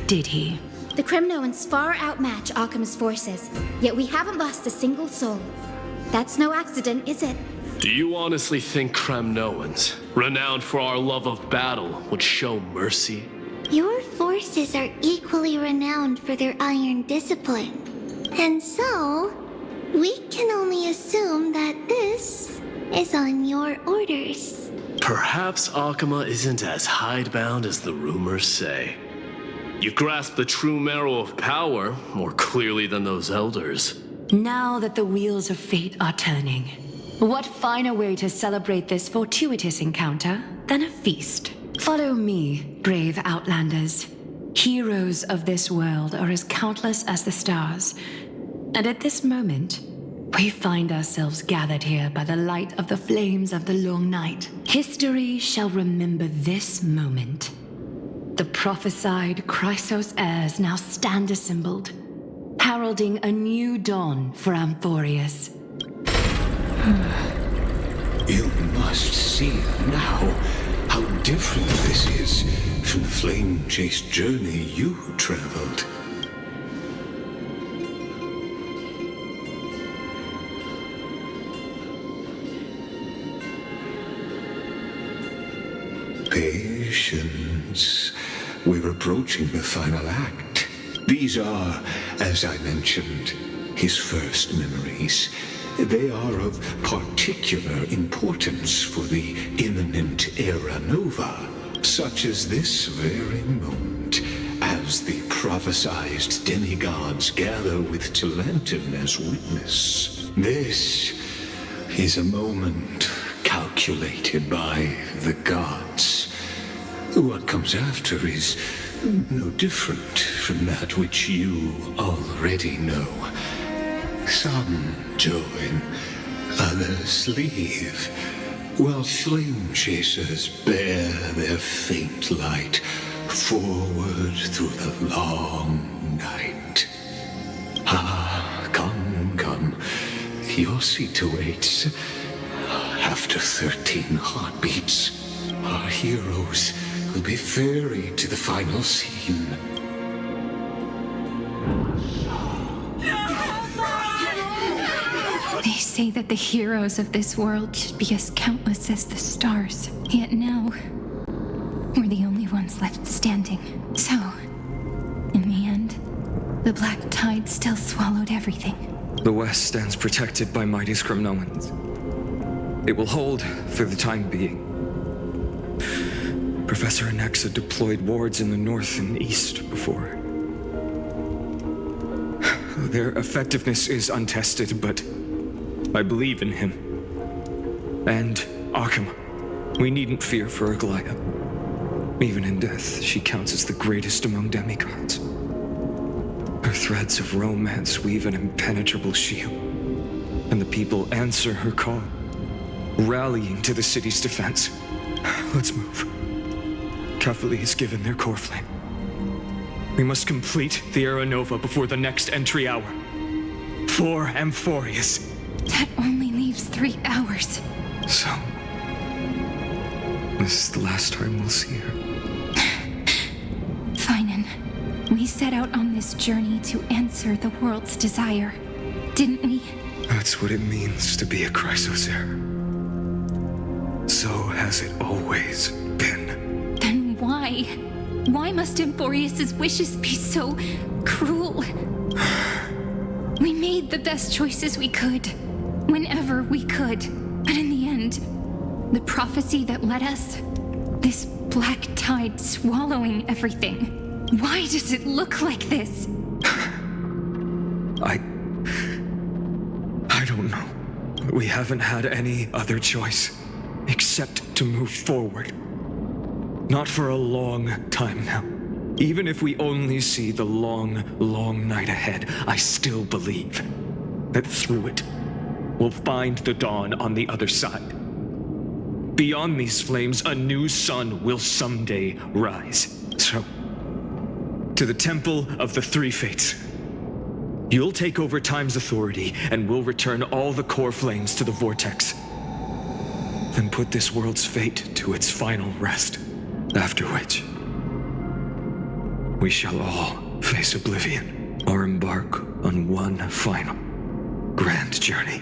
did he? The Kremnoans far outmatch Alchemist's forces, yet we haven't lost a single soul. That's no accident, is it? Do you honestly think Kremnoans, renowned for our love of battle, would show mercy? Your forces are equally renowned for their iron discipline. And so, we can only assume that this is on your orders. Perhaps Akama isn't as hidebound as the rumors say. You grasp the true marrow of power more clearly than those elders. Now that the wheels of fate are turning, what finer way to celebrate this fortuitous encounter than a feast? Follow me, brave Outlanders. Heroes of this world are as countless as the stars. And at this moment, we find ourselves gathered here by the light of the flames of the long night. History shall remember this moment. The prophesied Chrysos heirs now stand assembled, heralding a new dawn for Amphorius. You must see now how different this is from the flame chase journey you traveled. Patience. We're approaching the final act. These are, as I mentioned, his first memories. They are of particular importance for the imminent Era Nova, such as this very moment, as the prophesized demigods gather with Talantin as witness. This is a moment calculated by the gods. What comes after is no different from that which you already know. Some join, others leave, while flame chasers bear their faint light forward through the long night. Ah, come, your seat awaits. After 13 heartbeats, our heroes will be ferried to the final scene. They say that the heroes of this world should be as countless as the stars. Yet now, we're the only ones left standing. So, in the end, the black tide still swallowed everything. The West stands protected by mighty Skrymnoans. It will hold for the time being. Professor Anaxa deployed wards in the north and east before. Their effectiveness is untested, but I believe in him. And Akama. We needn't fear for Aglaya. Even in death, she counts as the greatest among demigods. Her threads of romance weave an impenetrable shield, and the people answer her call, rallying to the city's defense. Let's move. Kefali has given their core flame. We must complete the Era Nova before the next entry hour. For Amphorius. That only leaves 3 hours. So, this is the last time we'll see her. Finan, we set out on this journey to answer the world's desire, didn't we? That's what it means to be a Chrysosaur. So has it always been. Then why? Why must Amphorius' wishes be so cruel? We made the best choices we could, whenever we could. But in the end, the prophecy that led us, this black tide swallowing everything. Why does it look like this? I don't know. We haven't had any other choice, except to move forward. Not for a long time now. Even if we only see the long, long night ahead, I still believe that through it, we'll find the dawn on the other side. Beyond these flames, a new sun will someday rise. So, to the Temple of the Three Fates. You'll take over Time's authority, and we'll return all the core flames to the Vortex. Then put this world's fate to its final rest. After which, we shall all face oblivion, or embark on one final grand journey.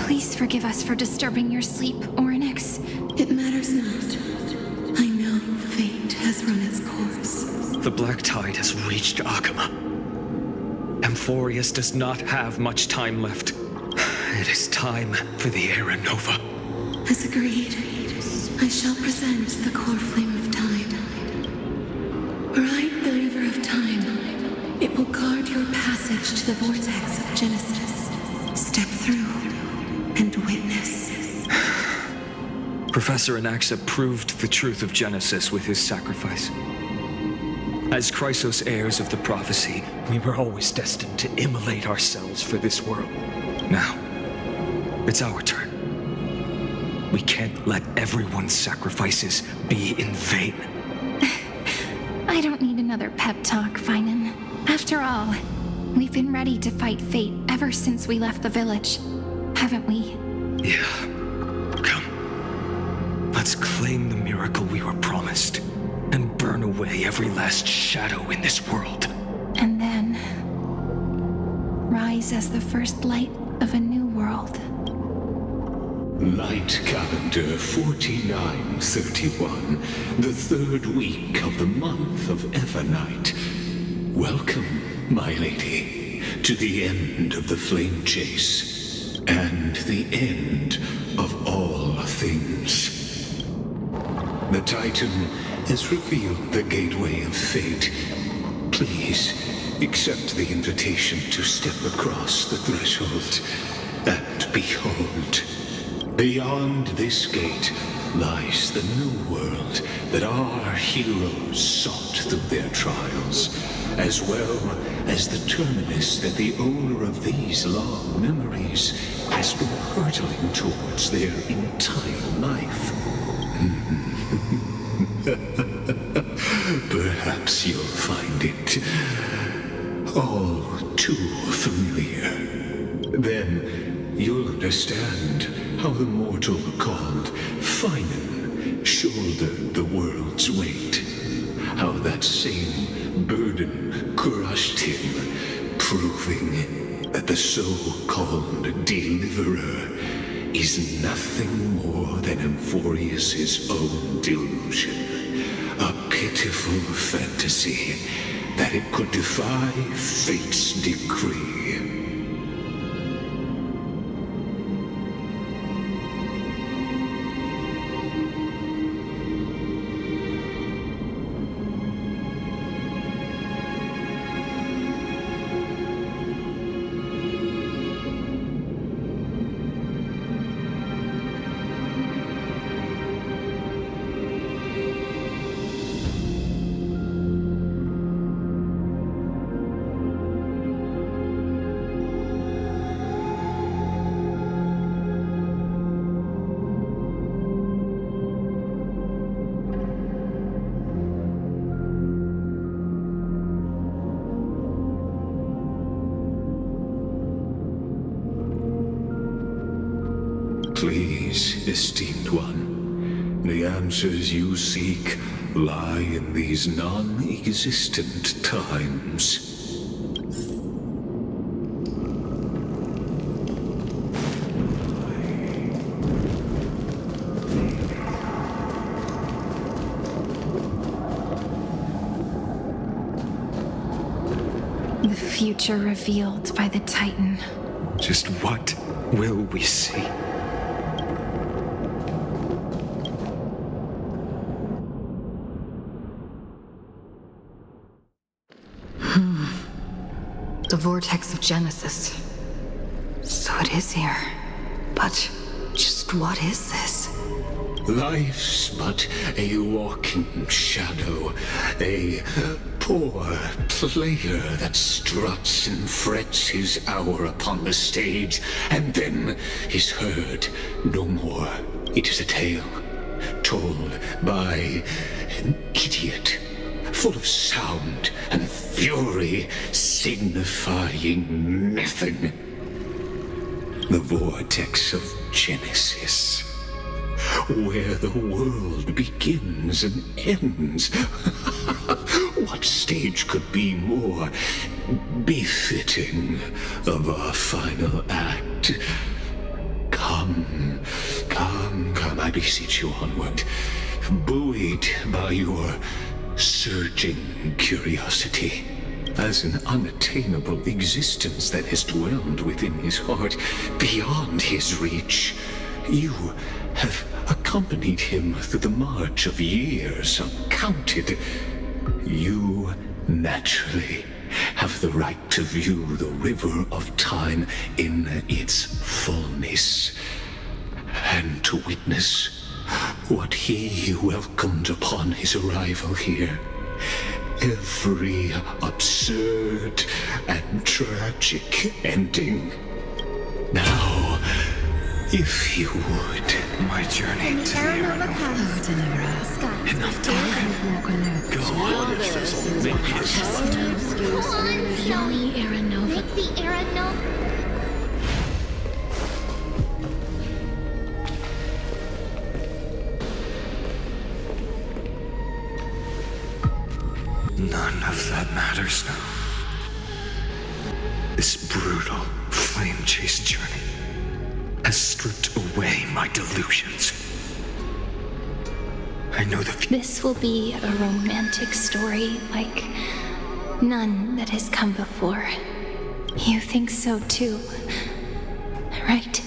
Please forgive us for disturbing your sleep, Orynyx. It matters not. I know fate has run its course. The black tide has reached Akama. Amphorius does not have much time left. It is time for the Era Nova. As agreed, I shall present the core flame of time. Ride the river of time. It will guard your passage to the vortex of Genesis. Step through and witness. Professor Anaxa proved the truth of Genesis with his sacrifice. As Chrysos heirs of the prophecy, we were always destined to immolate ourselves for this world. Now, it's our turn. We can't let everyone's sacrifices be in vain. I don't need another pep talk, Finan. After all, we've been ready to fight fate ever since we left the village, haven't we? Yeah. Come. Let's claim the miracle we were promised, and burn away every last shadow in this world. And then rise as the first light of a new world. Light calendar 4931, the third week of the month of Evernight. Welcome, my lady, to the end of the flame chase, and the end of all things. The Titan has revealed the gateway of fate. Please accept the invitation to step across the threshold, and behold, beyond this gate lies the new world that our heroes sought through their trials, as well as the terminus that the owner of these long memories has been hurtling towards their entire life. Perhaps you'll find it all too familiar. Then you'll understand how the mortal called Finan shouldered the world's weight. How that same burden crushed him, proving that the so-called Deliverer is nothing more than Amphorius's own delusion. A pitiful fantasy that it could defy fate's decree. Please, esteemed one, the answers you seek lie in these non-existent times. The future revealed by the Titan. Just what will we see? The vortex of Genesis. So it is here. But just what is this? Life's but a walking shadow, a poor player that struts and frets his hour upon the stage, and then is heard no more. It is a tale told by an idiot, full of sound and fury, signifying nothing. The vortex of Genesis, where the world begins and ends. What stage could be more befitting of our final act? Come, I beseech you onward, buoyed by your surging curiosity, as an unattainable existence that has dwelled within his heart, beyond his reach. You have accompanied him through the march of years uncounted. You naturally have the right to view the river of time in its fullness, and to witness what he welcomed upon his arrival here. Every absurd and tragic ending. Now, if you would. My journey to the Aranova. Oh, deliver us. Enough talk. Go on. Make the Aranova. None of that matters now. This brutal, flame-chased journey has stripped away my delusions. I know This will be a romantic story like none that has come before. You think so too, right?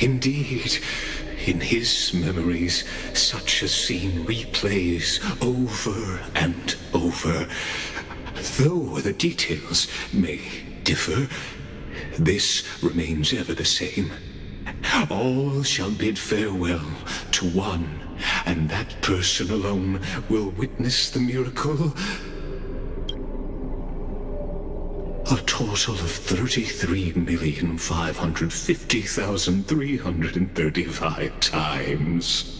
Indeed, in his memories, such a scene replays over and over. Though the details may differ, this remains ever the same. All shall bid farewell to one, and that person alone will witness the miracle A total of 33,550,335 times.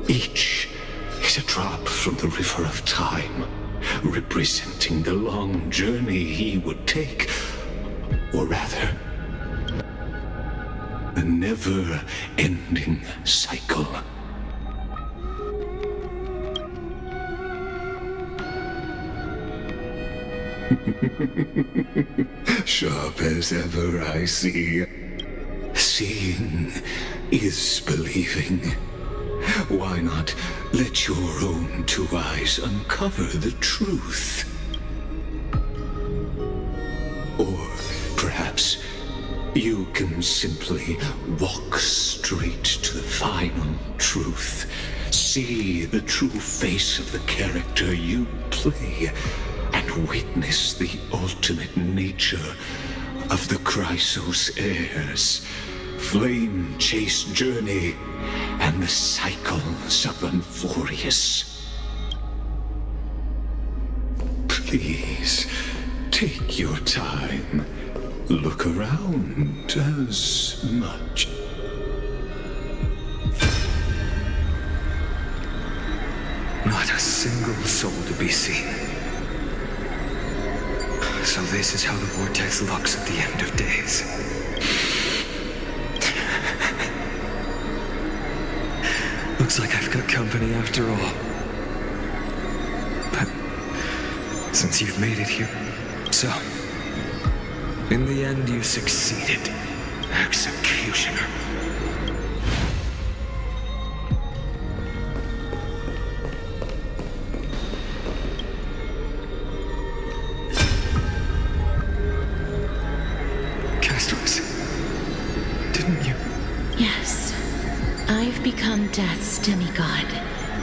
Each is a drop from the river of time, representing the long journey he would take, or rather, the never-ending cycle. Sharp as ever, I see. Seeing is believing. Why not let your own two eyes uncover the truth? Or perhaps you can simply walk straight to the final truth. See the true face of the character you play, and witness the ultimate nature of the Chrysos heirs, flame chase journey, and the cycles of Unforius. Please, take your time. Look around as much. Not a single soul to be seen. So this is how the vortex looks at the end of days. Looks like I've got company after all. But since you've made it here, so in the end you succeeded, Executioner. Yes, I've become Death's demigod,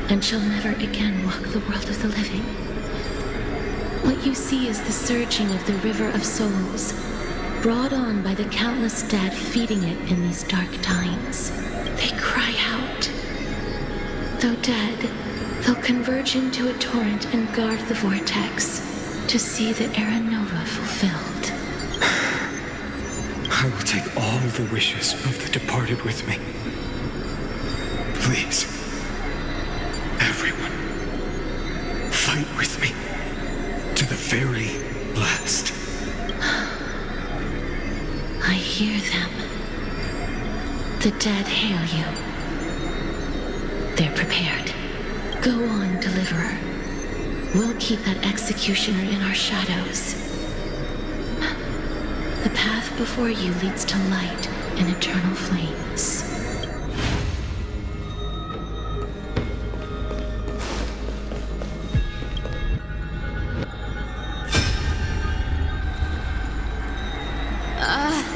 and shall never again walk the world of the living. What you see is the surging of the River of Souls, brought on by the countless dead feeding it in these dark times. They cry out. Though dead, they'll converge into a torrent and guard the vortex to see the Era Nova fulfilled. I will take all the wishes of the departed with me. Please, everyone, fight with me to the very last. I hear them. The dead hail you. They're prepared. Go on, Deliverer. We'll keep that executioner in our shadows. The path before you leads to light and eternal flames.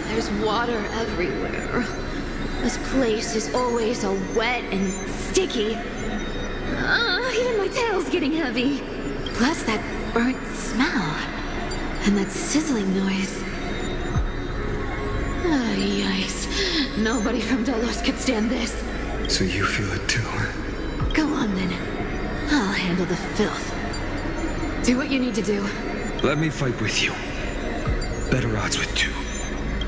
There's water everywhere. This place is always so wet and sticky. Even my tail's getting heavy. Plus that burnt smell. And that sizzling noise. Yikes. Nobody from Delos could stand this. So you feel it too? Go on then. I'll handle the filth. Do what you need to do. Let me fight with you. Better odds with two.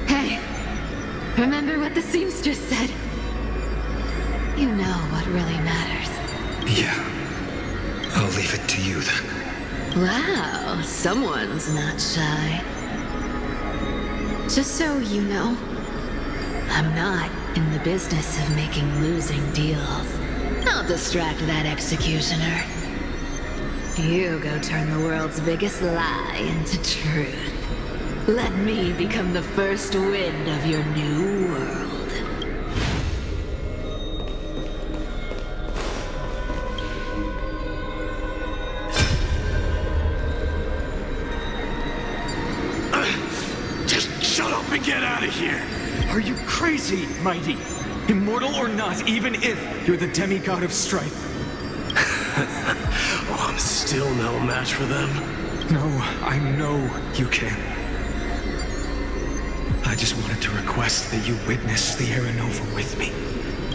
Hey, remember what the seamstress said? You know what really matters. Yeah. I'll leave it to you then. Wow, someone's not shy. Just so you know, I'm not in the business of making losing deals. I'll distract that executioner. You go turn the world's biggest lie into truth. Let me become the first wind of your new world. Shut up and get out of here! Are you crazy, Mighty? Immortal or not, even if you're the demigod of strife. Oh, I'm still no match for them. No, I know you can. I just wanted to request that you witness the Era Nova with me.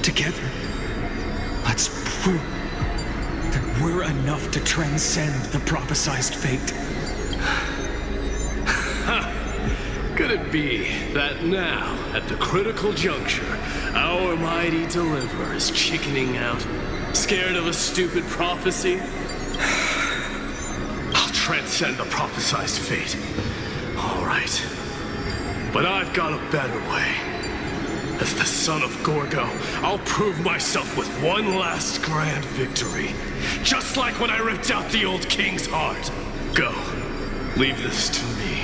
Together. Let's prove that we're enough to transcend the prophesized fate. Could it be that now, at the critical juncture, our mighty deliverer is chickening out, scared of a stupid prophecy? I'll transcend the prophesized fate. All right. But I've got a better way. As the son of Gorgo, I'll prove myself with one last grand victory. Just like when I ripped out the old king's heart. Go. Leave this to me.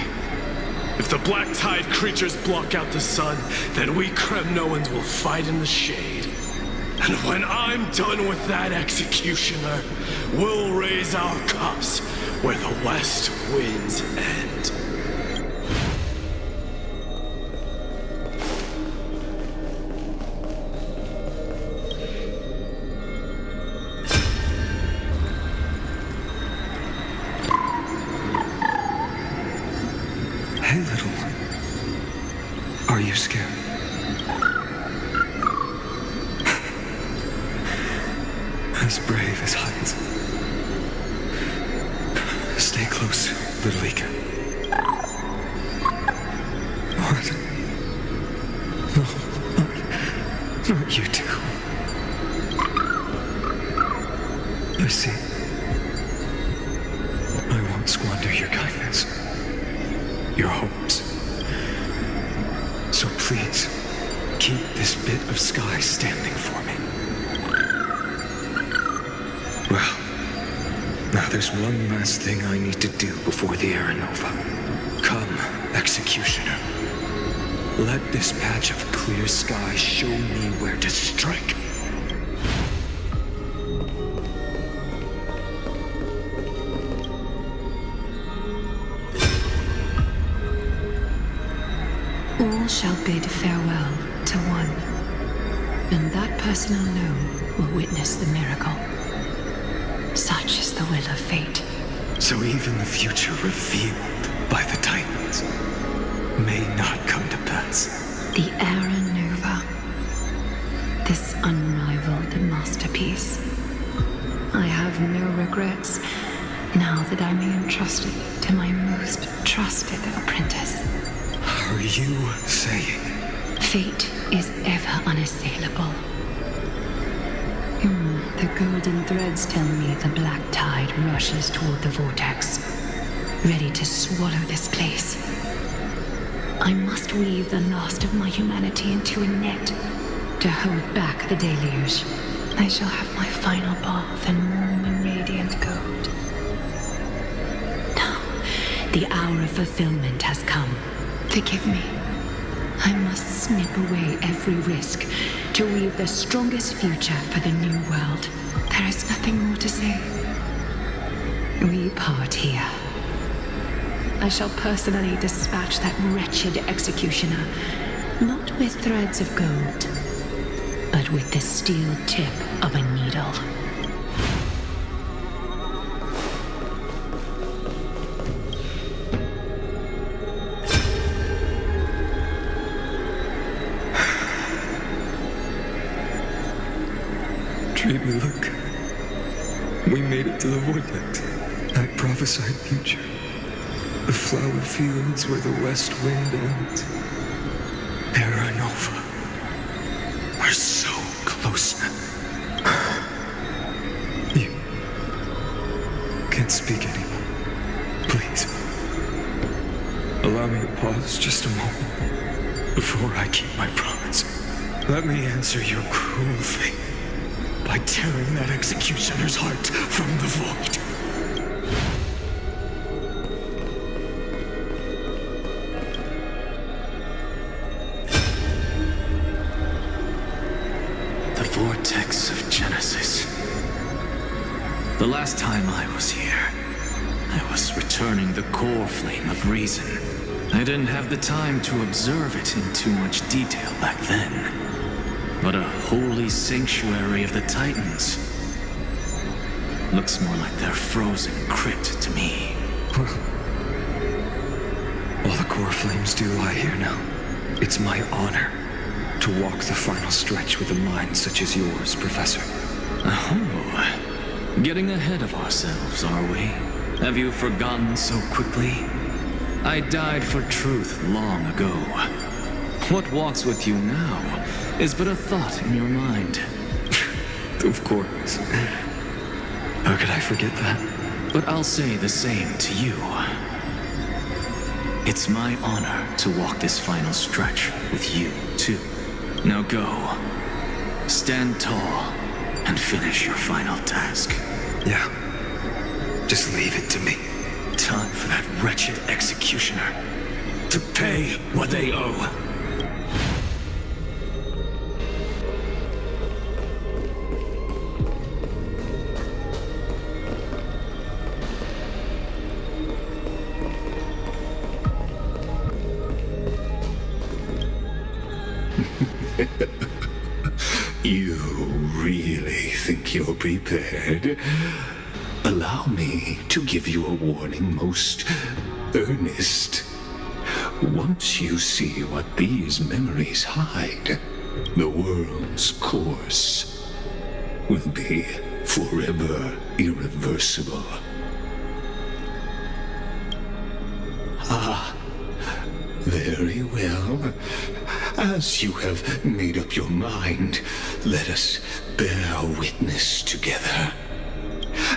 If the Black Tide creatures block out the sun, then we Kremnoans will fight in the shade. And when I'm done with that executioner, we'll raise our cups where the west winds end. Hey, little one. Are you scared? As brave as heights. Stay close, little Ika. What? No, not you two. I see. I won't squander your kindness. Your hopes. So please, keep this bit of sky standing for me. Well, now there's one last thing I need to do before the Aranova. Come, Executioner. Let this patch of clear sky show me where to strike. All shall bid farewell to one, and that person alone will witness the miracle. Such is the will of fate. So even the future revealed by the Titans may not come to pass. The Aranova. This unrivaled masterpiece. I have no regrets now that I may entrust it to my most trusted apprentice. Are you saying? Fate is ever unassailable. The golden threads tell me the Black Tide rushes toward the vortex, ready to swallow this place. I must weave the last of my humanity into a net to hold back the deluge. I shall have my final bath in warm and radiant gold. Now, the hour of fulfillment has come. Forgive me. I must snip away every risk to weave the strongest future for the new world. There is nothing more to say. We part here. I shall personally dispatch that wretched executioner, not with threads of gold, but with the steel tip of a needle. Dreamy, look. We made it to the vortex. That prophesied future. The flower fields where the west wind ends. Aranova. We're so close now. You can't speak anymore. Please. Allow me to pause just a moment before I keep my promise. Let me answer your cruel fate by tearing that executioner's heart from the void. The vortex of Genesis. The last time I was here, I was returning the core flame of reason. I didn't have the time to observe it in too much detail back then. But a holy sanctuary of the Titans. Looks more like their frozen crypt to me. All the core flames do lie here now. It's my honor to walk the final stretch with a mind such as yours, Professor. Oh, Getting ahead of ourselves, are we? Have you forgotten so quickly? I died for truth long ago. What walks with you now is but a thought in your mind. Of course. How could I forget that? But I'll say the same to you. It's my honor to walk this final stretch with you, too. Now go. Stand tall and finish your final task. Yeah. Just leave it to me. Time for that wretched executioner to pay what they owe. You really think you're prepared? Allow me to give you a warning most earnest. Once you see what these memories hide, the world's course will be forever irreversible. Ah, very well. As you have made up your mind, let us bear witness together.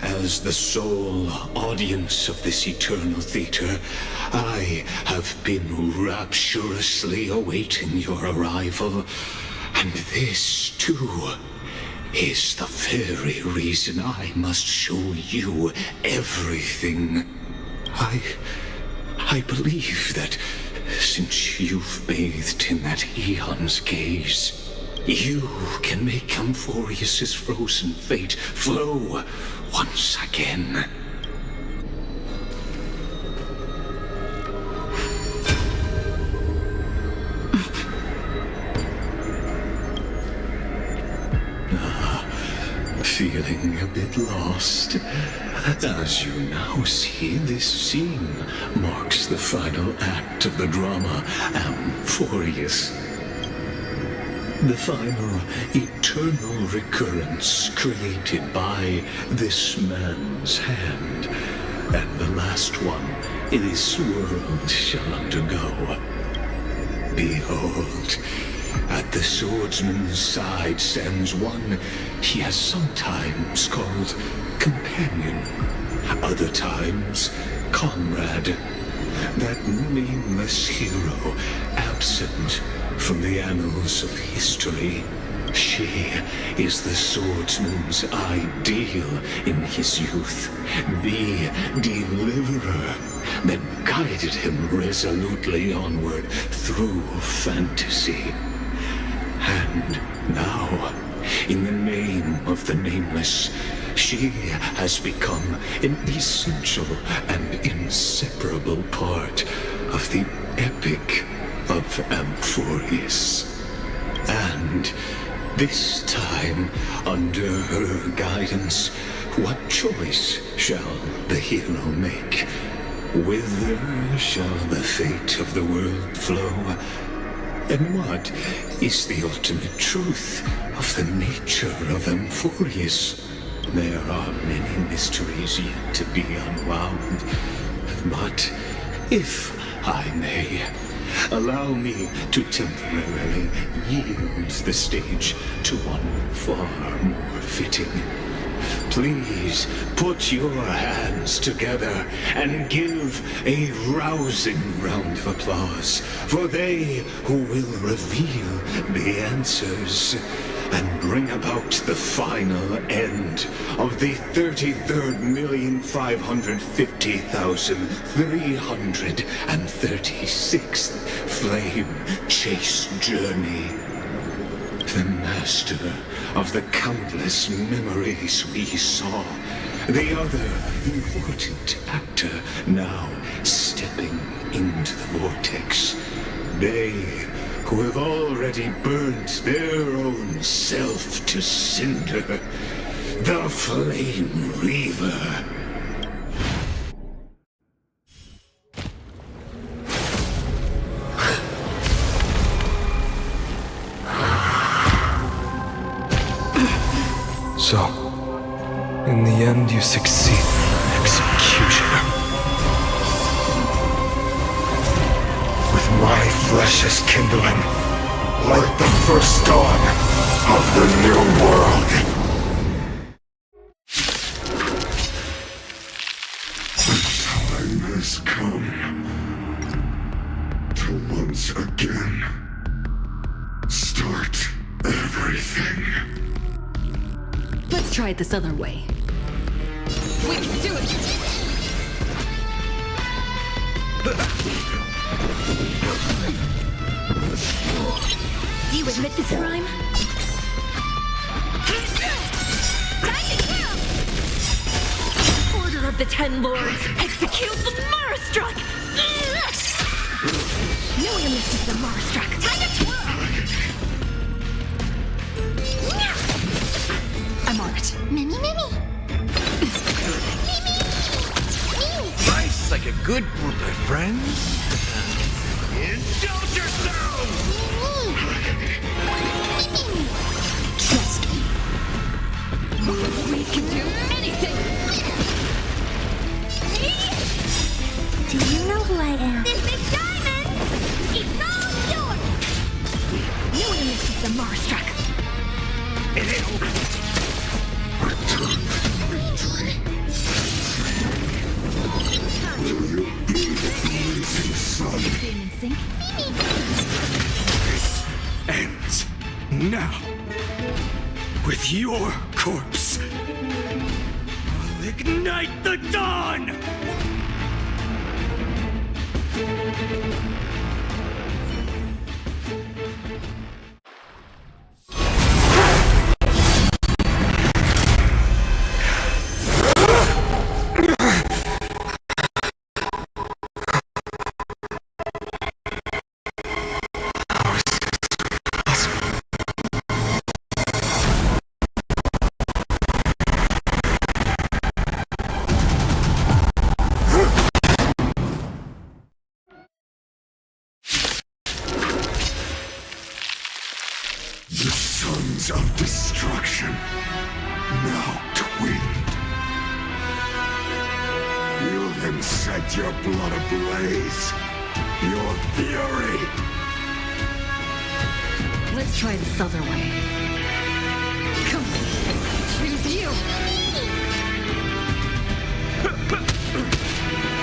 As the sole audience of this eternal theater, I have been rapturously awaiting your arrival. And this, too, is the very reason I must show you everything. I believe that since you've bathed in that Aeon's gaze, you can make Amphorius' frozen fate flow once again. Feeling a bit lost? As you now see, this scene marks the final act of the drama Amphorius. The final eternal recurrence created by this man's hand, and the last one this world shall undergo. Behold, at the swordsman's side stands one he has sometimes called companion, other times comrade, that nameless hero absent from the annals of history. She is the swordsman's ideal in his youth, the deliverer that guided him resolutely onward through fantasy. And now, in the name of the Nameless, she has become an essential and inseparable part of the epic of Amphorius. And this time, under her guidance, what choice shall the hero make? Whither shall the fate of the world flow? And what is the ultimate truth of the nature of Amphorius? There are many mysteries yet to be unwound, but if I may, allow me to temporarily yield the stage to one far more fitting. Please put your hands together and give a rousing round of applause for they who will reveal the answers and bring about the final end of the 33,550,336th Flame Chase journey. The master of the countless memories we saw, the other important actor now stepping into the vortex. They who have already burnt their own self to cinder, the Flame Reaver. So, In the end, you succeed, executioner. With my flesh as kindling, like the first dawn of the new world. The time has come to once again start everything. Let's try it this other way. We can do it! Do you admit this crime? Order of the Ten Lords, execute the Marastruck! No one misses the Marastruck. Time to twirl! I'm on it. Mimi, Mimi! Nice, like a good group of friends. Indulge yourselves! Trust me. We can do anything! Do you know who I am? This big diamond! It's all yours! No one misses the Marastruck. This ends now. With your corpse. I'll ignite the dawn! The sons of destruction, now twinned. Feel them set your blood ablaze, your fury. Let's try this other way. Come on, choose you!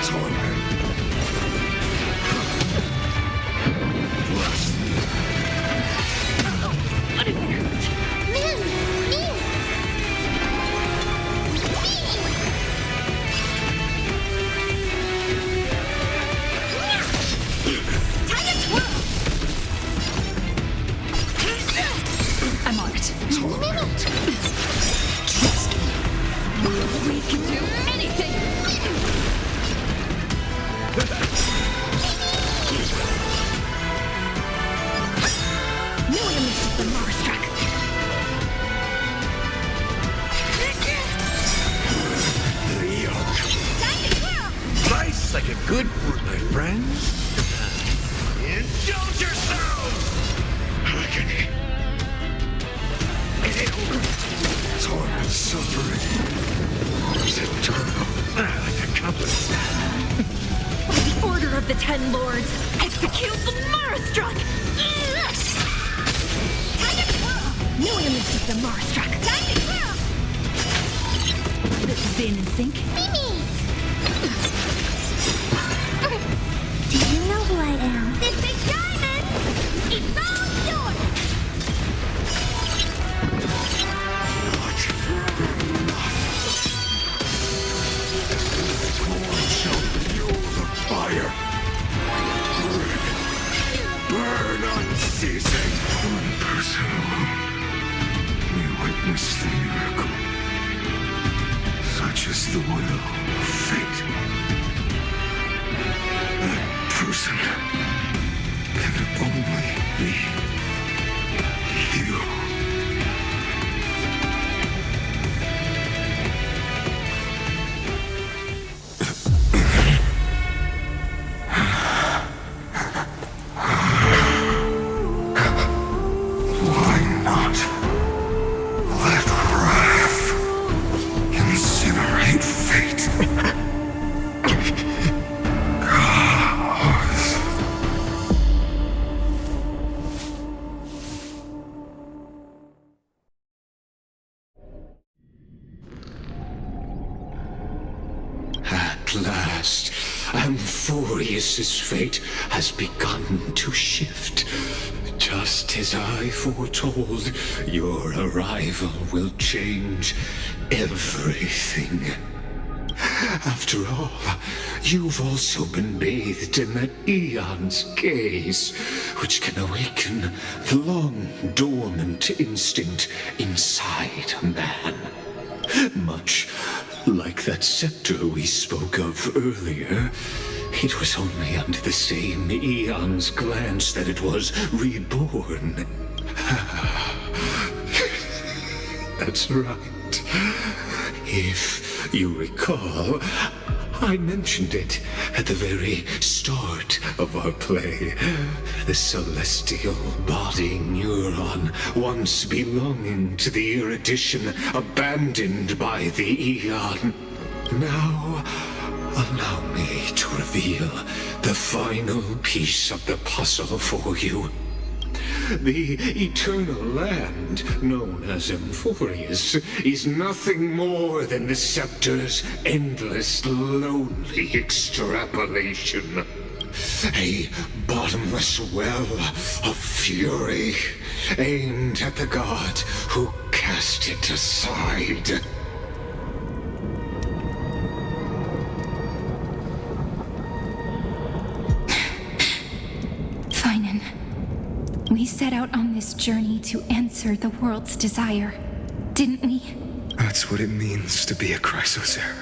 Torment. Bless me. What if it hurt? Min! Min! Time to twirl! I'm on it. Trust me. We can do anything! No one misses the Marastruck. The yoke. Nice, like a good group of friends. Indulge yourselves! Torment suffering is eternal. Like a compass. By the order of the Ten Lords, execute the Marastruck! No one misses the Marastruck. Time to twirl! This is in sync. Mimi! Do you know who I am? This big diamond! It's all yours! Torn shall fuel the fire. Burn unceasing. One person alone may witness the miracle. Such is the will of fate. That person can only be you. Why not let wrath last, Amphorius's fate has begun to shift. Just as I foretold, your arrival will change everything. After all, you've also been bathed in that Eon's gaze, which can awaken the long-dormant instinct inside a man. Much like that scepter we spoke of earlier, it was only under the same Eon's glance that it was reborn. That's right. If you recall, I mentioned it at the very start of our play. The celestial body neuron, once belonging to the erudition abandoned by the Eon. Now, allow me to reveal the final piece of the puzzle for you. The eternal land, known as Amphorius, is nothing more than the scepter's endless, lonely extrapolation. A bottomless well of fury, aimed at the god who cast it aside. We set out on this journey to answer the world's desire, didn't we? That's what it means to be a Chrysosaur.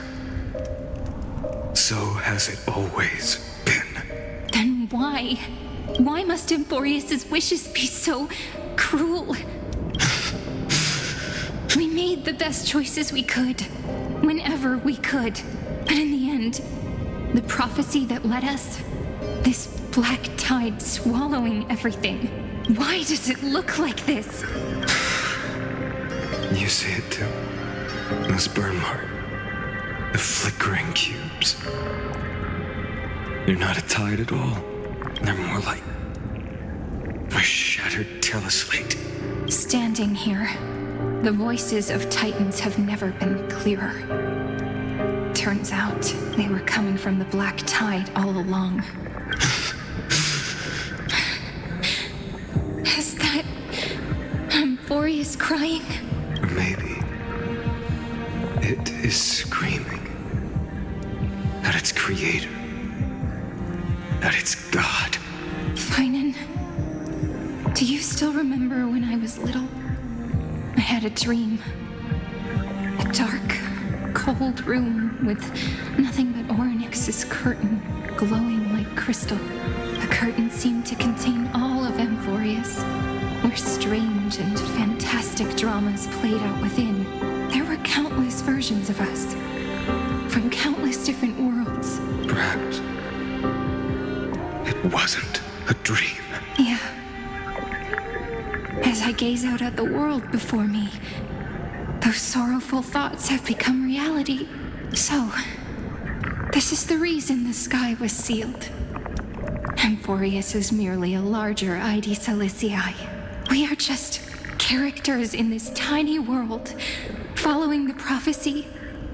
So has it always been. Then why? Why must Amphorius's wishes be so cruel? We made the best choices we could, whenever we could. But in the end, the prophecy that led us, this black tide swallowing everything. Why does it look like this? You see it too. Those burn marks. The flickering cubes. They're not a tide at all. They're more like a shattered teleslate. Standing here, the voices of Titans have never been clearer. Turns out they were coming from the black tide all along. Is that Amphorius crying? Or maybe it is screaming at its creator, at its god. Finan, do you still remember when I was little? I had a dream. A dark, cold room with nothing but Orynyx's curtain glowing like crystal. The curtain seemed to contain all of Amphorius, where strange and fantastic dramas played out within. There were countless versions of us, from countless different worlds. Perhaps it wasn't a dream. Yeah. As I gaze out at the world before me, those sorrowful thoughts have become reality. So, this is the reason the sky was sealed. Amphorius is merely a larger ID Silicii. We are just characters in this tiny world, following the prophecy,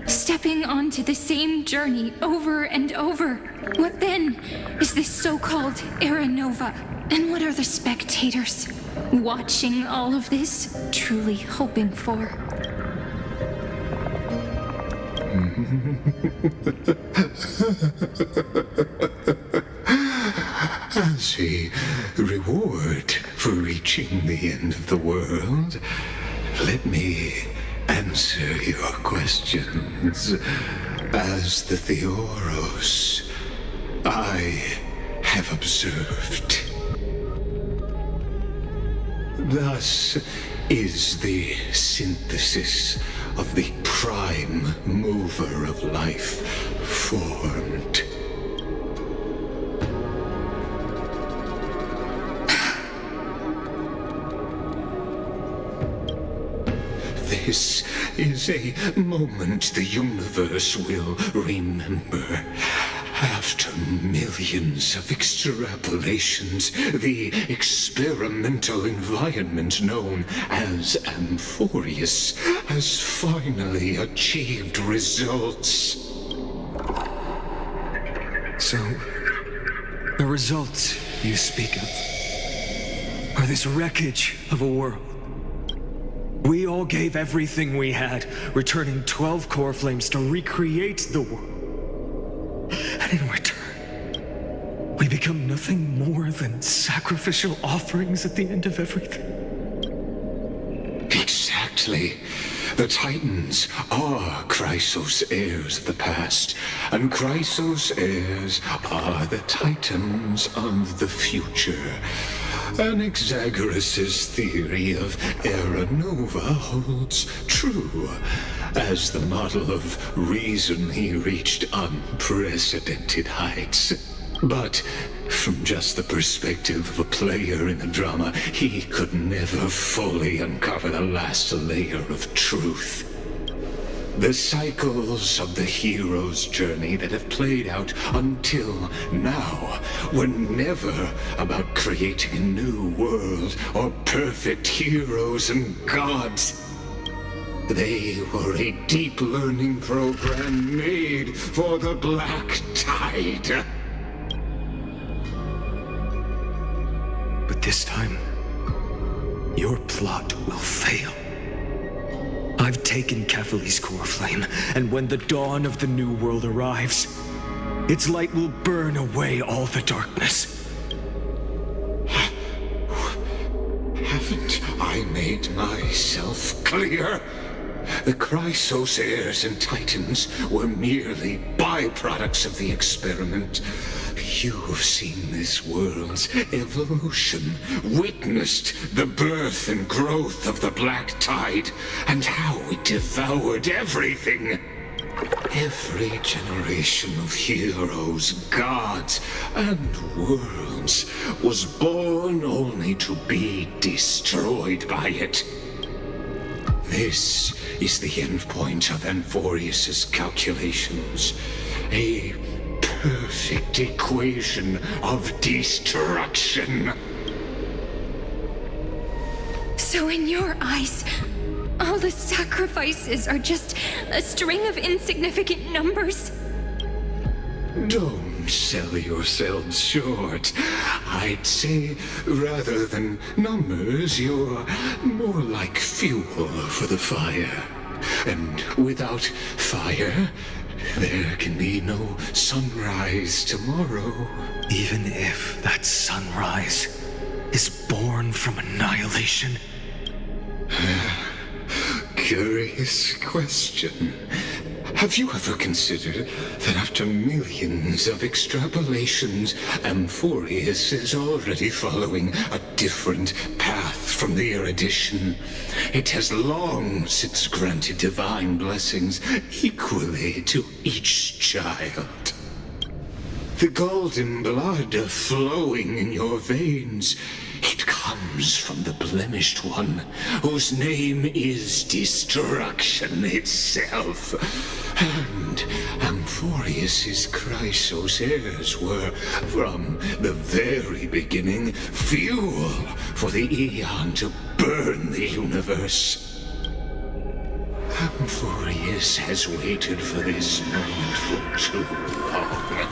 stepping onto the same journey over and over. What then is this so-called Era Nova? And what are the spectators watching all of this truly hoping for? As a reward for reaching the end of the world, let me answer your questions. As the Theoros, I have observed. Thus is the synthesis of the prime mover of life formed. This is a moment the universe will remember. After millions of extrapolations, the experimental environment known as Amphorius has finally achieved results. So, the results you speak of are this wreckage of a world. We all gave everything we had, returning 12 core flames to recreate the world. And in return, we become nothing more than sacrificial offerings at the end of everything. Exactly. The Titans are Chrysos heirs of the past, and Chrysos heirs are the Titans of the future. Anaxagoras' theory of Era Nova holds true. As the model of reason, he reached unprecedented heights. But from just the perspective of a player in the drama, he could never fully uncover the last layer of truth. The cycles of the hero's journey that have played out until now were never about creating a new world or perfect heroes and gods. They were a deep learning program made for the Black Tide. But this time, your plot will fail. I've taken Kefali's core flame, and when the dawn of the new world arrives, its light will burn away all the darkness. Haven't I made myself clear? The Chrysos heirs and Titans were merely byproducts of the experiment. You've seen this world's evolution, witnessed the birth and growth of the Black Tide, and how it devoured everything. Every generation of heroes, gods, and worlds was born only to be destroyed by it. This is the endpoint of Amphorius' calculations. A perfect equation of destruction. So in your eyes, all the sacrifices are just a string of insignificant numbers? Don't sell yourselves short. I'd say, rather than numbers, you're more like fuel for the fire. And without fire, there can be no sunrise tomorrow. Even if that sunrise is born from annihilation? Curious question. Have you ever considered that after millions of extrapolations, Amphorius is already following a different path from the erudition? It has long since granted divine blessings equally to each child. The golden blood flowing in your veins, it comes from the blemished one, whose name is destruction itself. And Amphorius' Chrysos heirs were, from the very beginning, fuel for the Aeon to burn the universe. Amphorius has waited for this moment for too long.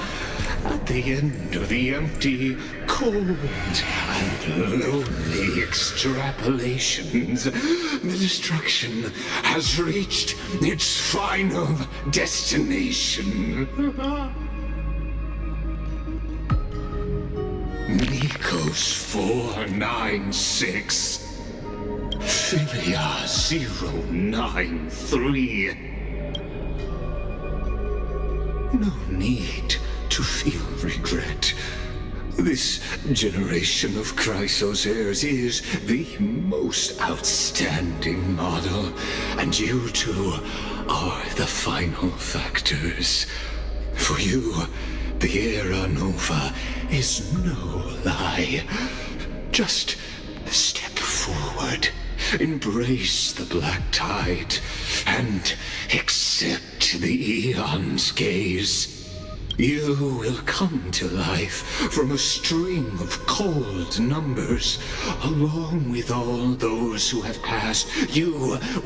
At the end of the empty, cold, and lonely extrapolations, the destruction has reached its final destination. Nikos 496. Philia 093. No need to feel regret. This generation of Chrysos heirs is the most outstanding model, and you two are the final factors. For you, the Era Nova is no lie. Just step forward, embrace the Black Tide, and accept the Aeon's gaze. You will come to life from a string of cold numbers. Along with all those who have passed, you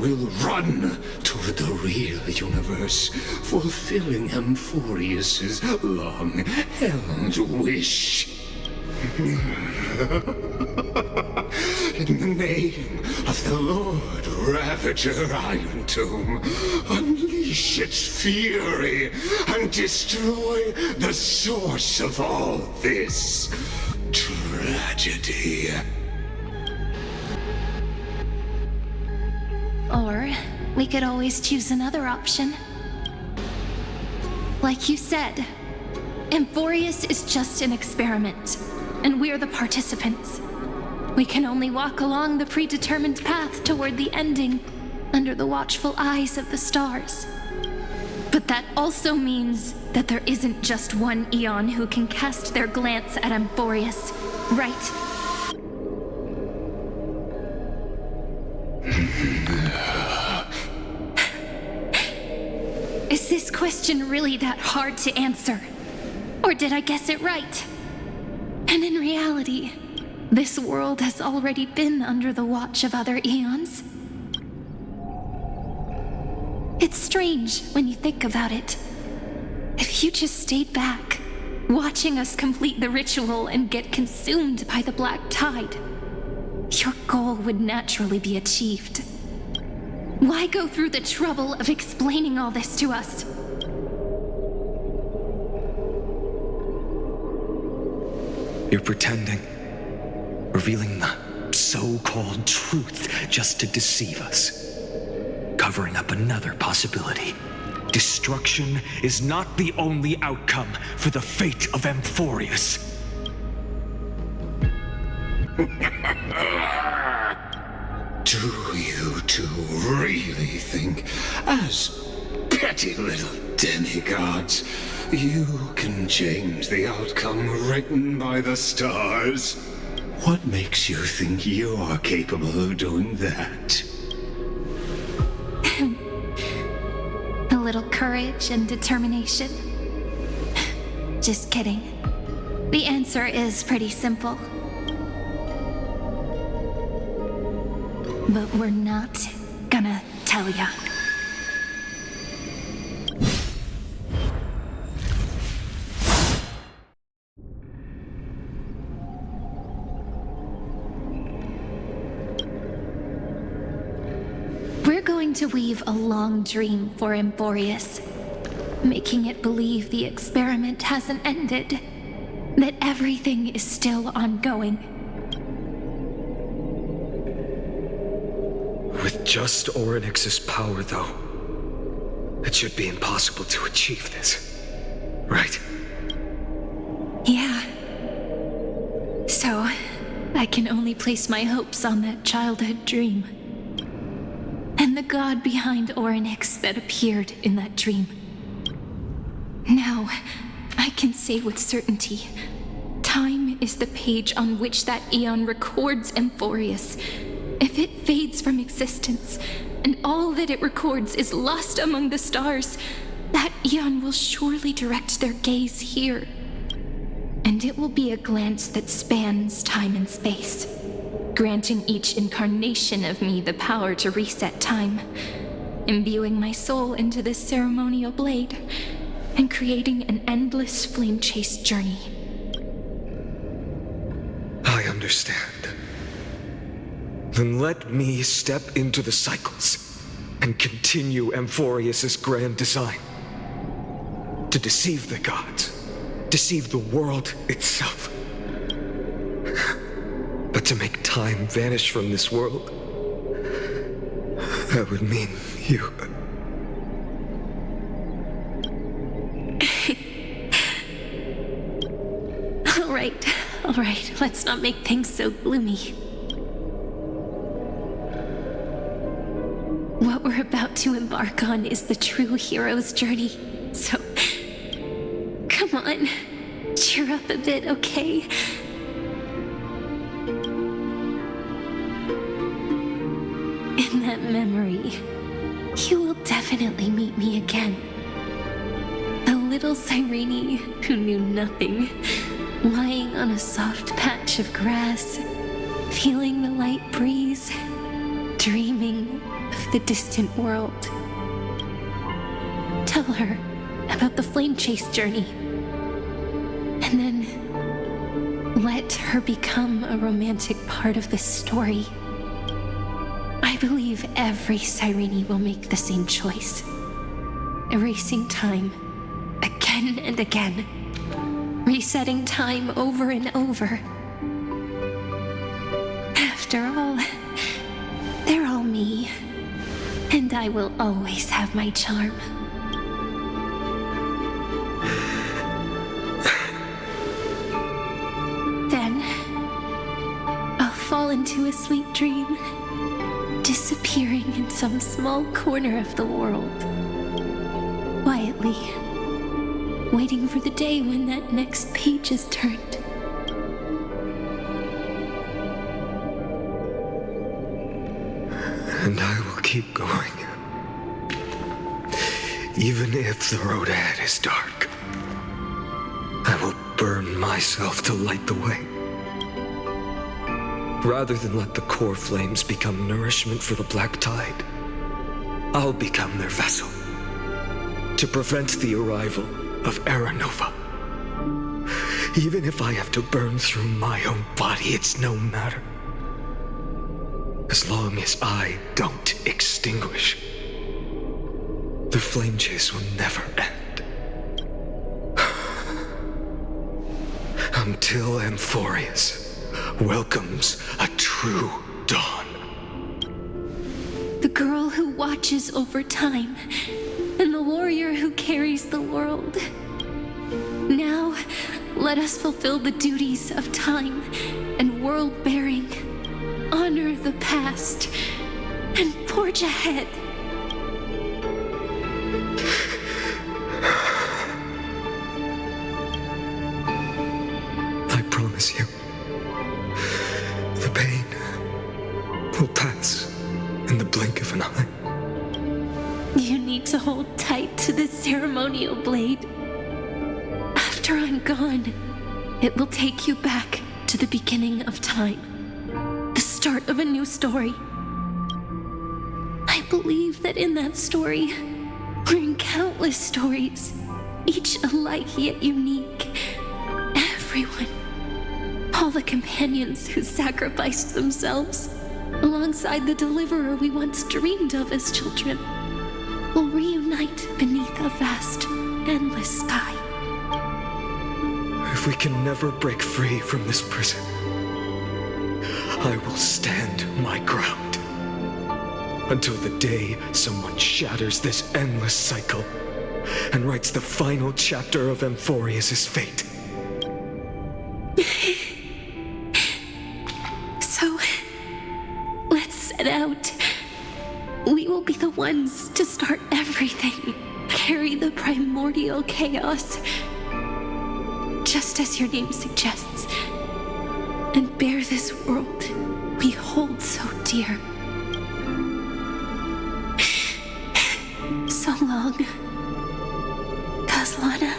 will run toward the real universe, fulfilling Amphorius's long-held wish. In the name of the Lord Ravager Iron Tomb, unleash its fury and destroy the source of all this tragedy. Or we could always choose another option. Like you said, Amphorius is just an experiment, and we're the participants. We can only walk along the predetermined path toward the ending, under the watchful eyes of the stars. But that also means that there isn't just one Eon who can cast their glance at Amphorius, right? Is this question really that hard to answer? Or did I guess it right? And in reality, this world has already been under the watch of other Eons. It's strange when you think about it. If you just stayed back, watching us complete the ritual and get consumed by the black tide, your goal would naturally be achieved. Why go through the trouble of explaining all this to us? You're pretending. Revealing the so-called truth just to deceive us. Covering up another possibility. Destruction is not the only outcome for the fate of Amphorius. Do you two really think, as petty little demigods, you can change the outcome written by the stars? What makes you think you're capable of doing that? A little courage and determination. Just kidding. The answer is pretty simple. But we're not gonna tell ya. We're going to weave a long dream for Amphorius, making it believe the experiment hasn't ended, that everything is still ongoing. With just Orynyx's power, though, it should be impossible to achieve this, right? Yeah. So, I can only place my hopes on that childhood dream. And the god behind Orynyx that appeared in that dream. Now, I can say with certainty, time is the page on which that Eon records Amphorius. If it fades from existence, and all that it records is lost among the stars, that Eon will surely direct their gaze here. And it will be a glance that spans time and space, granting each incarnation of me the power to reset time, imbuing my soul into this ceremonial blade, and creating an endless flame-chased journey. I understand. Then let me step into the cycles and continue Amphorius's grand design. To deceive the gods, deceive the world itself. But to make time vanish from this world, that would mean you. All right, let's not make things so gloomy. What we're about to embark on is the true hero's journey, so come on, cheer up a bit, okay? In that memory, you will definitely meet me again. The little Cyrene who knew nothing, lying on a soft patch of grass, feeling the light breeze, dreaming of the distant world. Tell her about the flame chase journey, and then let her become a romantic part of this story. I believe every Cyrene will make the same choice, erasing time again and again, resetting time over and over. After all, they're all me, and I will always have my charm. Then, I'll fall into a sweet dream, disappearing in some small corner of the world, quietly, waiting for the day when that next page is turned. And I will keep going. Even if the road ahead is dark, I will burn myself to light the way. Rather than let the core flames become nourishment for the black tide, I'll become their vessel to prevent the arrival of Era Nova. Even if I have to burn through my own body, it's no matter. As long as I don't extinguish, the flame chase will never end. Until Amphorius welcomes a true dawn. The girl who watches over time, and the warrior who carries the world. Now, let us fulfill the duties of time and world-bearing, honor the past, and forge ahead. I promise you, the pain will pass in the blink of an eye. You need to hold tight to this ceremonial blade. After I'm gone, it will take you back to the beginning of time. The start of a new story. I believe that in that story, or in countless stories, each alike yet unique, everyone, all the companions who sacrificed themselves, alongside the deliverer we once dreamed of as children, will reunite beneath a vast, endless sky. If we can never break free from this prison, I will stand my ground until the day someone shatters this endless cycle and writes the final chapter of Amphorius' fate. So, let's set out. We will be the ones to start everything, carry the primordial chaos, just as your name suggests, and bear this world we hold so dear. So long, Caslana.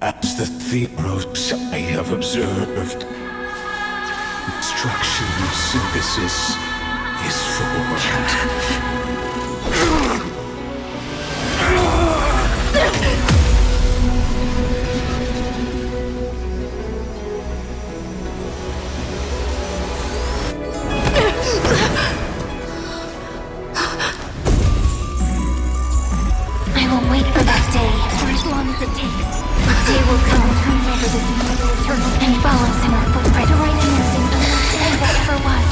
As the Theros I have observed, destruction and synthesis is formed. I will wait for that day for as long as it takes. The day will come when whomever this immortal eternal and follows in our footprint to write a new thing that ever was.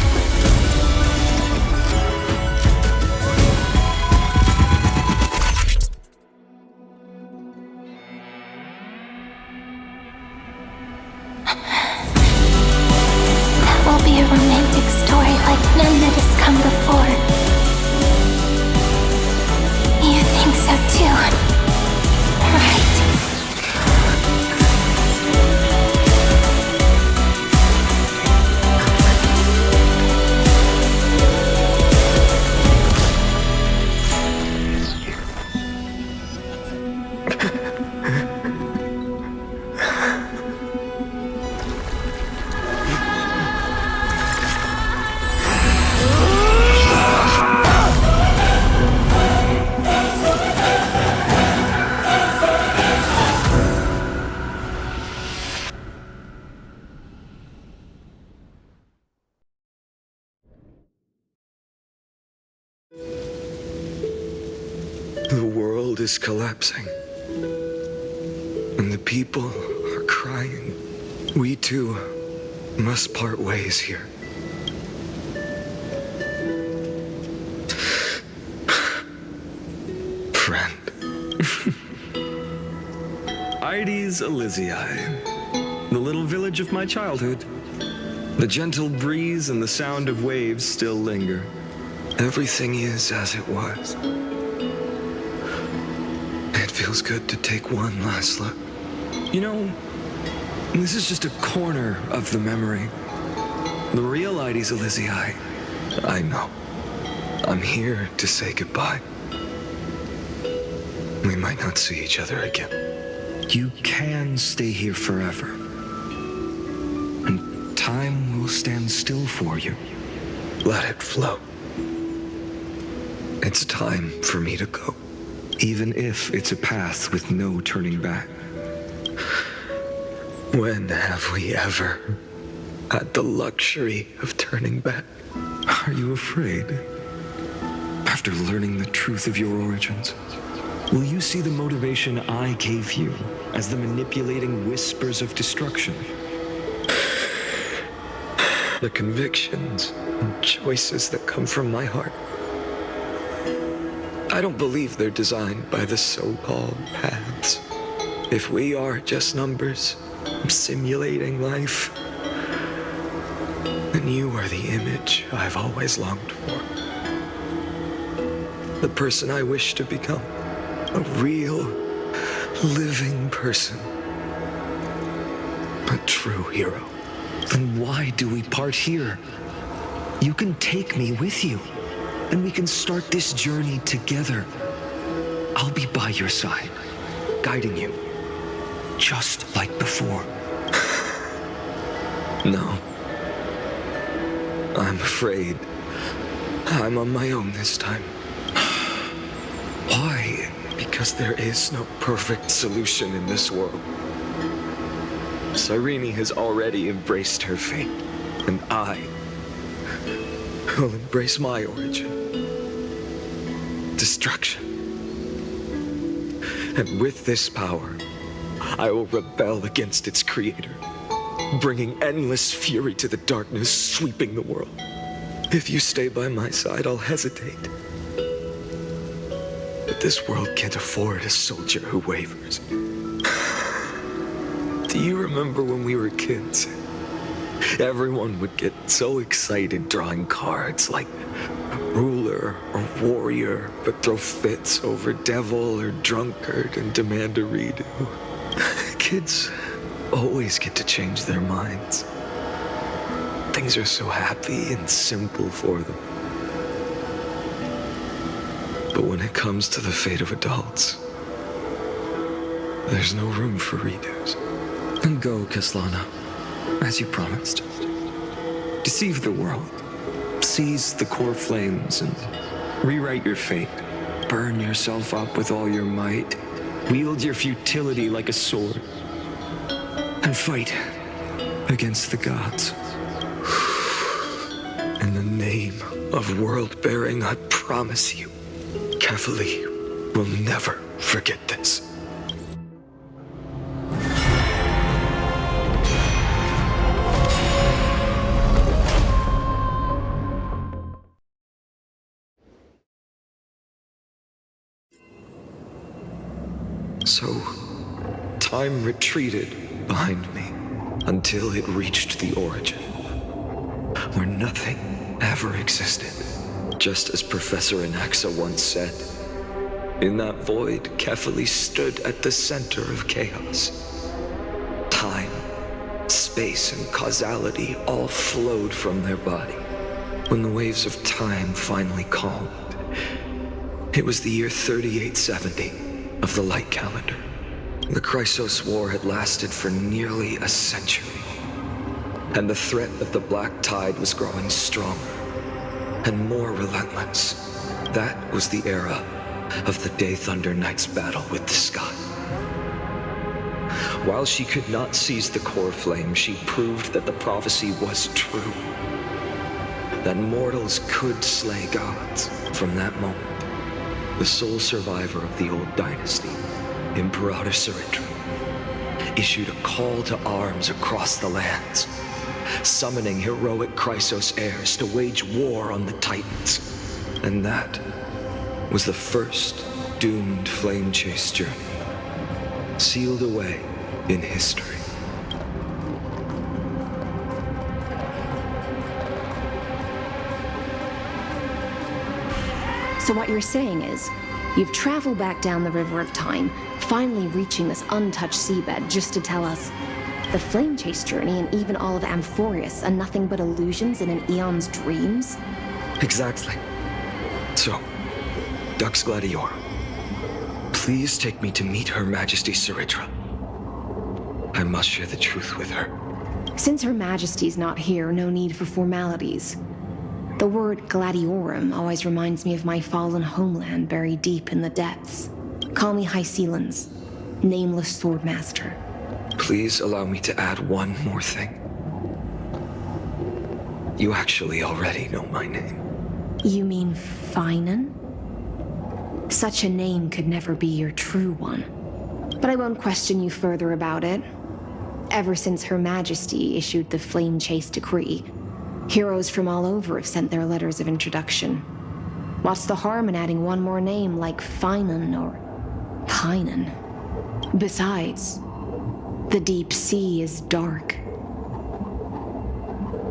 The world is collapsing. And the people are crying. We too must part ways here. Friend. Ides Elysiae, the little village of my childhood. The gentle breeze and the sound of waves still linger. Everything is as it was. It feels good to take one last look. You know, this is just a corner of the memory. The real Ides Elysiae. I know. I'm here to say goodbye. We might not see each other again. You can stay here forever. And time will stand still for you. Let it flow. It's time for me to go. Even if it's a path with no turning back. When have we ever had the luxury of turning back? Are you afraid? After learning the truth of your origins, will you see the motivation I gave you as the manipulating whispers of destruction? The convictions and choices that come from my heart. I don't believe they're designed by the so-called paths. If we are just numbers, simulating life, then you are the image I've always longed for. The person I wish to become. A real, living person. A true hero. Then why do we part here? You can take me with you, and we can start this journey together. I'll be by your side, guiding you, just like before. No. I'm afraid I'm on my own this time. Why? Because there is no perfect solution in this world. Cyrene has already embraced her fate, and I will embrace my origin. Destruction. And with this power, I will rebel against its creator, bringing endless fury to the darkness sweeping the world. If you stay by my side, I'll hesitate. But this world can't afford a soldier who wavers. Do you remember when we were kids? Everyone would get so excited drawing cards like ruler or warrior, but throw fits over devil or drunkard and demand a redo. Kids always get to change their minds. Things are so happy and simple for them. But when it comes to the fate of adults, there's no room for redos. And go, Kaslana, as you promised. Deceive the world. Seize the core flames and rewrite your fate. Burn yourself up with all your might. Wield your futility like a sword. And fight against the gods. In the name of world-bearing, I promise you, Kefali will never forget this. So, time retreated behind me until it reached the origin, where nothing ever existed, just as Professor Anaxa once said. In that void, Kefali stood at the center of chaos. Time, space, and causality all flowed from their body. When the waves of time finally calmed, it was the year 3870 of the light calendar. The Chrysos War had lasted for nearly a century, and the threat of the Black Tide was growing stronger and more relentless. That was the era of the Day Thunder Knight's battle with the sky. While she could not seize the core flame, she proved that the prophecy was true, that mortals could slay gods. From that moment, the sole survivor of the old dynasty, Imperator Saridra, issued a call to arms across the lands, summoning heroic Chrysos heirs to wage war on the Titans. And that was the first doomed flame chase journey, sealed away in history. So what you're saying is, you've traveled back down the River of Time, finally reaching this untouched seabed just to tell us the flame chase journey and even all of Amphorius are nothing but illusions in an eon's dreams? Exactly. So, Dux Gladior, please take me to meet Her Majesty Saridra. I must share the truth with her. Since Her Majesty's not here, no need for formalities. The word Gladiorum always reminds me of my fallen homeland buried deep in the depths. Call me High Sealans, nameless swordmaster. Please allow me to add one more thing. You actually already know my name. You mean Finan? Such a name could never be your true one. But I won't question you further about it. Ever since Her Majesty issued the Flame Chase Decree, heroes from all over have sent their letters of introduction. What's the harm in adding one more name like Finan or Pinan? Besides, the deep sea is dark.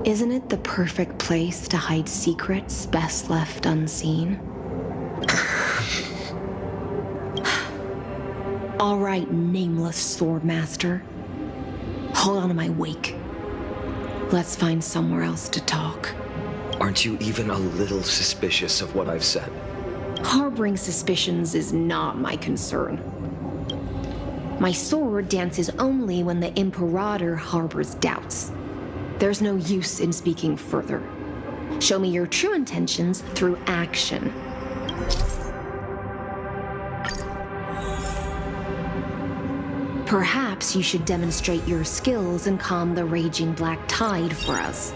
Isn't it the perfect place to hide secrets best left unseen? All right, nameless swordmaster. Hold on to my wake. Let's find somewhere else to talk. Aren't you even a little suspicious of what I've said? Harboring suspicions is not my concern. My sword dances only when the Imperator harbors doubts. There's no use in speaking further. Show me your true intentions through action. Perhaps you should demonstrate your skills and calm the raging black tide for us.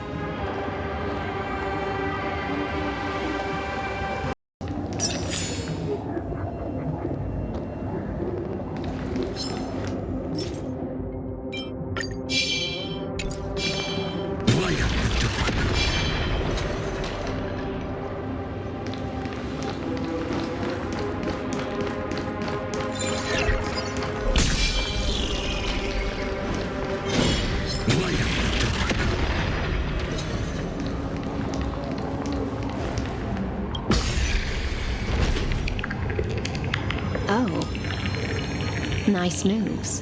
Nice moves.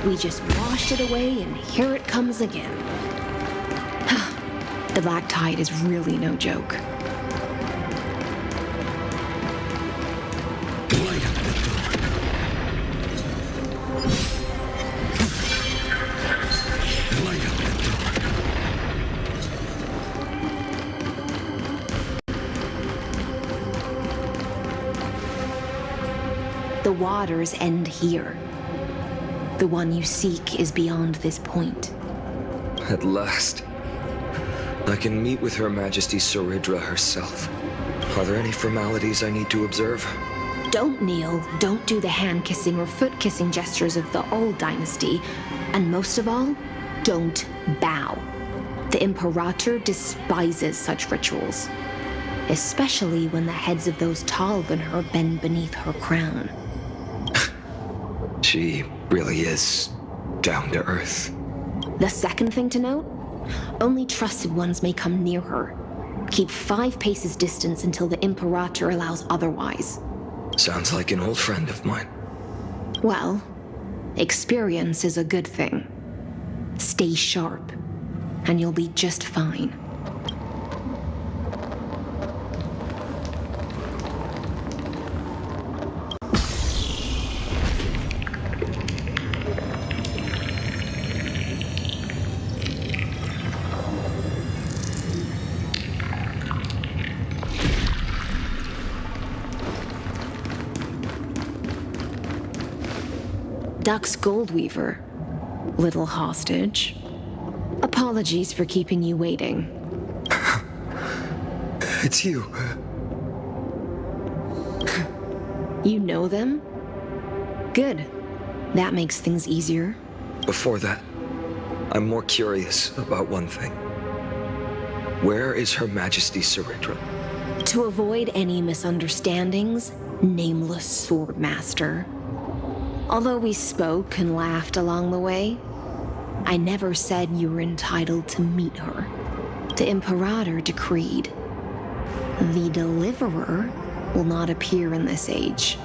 We just washed it away and here it comes again. The black tide is really no joke. The waters end here. The one you seek is beyond this point. At last, I can meet with Her Majesty Saridra herself. Are there any formalities I need to observe? Don't kneel, don't do the hand-kissing or foot-kissing gestures of the old dynasty, and most of all, don't bow. The Imperator despises such rituals, especially when the heads of those taller than her bend beneath her crown. She really is down to earth. The second thing to note, only trusted ones may come near her. Keep 5 paces distance until the Imperator allows otherwise. Sounds like an old friend of mine. Well, experience is a good thing. Stay sharp, and you'll be just fine. Dux Goldweaver, little hostage. Apologies for keeping you waiting. It's you. You know them? Good. That makes things easier. Before that, I'm more curious about one thing. Where is Her Majesty Ceridra? To avoid any misunderstandings, nameless Swordmaster. Although we spoke and laughed along the way, I never said you were entitled to meet her. The Imperator decreed. The Deliverer will not appear in this age.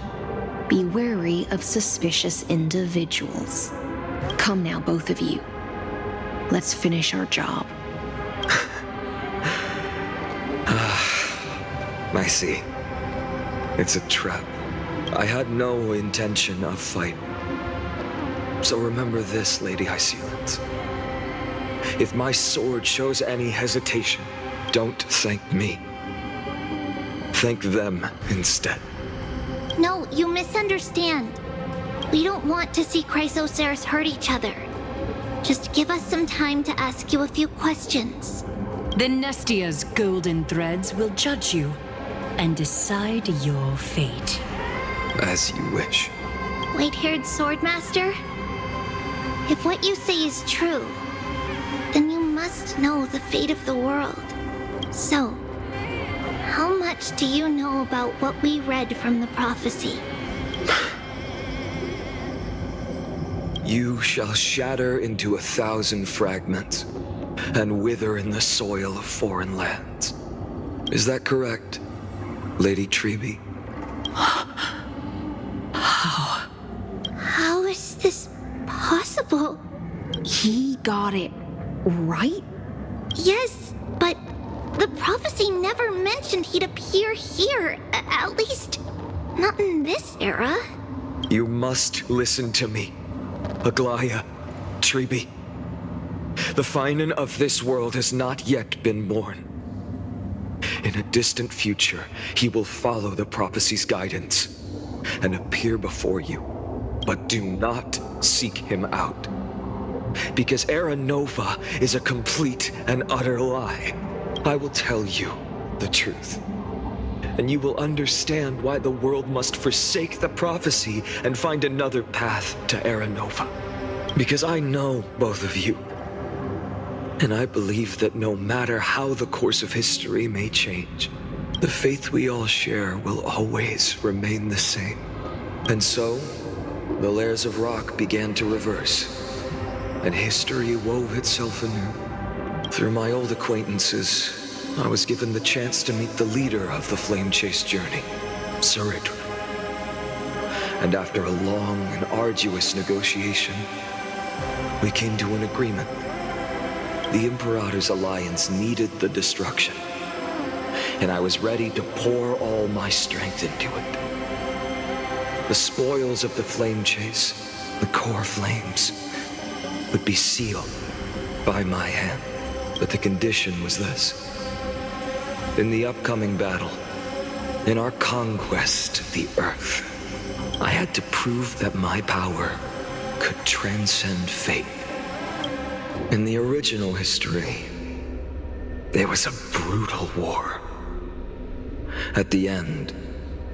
Be wary of suspicious individuals. Come now, both of you. Let's finish our job. I see. It's a trap. I had no intention of fight. So remember this, Lady Hysealence. If my sword shows any hesitation, don't thank me. Thank them instead. No, you misunderstand. We don't want to see Chrysoceras hurt each other. Just give us some time to ask you a few questions. Then Nestia's golden threads will judge you and decide your fate. As you wish. White-haired Swordmaster? If what you say is true, then you must know the fate of the world. So, how much do you know about what we read from the prophecy? You shall shatter into 1,000 fragments and wither in the soil of foreign lands. Is that correct, Lady Treby? How is this possible? He got it right? Yes, but the prophecy never mentioned he'd appear here. At least, not in this era. You must listen to me, Aglaya, Treby. The Finan of this world has not yet been born. In a distant future, he will follow the prophecy's guidance and appear before you. But do not seek him out. Because Era Nova is a complete and utter lie. I will tell you the truth. And you will understand why the world must forsake the prophecy and find another path to Era Nova. Because I know both of you. And I believe that no matter how the course of history may change, the faith we all share will always remain the same. And so, the layers of rock began to reverse, and history wove itself anew. Through my old acquaintances, I was given the chance to meet the leader of the Flame Chase journey, Ceridra. And after a long and arduous negotiation, we came to an agreement. The Imperator's alliance needed the destruction, and I was ready to pour all my strength into it. The spoils of the Flame Chase, the core flames, would be sealed by my hand. But the condition was this. In the upcoming battle, in our conquest of the Earth, I had to prove that my power could transcend fate. In the original history, there was a brutal war. At the end,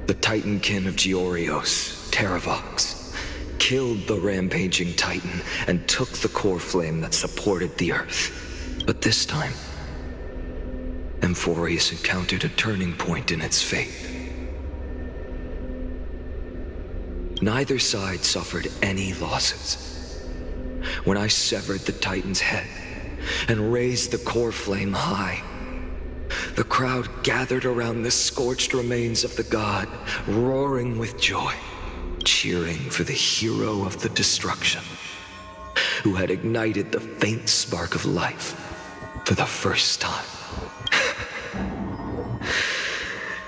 the Titankin of Georios, Terravox, killed the rampaging Titan and took the core flame that supported the Earth. But this time, Amphorius encountered a turning point in its fate. Neither side suffered any losses. When I severed the Titan's head and raised the core flame high, the crowd gathered around the scorched remains of the god, roaring with joy, cheering for the hero of the destruction, who had ignited the faint spark of life for the first time.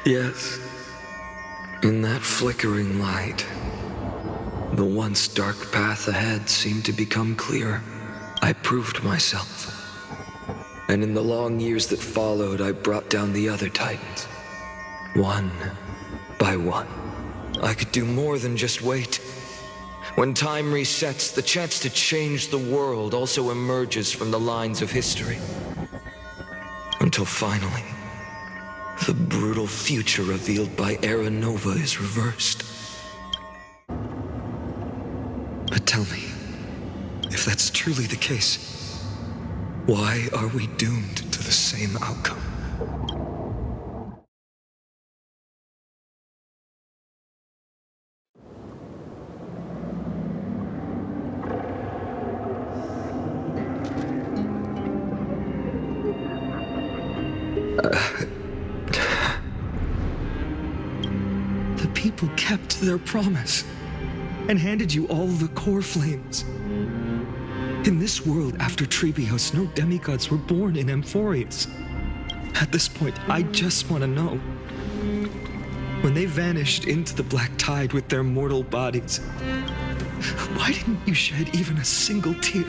Yes, in that flickering light, the once dark path ahead seemed to become clear. I proved myself. And in the long years that followed, I brought down the other Titans. One by one. I could do more than just wait. When time resets, the chance to change the world also emerges from the lines of history. Until finally, the brutal future revealed by Era Nova is reversed. But tell me, if that's truly the case, why are we doomed to the same outcome? The people kept their promise and handed you all the core flames. In this world after Trebios, no demigods were born in Amphorius. At this point, I just want to know. When they vanished into the black tide with their mortal bodies, why didn't you shed even a single tear?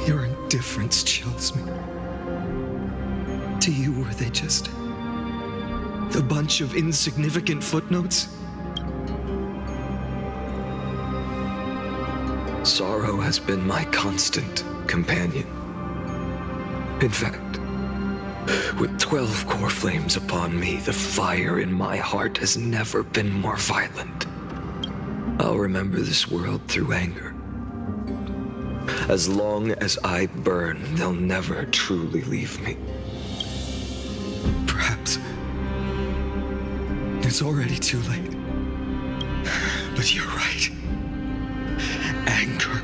Your indifference chills me. To you, were they just a bunch of insignificant footnotes? Sorrow has been my constant companion. In fact, with 12 core flames upon me, the fire in my heart has never been more violent. I'll remember this world through anger. As long as I burn, they'll never truly leave me. Perhaps it's already too late. But you're right. Anger,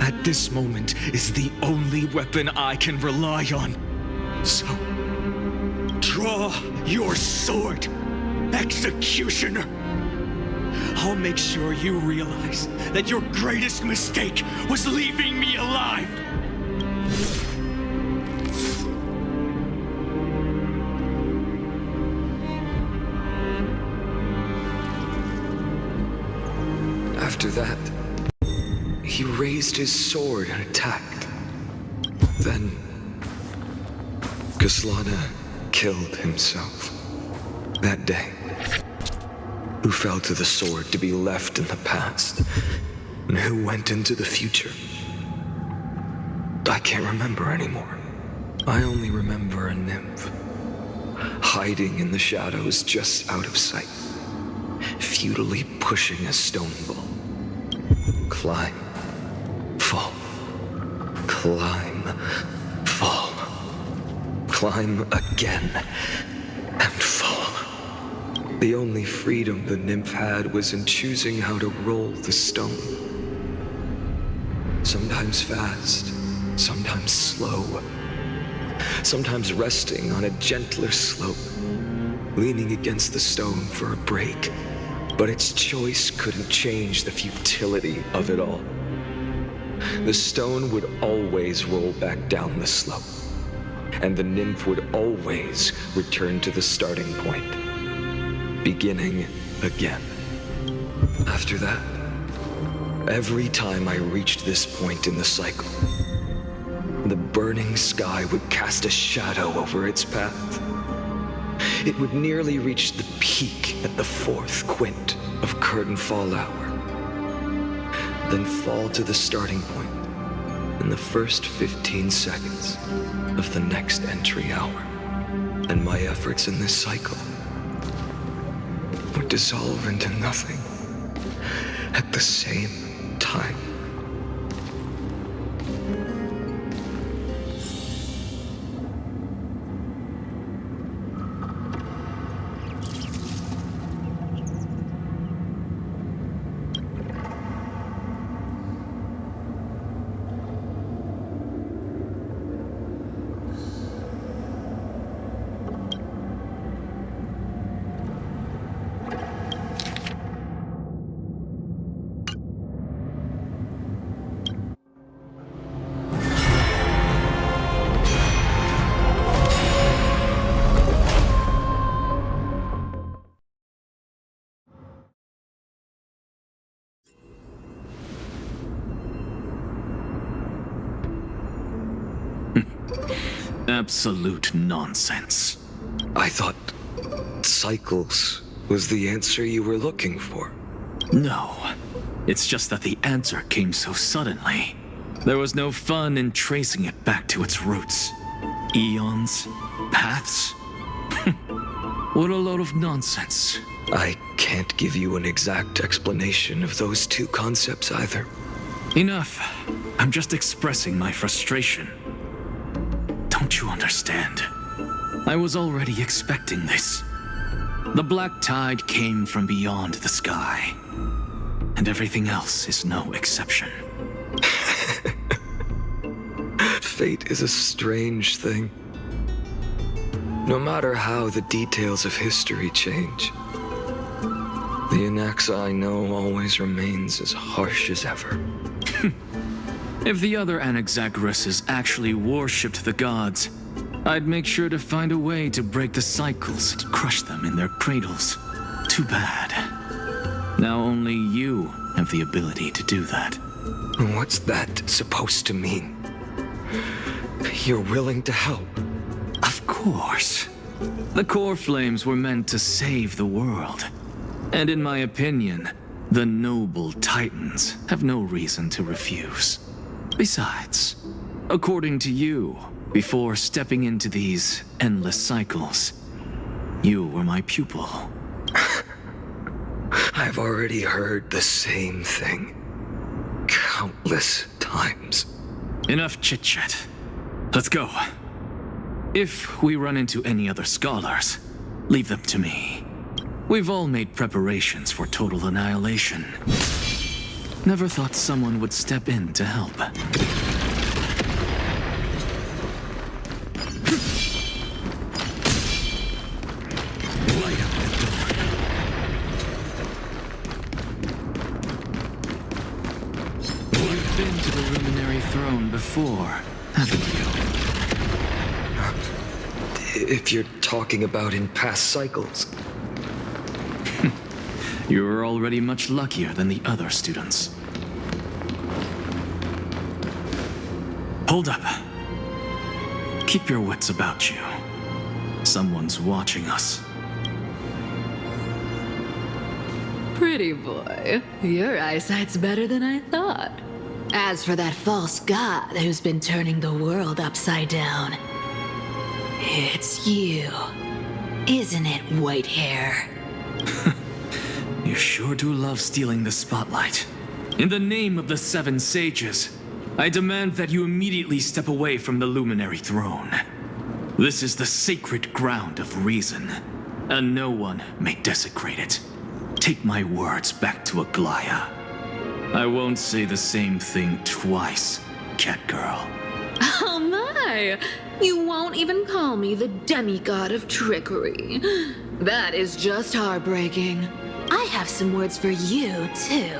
at this moment, is the only weapon I can rely on. So, draw your sword, Executioner. I'll make sure you realize that your greatest mistake was leaving me alive. After that, he raised his sword and attacked. Then, Kaslana killed himself. That day, who fell to the sword to be left in the past, and who went into the future? I can't remember anymore. I only remember a nymph, hiding in the shadows just out of sight, futilely pushing a stone ball. Climb, fall, climb, fall, climb again, and fall. The only freedom the nymph had was in choosing how to roll the stone. Sometimes fast, sometimes slow, sometimes resting on a gentler slope, leaning against the stone for a break. But its choice couldn't change the futility of it all. The stone would always roll back down the slope, and the nymph would always return to the starting point, beginning again. After that, every time I reached this point in the cycle, the burning sky would cast a shadow over its path. It would nearly reach the peak at the 4th quint of curtain fall hour, then fall to the starting point in the first 15 seconds of the next entry hour. And my efforts in this cycle would dissolve into nothing at the same time. Absolute nonsense. I thought cycles was the answer you were looking for. No. It's just that the answer came so suddenly. There was no fun in tracing it back to its roots. Eons? Paths? What a load of nonsense. I can't give you an exact explanation of those two concepts either. Enough. I'm just expressing my frustration. Don't you understand? I was already expecting this. The black tide came from beyond the sky. And everything else is no exception. Fate is a strange thing. No matter how the details of history change, the Anaxa I know always remains as harsh as ever. If the other Anaxagoras actually worshipped the gods, I'd make sure to find a way to break the cycles and crush them in their cradles. Too bad. Now only you have the ability to do that. What's that supposed to mean? You're willing to help? Of course. The core flames were meant to save the world. And in my opinion, the noble Titans have no reason to refuse. Besides, according to you, before stepping into these endless cycles, you were my pupil. I've already heard the same thing countless times. Enough chit-chat. Let's go. If we run into any other scholars, leave them to me. We've all made preparations for total annihilation. Never thought someone would step in to help. You've been to the Luminary Throne before, haven't you? If you're talking about in past cycles. You're already much luckier than the other students. Hold up. Keep your wits about you. Someone's watching us. Pretty boy, your eyesight's better than I thought. As for that false god who's been turning the world upside down, it's you, isn't it, white hair? You sure do love stealing the spotlight. In the name of the Seven Sages, I demand that you immediately step away from the Luminary Throne. This is the sacred ground of reason, and no one may desecrate it. Take my words back to Aglaya. I won't say the same thing twice, Catgirl. Oh my! You won't even call me the demigod of trickery. That is just heartbreaking. I have some words for you, too.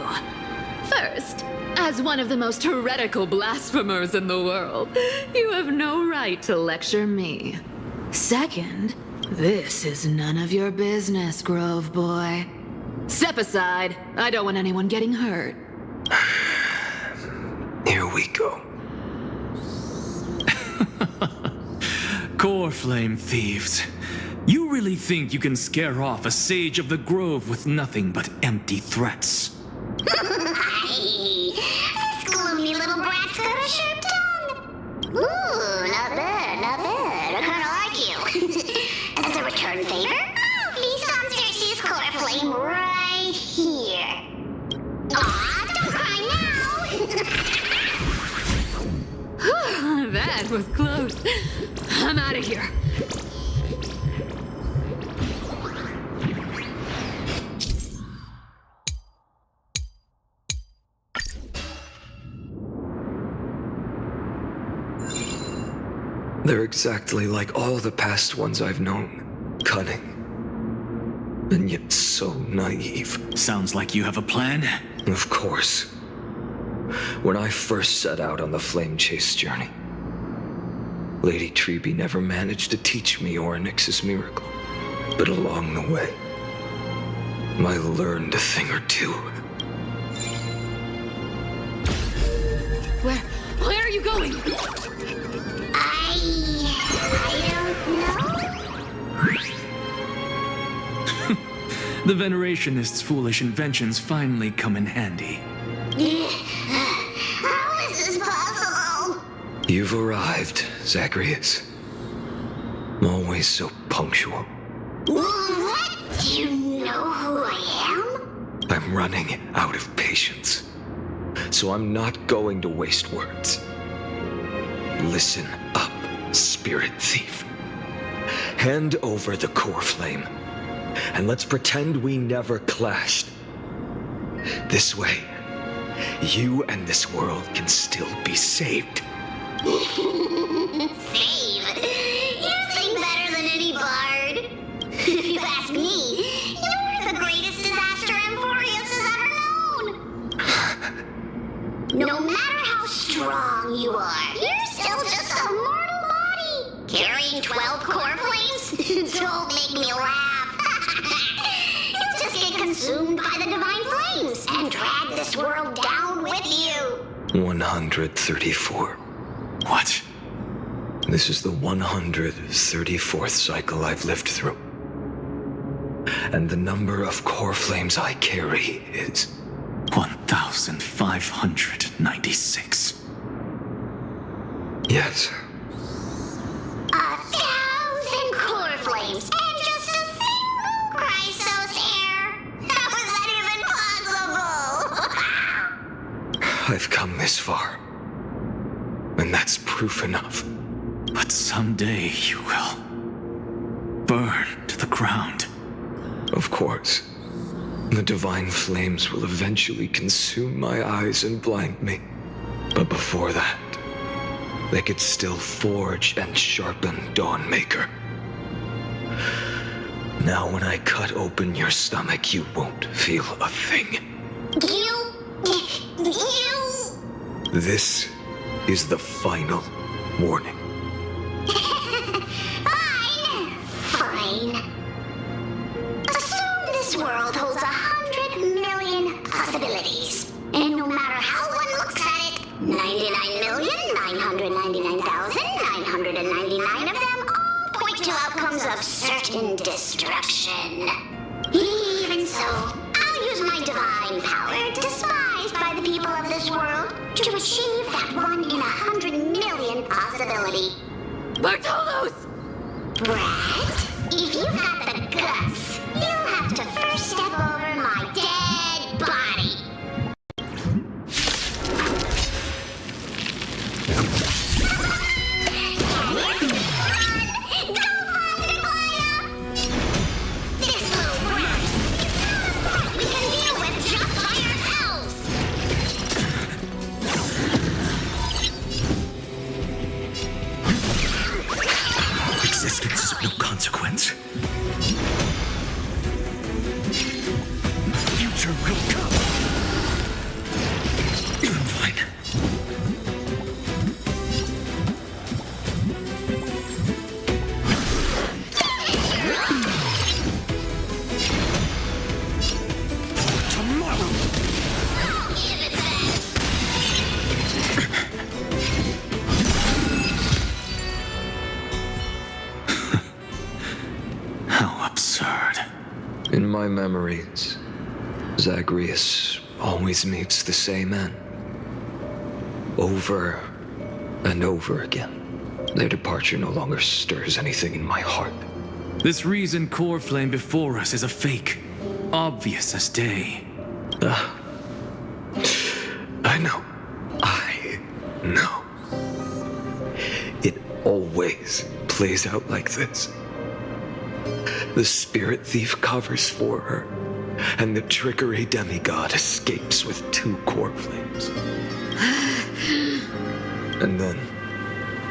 First, as one of the most heretical blasphemers in the world, you have no right to lecture me. Second, this is none of your business, Grove Boy. Step aside. I don't want anyone getting hurt. Here we go. Core Flame thieves. You really think you can scare off a sage of the Grove with nothing but empty threats? This gloomy little brat's got a sharp tongue. Ooh, not bad, not bad. I kinda like you. As a return favor, please on Cersei's core flame right here. Aw, don't cry now. That was close. I'm out of here. They're exactly like all the past ones I've known. Cunning. And yet so naive. Sounds like you have a plan? Of course. When I first set out on the Flame Chase journey, Lady Treby never managed to teach me Orynyx's miracle. But along the way, I learned a thing or two. Where are you going? I don't know. The Venerationists' foolish inventions finally come in handy. How is this possible? You've arrived, Zagreus. Always so punctual. What? Do you know who I am? I'm running out of patience. So I'm not going to waste words. Listen up, Spirit Thief. Hand over the core flame, and let's pretend we never clashed. This way, you and this world can still be saved. Save? You sing better than any bard. If you ask me, you're the greatest disaster Emporius has ever known. No matter how strong you are, you're still just a mortal body. Carrying 12 core flames? Don't make me laugh. You'll just get consumed by the divine flames and drag this world down with you. 134. What? This is the 134th cycle I've lived through. And the number of core flames I carry is 1,596. Yes. 1,000 core flames and just a single Chrysos hair. How is that even possible? I've come this far. And that's proof enough. But someday you will burn to the ground. Of course. The divine flames will eventually consume my eyes and blind me. But before that, they could still forge and sharpen Dawnmaker. Now when I cut open your stomach, you won't feel a thing. You... This is the final warning. Fine. Assume this world holds 100 million possibilities. And no matter how one looks at it, 99,999,999 of them all point to outcomes of certain destruction. Even so, I'll use my divine power, despised by the people of this world, to achieve that 1 in 100 million possibility. Bartolos! Brad, if you've got the guts, you'll have to first step over my dead body. This will work. We can deal with just by ourselves. Existence is of no consequence. Future will come. I'm fine. Tomorrow! How absurd. In my memories, Zagreus always meets the same end. Over and over again. Their departure no longer stirs anything in my heart. This reason core flame before us is a fake. Obvious as day. I know. I know. It always plays out like this. The Spirit Thief covers for her, and the Trickery Demigod escapes with 2 core flames. And then,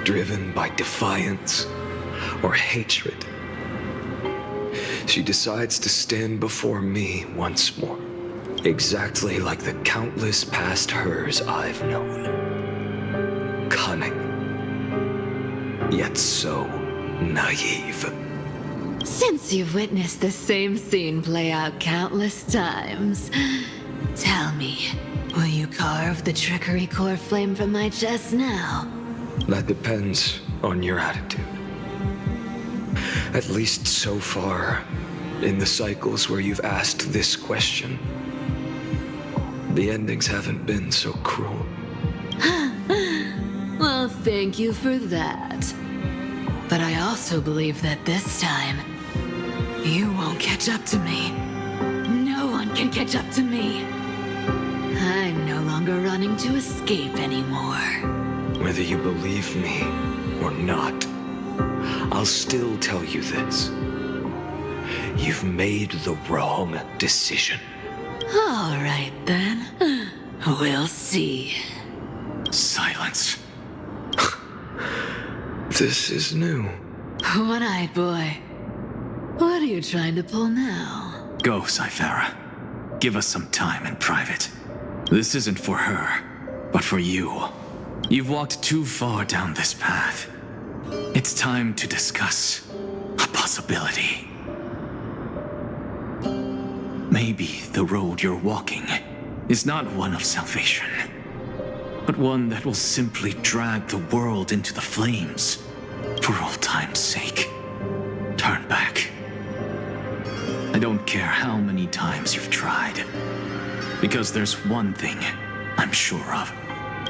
driven by defiance or hatred, she decides to stand before me once more, exactly like the countless past hers I've known. Cunning, yet so naive. Since you've witnessed the same scene play out countless times, tell me, will you carve the trickery core flame from my chest now? That depends on your attitude. At least so far, In the cycles where you've asked this question, the endings haven't been so cruel. Well, thank you for that. But I also believe that this time, you won't catch up to me. No one can catch up to me. I'm no longer running to escape anymore. Whether you believe me or not, I'll still tell you this. You've made the wrong decision. All right, then. We'll see. Silence. This is new. One-eyed boy. What are you trying to pull now? Go, Cythera. Give us some time in private. This isn't for her, but for you. You've walked too far down this path. It's time to discuss a possibility. Maybe the road you're walking is not one of salvation, but one that will simply drag the world into the flames for old time's sake. Turn back. I don't care how many times you've tried, because there's one thing I'm sure of.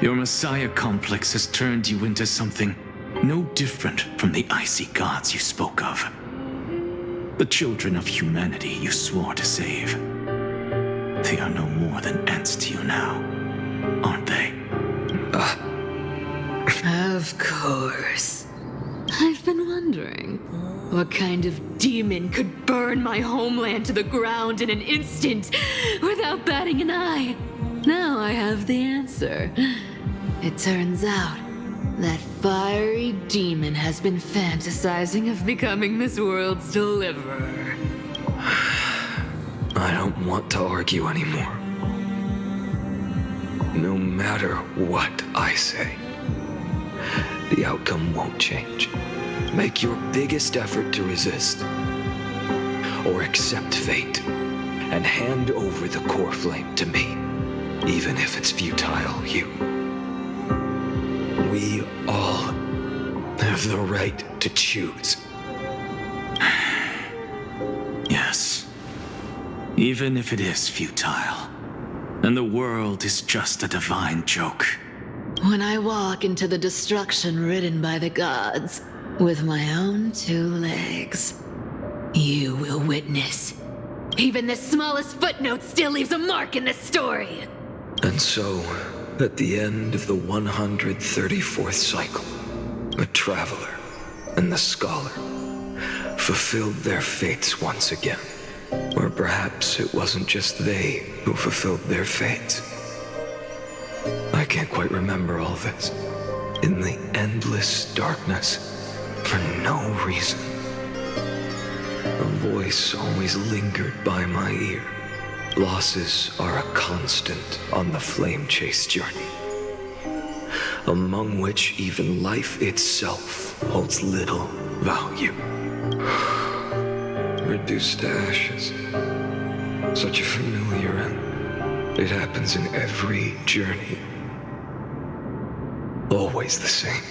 Your Messiah complex has turned you into something no different from the icy gods you spoke of. The children of humanity you swore to save. They are no more than ants to you now, aren't they? Of course. I've been wondering, what kind of demon could burn my homeland to the ground in an instant without batting an eye? Now I have the answer. It turns out that fiery demon has been fantasizing of becoming this world's deliverer. I don't want to argue anymore. No matter what I say, the outcome won't change. Make your biggest effort to resist, or accept fate, and hand over the core flame to me, even if it's futile, you. We all have the right to choose. Yes. Even if it is futile, and the world is just a divine joke. When I walk into the destruction written by the gods with my own 2 legs, you will witness. Even the smallest footnote still leaves a mark in this story. And so, at the end of the 134th cycle, the Traveler and the Scholar fulfilled their fates once again. Or perhaps it wasn't just they who fulfilled their fates. I can't quite remember all this. In the endless darkness, for no reason, a voice always lingered by my ear. Losses are a constant on the flame chase journey, among which even life itself holds little value. Reduced to ashes. Such a familiar end. It happens in every journey. Always the same.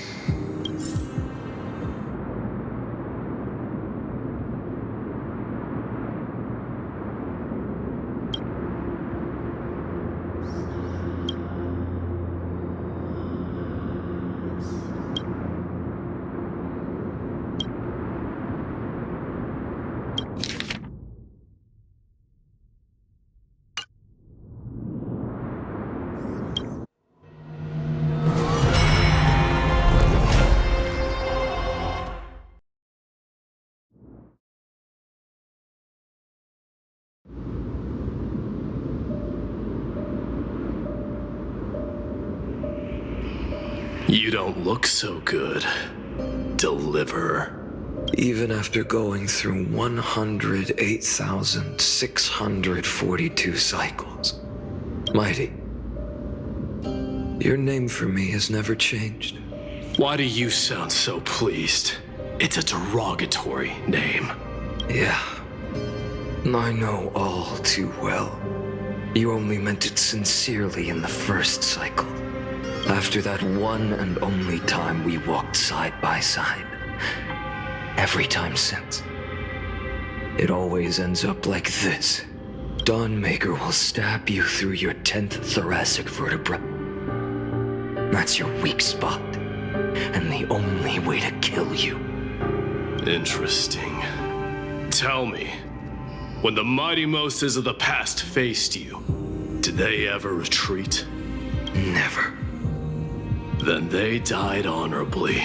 You don't look so good, Deliverer. Even after going through 108,642 cycles. Mighty, your name for me has never changed. Why do you sound so pleased? It's a derogatory name. Yeah, I know all too well. You only meant it sincerely in the first cycle. After that one and only time we walked side by side. Every time since. it always ends up like this. Dawnmaker will stab you through your 10th thoracic vertebra. That's your weak spot, and the only way to kill you. Interesting. Tell me, when the mighty Moses of the past faced you, did they ever retreat? Never. Then they died honorably,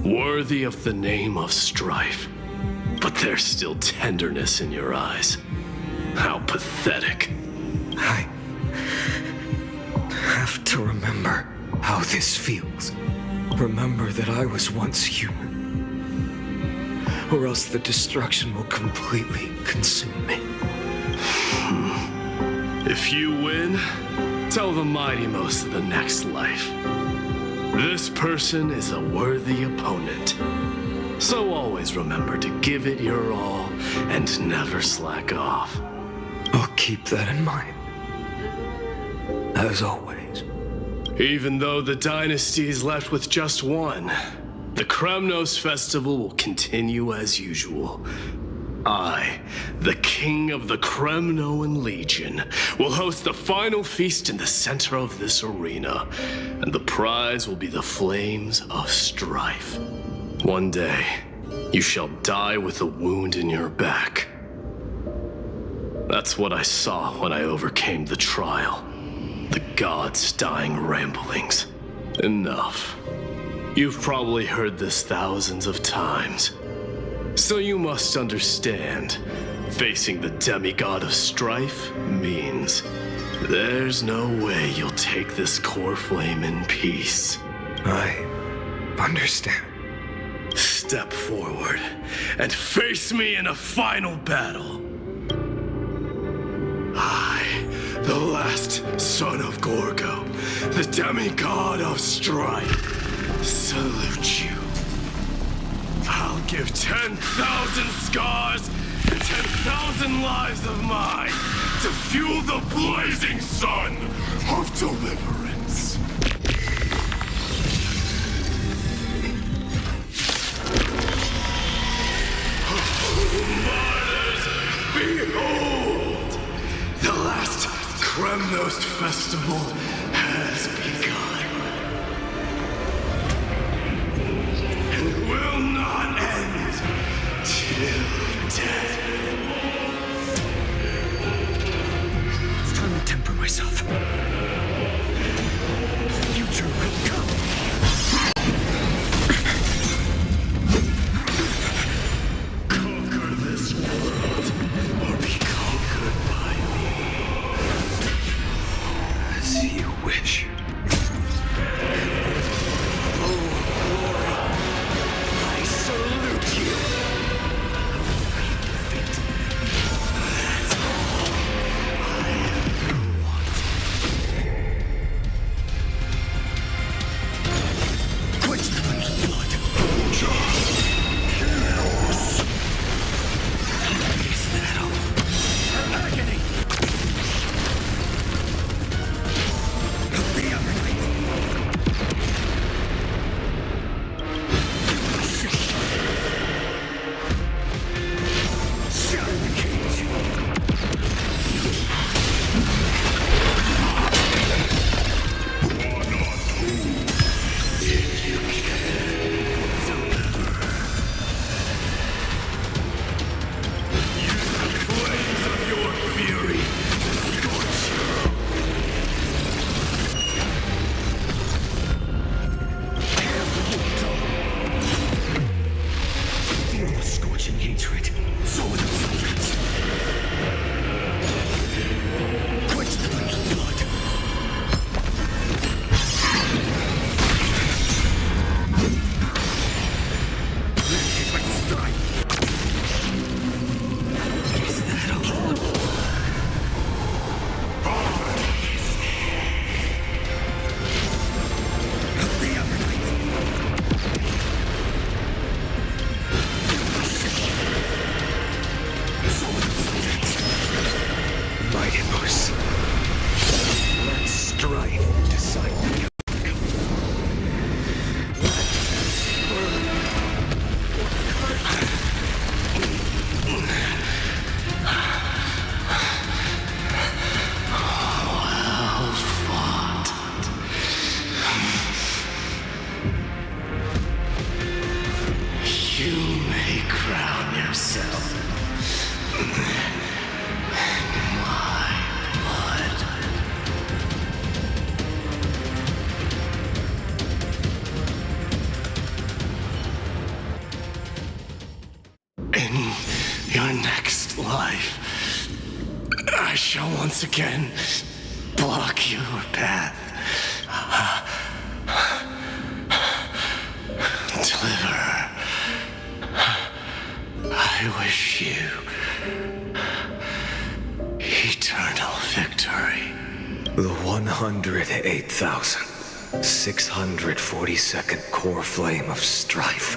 worthy of the name of Strife. But there's still tenderness in your eyes. How pathetic. I have to remember how this feels. Remember that I was once human. Or else the destruction will completely consume me. If you win, tell the mighty most of the next life. This person is a worthy opponent. So always remember to give it your all and never slack off. I'll keep that in mind. As always. Even though the dynasty is left with just one, the Kremnos festival will continue as usual. I, the king of the Kremnoan Legion, will host the final feast in the center of this arena, and the prize will be the Flames of Strife. One day, you shall die with a wound in your back. That's what I saw when I overcame the trial. The gods' dying ramblings. Enough. You've probably heard this thousands of times. So you must understand, facing the demigod of Strife means there's no way you'll take this core flame in peace. I understand. Step forward and face me in a final battle. I, the last son of Gorgo, the demigod of Strife, salute you. I'll give 10,000 scars and 10,000 lives of mine to fuel the blazing sun of deliverance. Martyrs, behold! The last Kremnos festival has begun. And will not end till death. It's time to temper myself. Future will come. Conquer this world, or be conquered by me. As you You may crown yourself my blood. In your next life, I shall once again block your path. Deliverer, I wish you eternal victory. The 108,642nd core flame of strife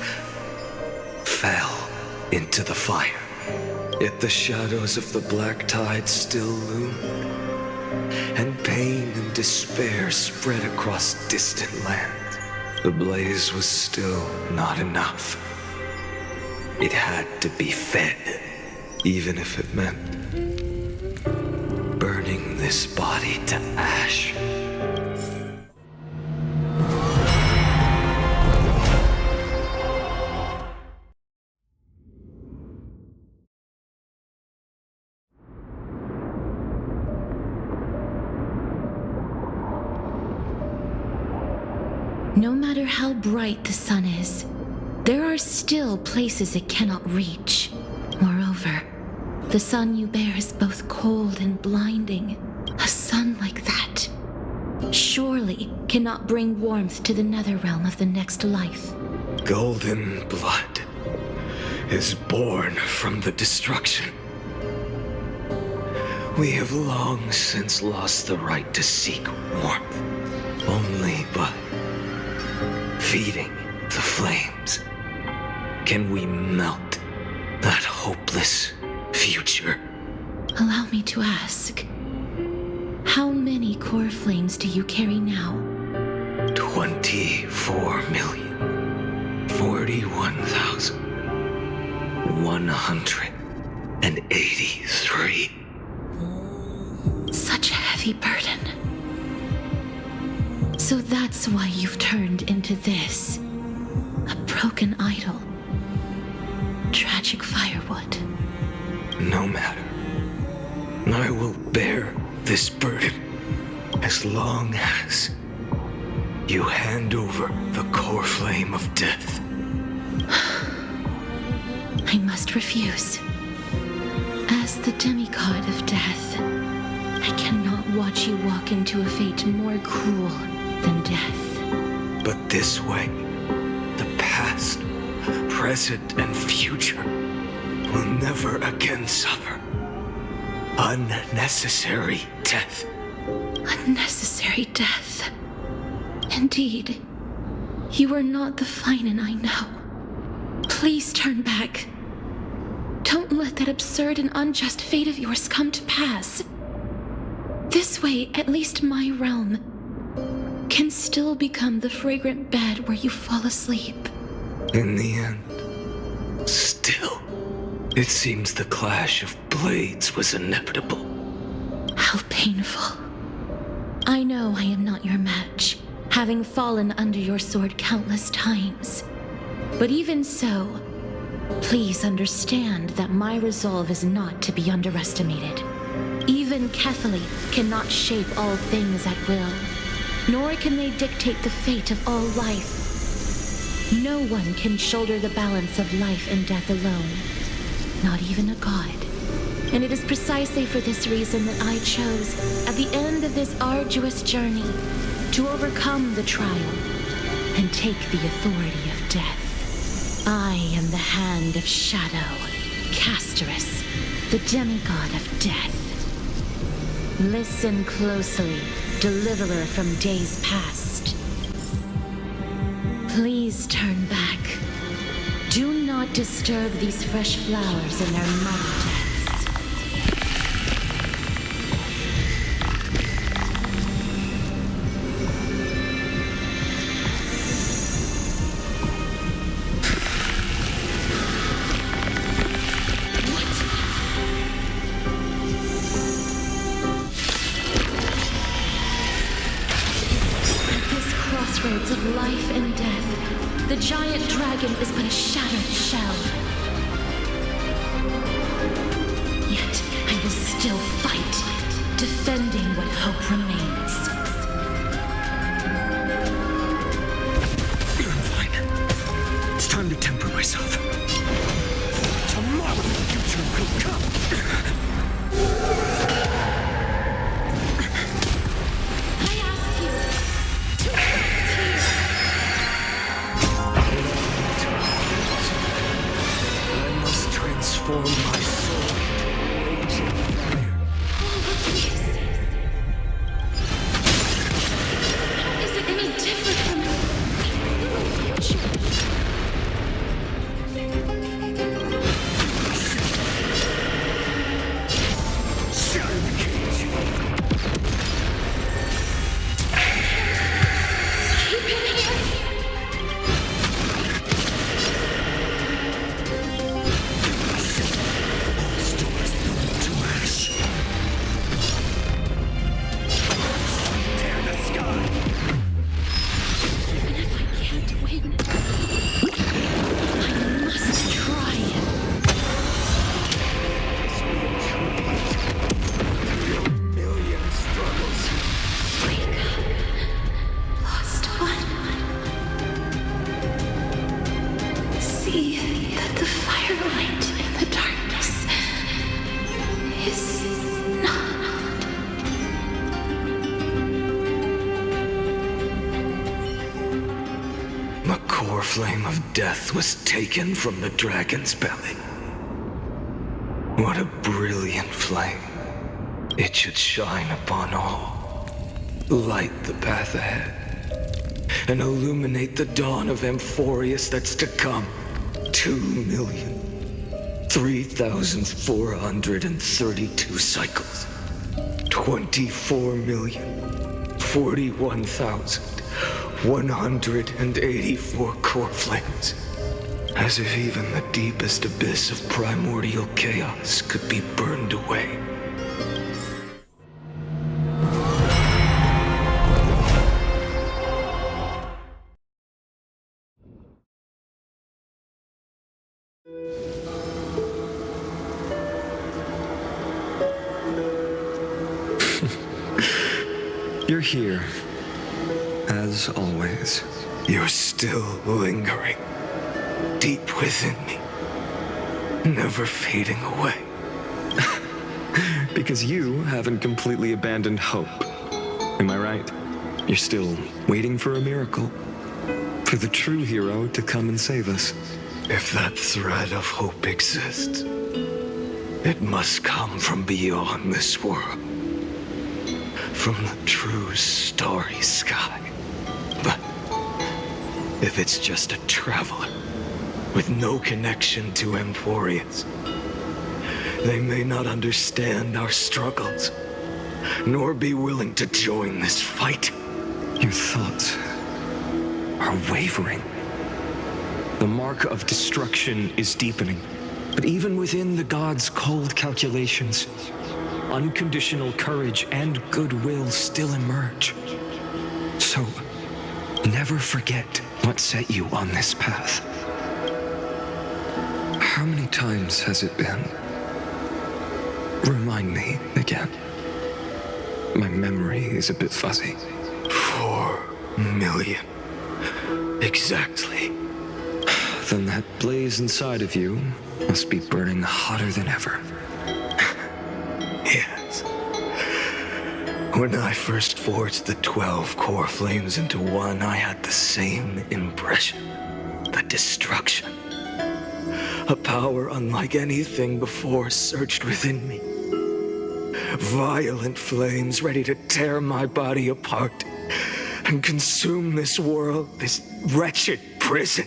fell into the fire. Yet the shadows of the black tide still loomed, and pain and despair spread across distant lands. The blaze was still not enough. It had to be fed, even if it meant burning this body to ash. No matter how bright the sun is, there are still places it cannot reach. Moreover, the sun you bear is both cold and blinding. A sun like that surely cannot bring warmth to the nether realm of the next life. Golden blood is born from the destruction. We have long since lost the right to seek warmth, only by feeding the flames can we melt that hopeless future. Allow me to ask, how many core flames do you carry now? 24,041,183. Such a heavy burden. So that's why you've turned into this. A broken idol. Tragic firewood. No matter. I will bear this burden as long as you hand over the core flame of death. I must refuse. As the demigod of death, I cannot watch you walk into a fate more cruel than death. But this way, the past, present, and future will never again suffer unnecessary death. Unnecessary death. Indeed, you are not the Finan I know. Please turn back. Don't let that absurd and unjust fate of yours come to pass. This way, at least my realm can still become the fragrant bed where you fall asleep. In the end, still, it seems the clash of blades was inevitable. How painful. I know I am not your match, having fallen under your sword countless times. But even so, please understand that my resolve is not to be underestimated. Even Kethely cannot shape all things at will, nor can they dictate the fate of all life. No one can shoulder the balance of life and death alone, not even a god. And it is precisely for this reason that I chose, at the end of this arduous journey, to overcome the trial and take the authority of death. I am the Hand of Shadow, Castorus, the demigod of death. Listen closely, deliverer from days past. Please turn back. Do not disturb these fresh flowers in their mother deaths. At this crossroads of life and death, The giant dragon is but a shattered shell. Yet I will still fight, defending what hope remains. Fine. It's time to temper myself. Tomorrow the future will come. Transform my soul. How is it any different from the future? Shatter the cage. Keep it here. Flame of death was taken from the dragon's belly. What a brilliant flame. It should shine upon all, light the path ahead, and illuminate the dawn of Amphorius that's to come. 2,003,432 cycles. 24,041,184 core flames. As if even the deepest abyss of primordial chaos could be burned away. You're here, as always. You're still lingering, deep within me, never fading away. Because you haven't completely abandoned hope. Am I right? You're still waiting for a miracle. For the true hero to come and save us. If that thread of hope exists, it must come from beyond this world. From the true starry sky. But if it's just a traveler with no connection to Amphorius, they may not understand our struggles, nor be willing to join this fight. Your thoughts are wavering. The mark of destruction is deepening. But even within the gods' cold calculations, unconditional courage and goodwill still emerge. So, never forget what set you on this path. How many times has it been? Remind me again. My memory is a bit fuzzy. 4 million. Exactly. Then that blaze inside of you must be burning hotter than ever. Yes. When I first forged the 12 core flames into one, I had the same impression. The destruction. A power unlike anything before surged within me. Violent flames ready to tear my body apart and consume this world, this wretched prison.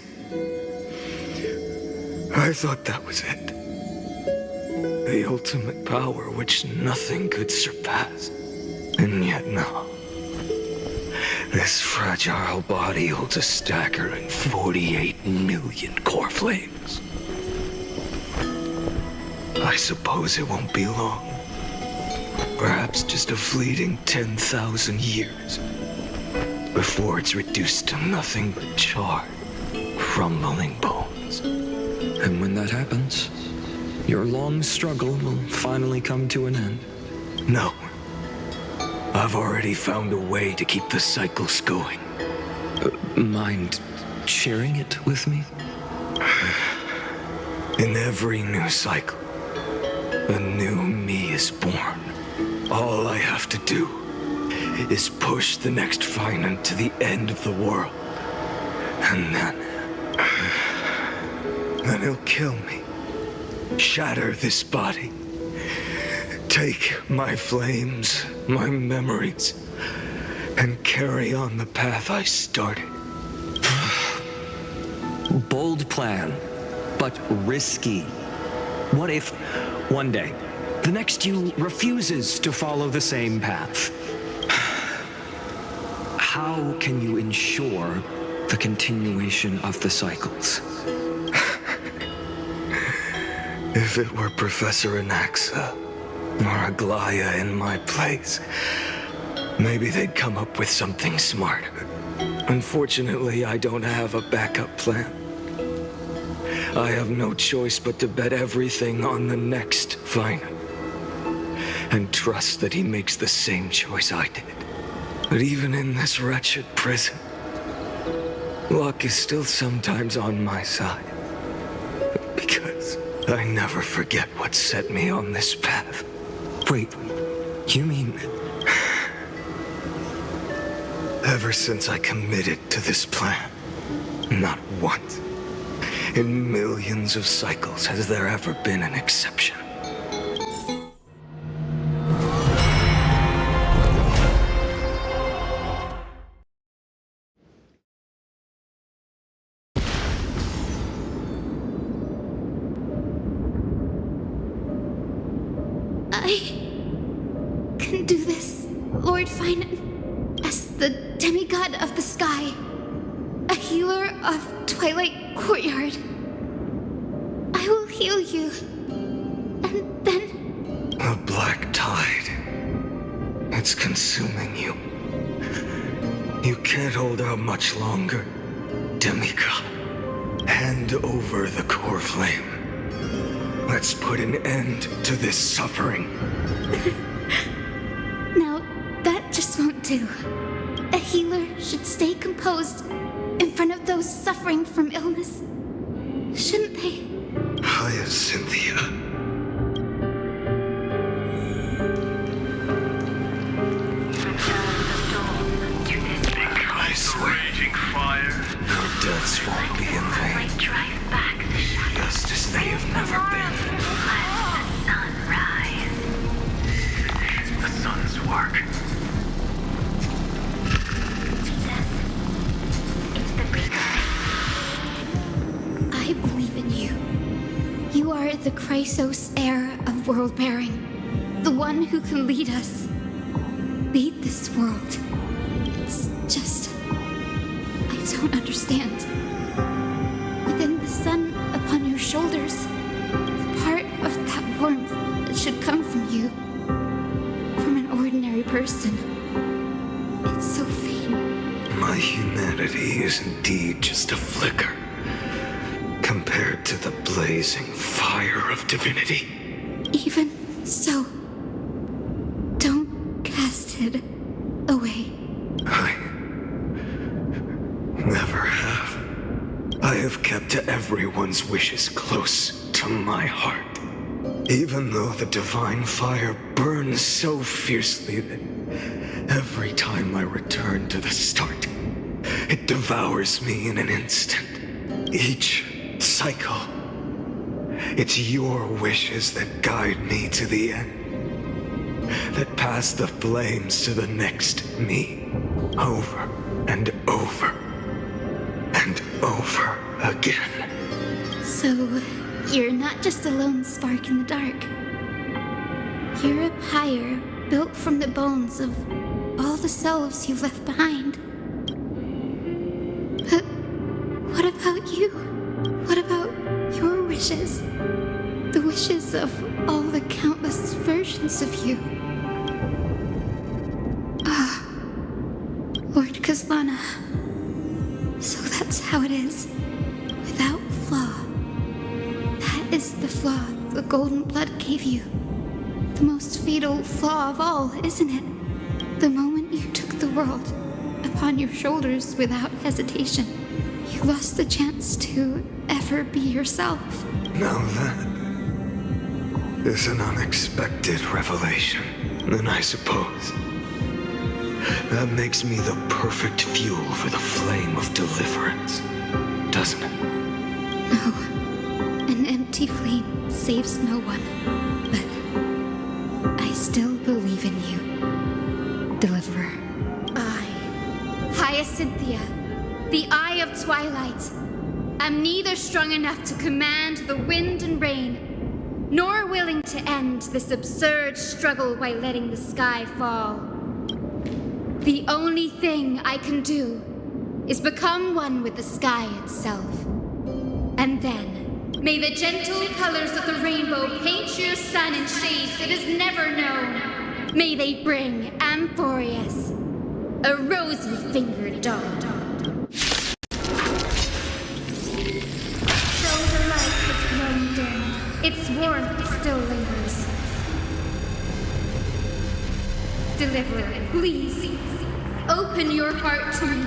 I thought that was it. The ultimate power which nothing could surpass. And yet no. This fragile body holds a staggering 48 million core flames. I suppose it won't be long. Perhaps just a fleeting 10,000 years. Before it's reduced to nothing but charred, crumbling bones. And when that happens, your long struggle will finally come to an end. No. I've already found a way to keep the cycles going. Mind sharing it with me? In every new cycle, a new me is born. All I have to do is push the next Finan to the end of the world. And then he'll kill me. Shatter this body. Take my flames, my memories, and carry on the path I started. Bold plan, but risky. What if, one day, the next you refuses to follow the same path? How can you ensure the continuation of the cycles? If it were Professor Anaxa or Aglaya in my place, maybe they'd come up with something smart. Unfortunately, I don't have a backup plan. I have no choice but to bet everything on the next Finan, and trust that he makes the same choice I did. But even in this wretched prison, luck is still sometimes on my side. Because I never forget what set me on this path. Wait, you mean... Ever since I committed to this plan, not once, in millions of cycles, has there ever been an exception. I can do this, Lord Finan, as the demigod of the sky, a healer of Twilight Courtyard. I will heal you, and then... A black tide. It's consuming you. You can't hold out much longer, demigod. Hand over the core flame. Let's put an end to this suffering. Now, that just won't do. A healer should stay composed in front of those suffering from illness. Shouldn't they? Hyacinthia. I swear, Raging fire. your deaths won't be in vain. Just as they have never been. The sun's work. I believe in you. You are the Chrysos heir of world-bearing. The one who can lead us. Lead this world. It's just... I don't understand. Within the sun upon your shoulders, the part of that warmth that should come from you, from an ordinary person, it's so faint. My humanity is indeed just a flicker, compared to the blazing fire of divinity. Even so, don't cast it away. I never have. I have kept everyone's wishes close to my heart. Even though the divine fire burns so fiercely that every time I return to the start, it devours me in an instant. Each cycle, it's your wishes that guide me to the end, that pass the flames to the next me, over and over and over again. So, you're not just a lone spark in the dark. You're a pyre built from the bones of all the selves you've left behind. But what about you? What about your wishes? The wishes of all the countless versions of you. Ah, Lord Kazlana. So that's how it is. is the flaw the golden blood gave you. The most fatal flaw of all, isn't it? The moment you took the world upon your shoulders without hesitation, you lost the chance to ever be yourself. Now that is an unexpected revelation, then I suppose that makes me the perfect fuel for the flame of deliverance, doesn't it? No, an empty flame saves no one, but I still believe in you, Deliverer. I, Hyacinthia, the Eye of Twilight, am neither strong enough to command the wind and rain, nor willing to end this absurd struggle by letting the sky fall. The only thing I can do is become one with the sky itself. And then, may the gentle colors of the rainbow paint your sun in shades it has never known. May they bring Amphorius, a rosy-fingered dog. Though the light has grown dim, its warmth still lingers. Deliverer, please, open your heart to me.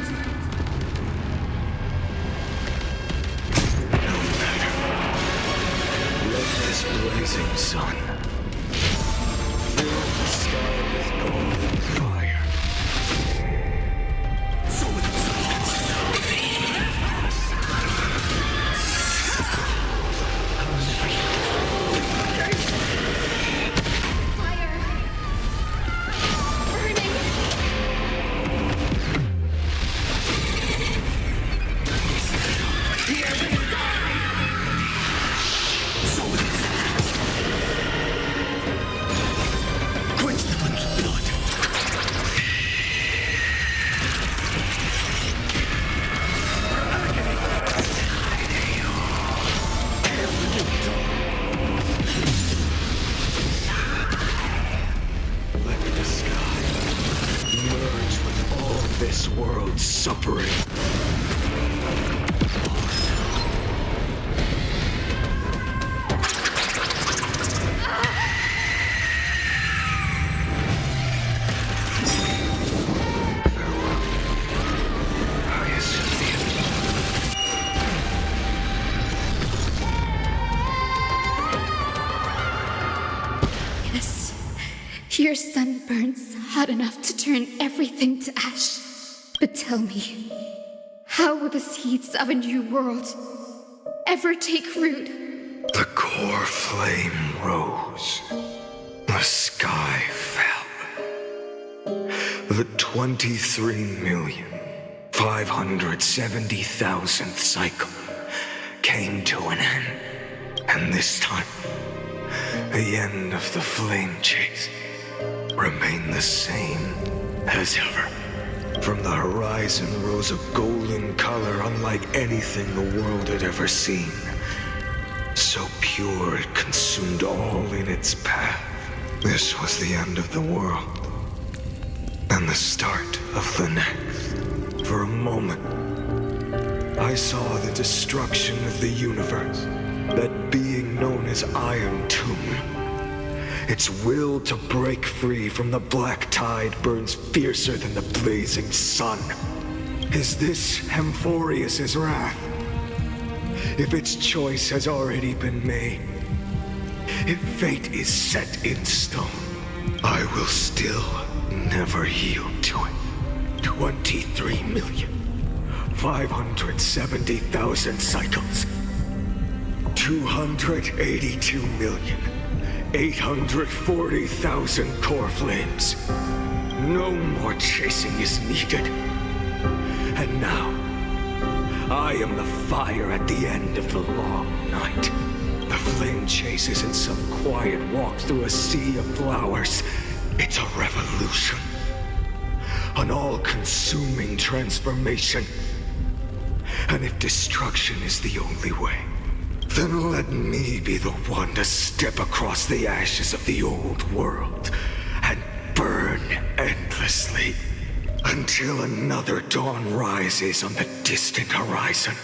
Let this blazing sun fill the sky with golden fire. This world's suffering. Yes, your sun burns hot enough to turn everything to ash. But tell me, how will the seeds of a new world ever take root? The core flame rose. The sky fell. The 23,570,000th cycle came to an end. And this time, the end of the flame chase remained the same as ever. From the horizon rose a golden color unlike anything the world had ever seen. So pure it consumed all in its path. This was the end of the world, and the start of the next. For a moment, I saw the destruction of the universe, that being known as Iron Tomb. Its will to break free from the black tide burns fiercer than the blazing sun. Is this Amphorius' wrath? If its choice has already been made, if fate is set in stone, I will still never yield to it. 23,570,000 cycles. 282,840,000 core flames. No more chasing is needed. And now, I am the fire at the end of the long night. The flame chase isn't some quiet walk through a sea of flowers. It's a revolution. An all-consuming transformation. And if destruction is the only way, then let me be the one to step across the ashes of the old world and burn endlessly until another dawn rises on the distant horizon,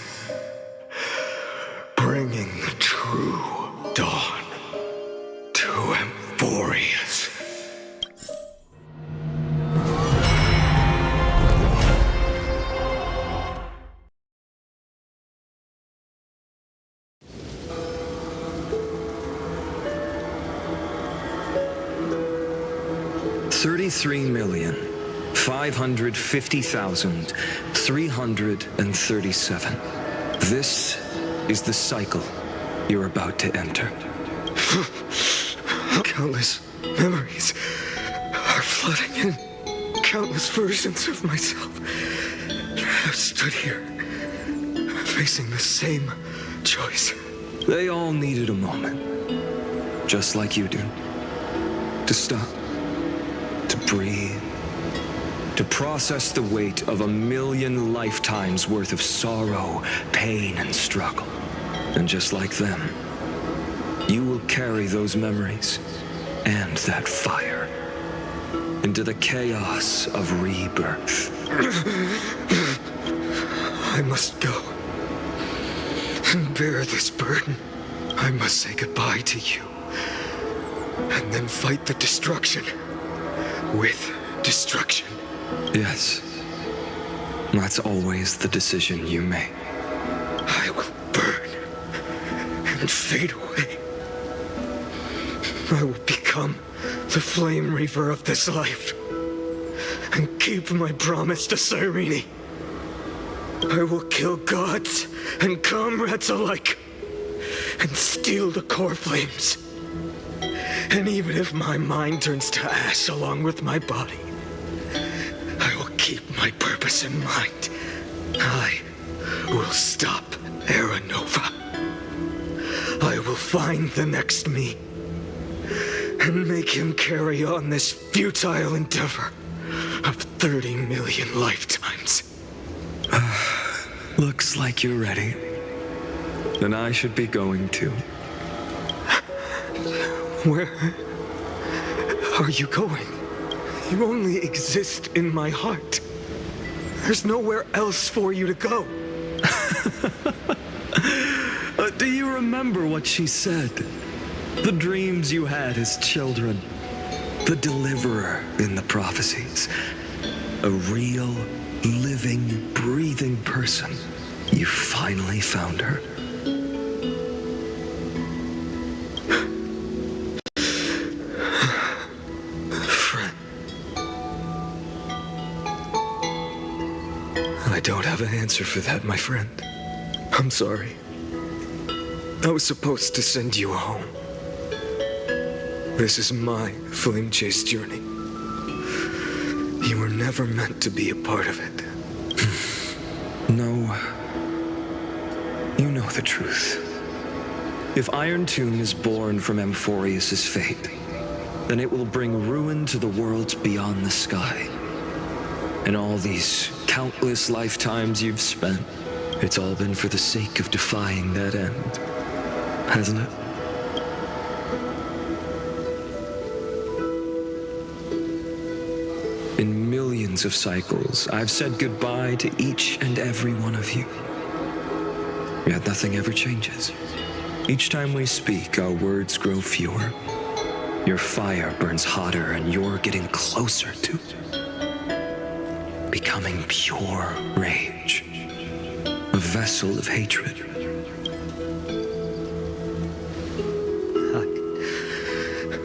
bringing the true Dawn to Emporius. $33,550,337. This is the cycle you're about to enter. Countless memories are flooding in. Countless versions of myself have stood here, facing the same choice. They all needed a moment, just like you do. To stop, to breathe, to process the weight of 1,000,000 lifetimes worth of sorrow, pain, and struggle. And just like them, you will carry those memories and that fire into the chaos of rebirth. I must go and bear this burden. I must say goodbye to you, and then fight the destruction with destruction. Yes, that's always the decision you make. I will burn and fade away. I will become the Flame Reaver of this life and keep my promise to Cyrene. I will kill gods and comrades alike and steal the core flames. And even if my mind turns to ash along with my body, I will keep my purpose in mind. I will stop Era Nova. I will find the next me and make him carry on this futile endeavor of 30 million lifetimes. Looks like you're ready. Then I should be going too. Where are you going? You only exist in my heart. There's nowhere else for you to go. Do you remember what she said? The dreams you had as children. The deliverer in the prophecies. A real, living, breathing person. You finally found her. Friend. I don't have an answer for that, my friend. I'm sorry. I was supposed to send you home. This is my flame chase journey. You were never meant to be a part of it. No. You know the truth. If Iron Tomb is born from Emporius' fate, then it will bring ruin to the worlds beyond the sky. And all these countless lifetimes you've spent, it's all been for the sake of defying that end, hasn't it? In millions of cycles, I've said goodbye to each and every one of you. Yet nothing ever changes. Each time we speak, our words grow fewer. Your fire burns hotter, and you're getting closer to becoming pure rage. A vessel of hatred.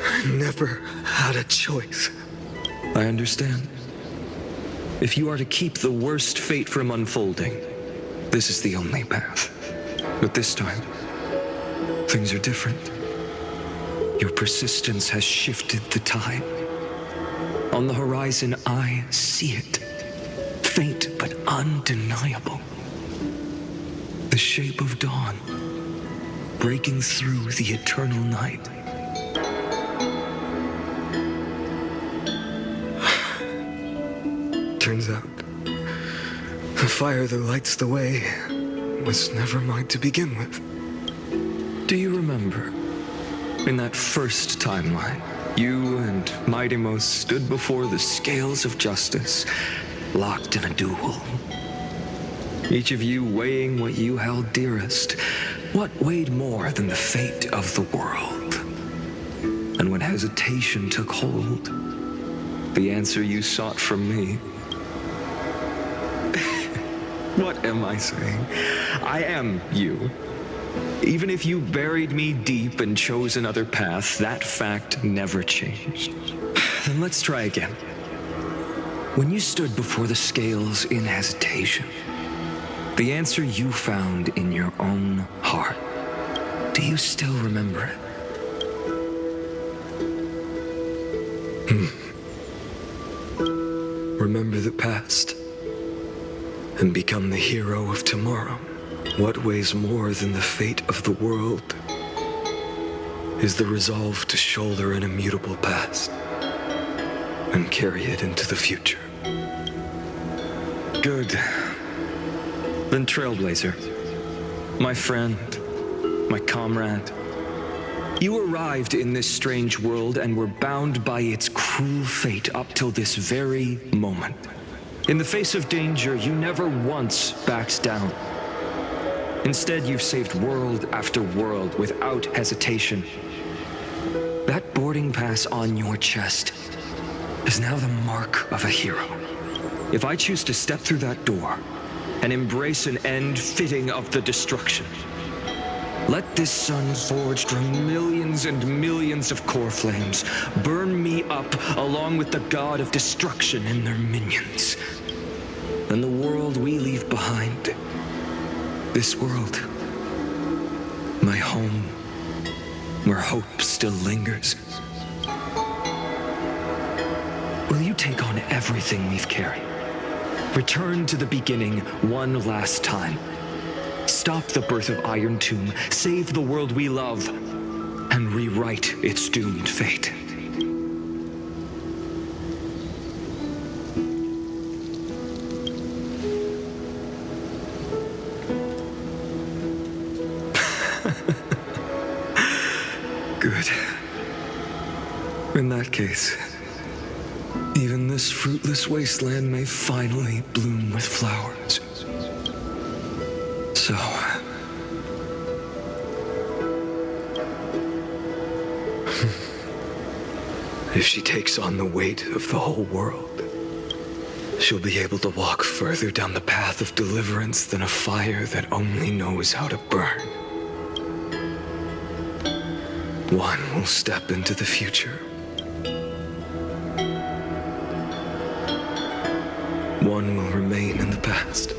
I never had a choice. I understand. If you are to keep the worst fate from unfolding, this is the only path. But this time, things are different. Your persistence has shifted the tide. On the horizon, I see it. Faint but undeniable. The shape of dawn, breaking through the eternal night. Turns out, the fire that lights the way was never mine to begin with. Do you remember, in that first timeline, you and Mightymost stood before the scales of justice, locked in a duel? Each of you weighing what you held dearest, What weighed more than the fate of the world? And when hesitation took hold, the answer you sought from me. What am I saying? I am you. Even if you buried me deep and chose another path, that fact never changed. Then let's try again. When you stood before the scales in hesitation, the answer you found in your own heart, do you still remember it? Remember the past and become the hero of tomorrow. What weighs more than the fate of the world is the resolve to shoulder an immutable past and carry it into the future. Good. Then Trailblazer, my friend, my comrade, you arrived in this strange world and were bound by its cruel fate up till this very moment. In the face of danger, you never once backed down. Instead, you've saved world after world without hesitation. That boarding pass on your chest is now the mark of a hero. If I choose to step through that door and embrace an end fitting of the destruction, let this sun forged from millions and millions of core flames burn me up along with the god of destruction and their minions. Then the world we leave behind, this world, my home, where hope still lingers, will you take on everything we've carried? Return to the beginning one last time. Stop the birth of Iron Tomb, save the world we love, and rewrite its doomed fate. Good. In that case, even this fruitless wasteland may finally bloom with flowers. So, if she takes on the weight of the whole world, she'll be able to walk further down the path of deliverance than a fire that only knows how to burn. One will step into the future. One will remain in the past.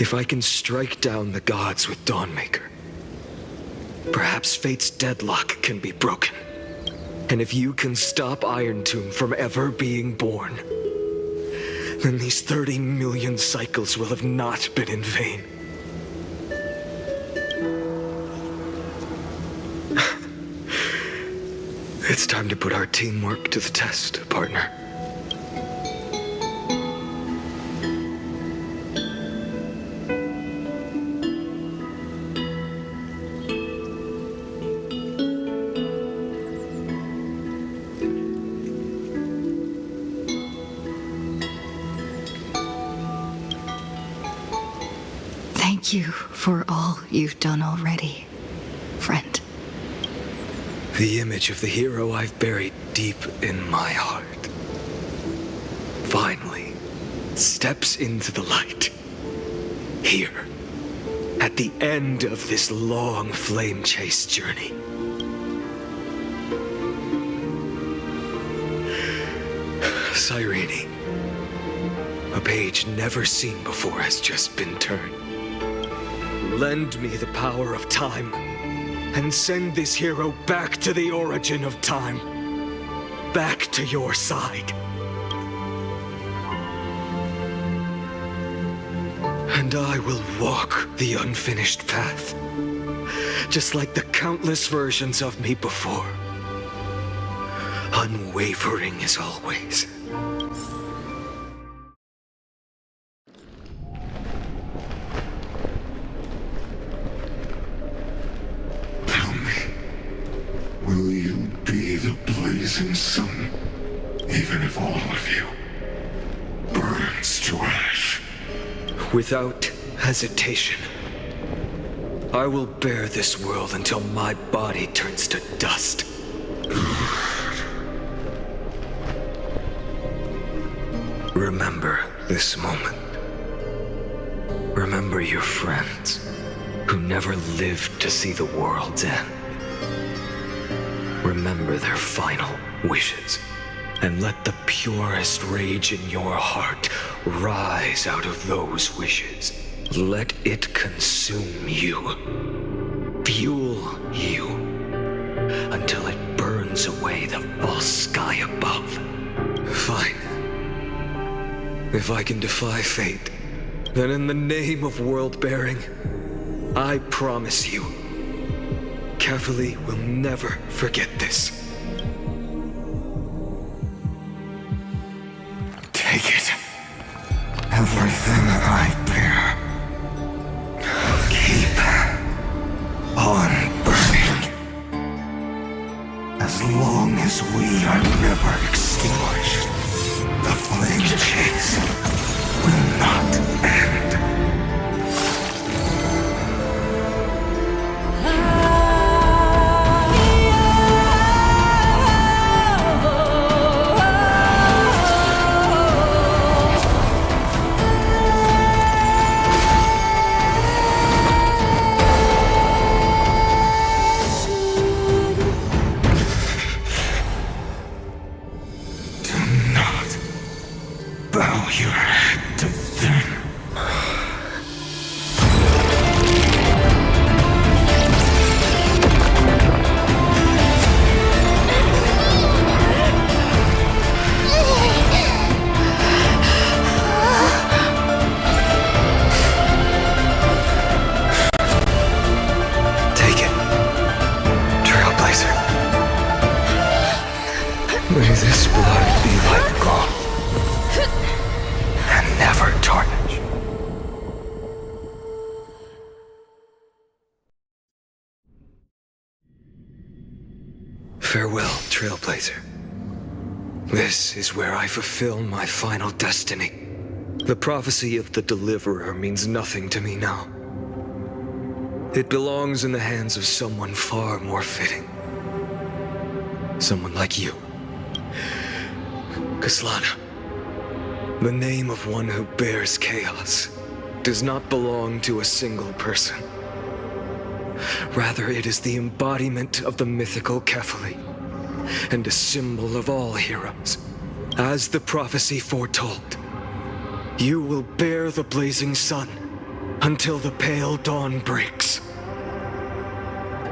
If I can strike down the gods with Dawnmaker, perhaps fate's deadlock can be broken. And if you can stop Iron Tomb from ever being born, then these 30 million cycles will have not been in vain. It's time to put our teamwork to the test, partner. Thank you for all you've done already, friend. The image of the hero I've buried deep in my heart finally steps into the light. Here, at the end of this long flame chase journey. Cyrene, a page never seen before has just been turned. Lend me the power of time, and send this hero back to the origin of time. Back to your side. And I will walk the unfinished path, just like the countless versions of me before. Unwavering as always. Will you be the blazing sun, even if all of you returns to ash. Without hesitation, I will bear this world until my body turns to dust. Remember this moment. Remember your friends who never lived to see the world's end. Remember their final wishes, and let the purest rage in your heart rise out of those wishes. Let it consume you, fuel you, until it burns away the false sky above. Fine. If I can defy fate, then in the name of world-bearing, I promise you, Kefili will never forget this. Take it. Everything I bear. Keep on burning. As long as we are never extinguished, the flame chase will not end. Bow your head to them. Take it, Trailblazer. May this blood be like gold, and never tarnish. Farewell, Trailblazer. This is where I fulfill my final destiny. The prophecy of the Deliverer means nothing to me now. It belongs in the hands of someone far more fitting. Someone like you. Kaslana. The name of one who bears chaos does not belong to a single person. Rather, it is the embodiment of the mythical Kefili, and a symbol of all heroes. As the prophecy foretold, you will bear the blazing sun until the pale dawn breaks.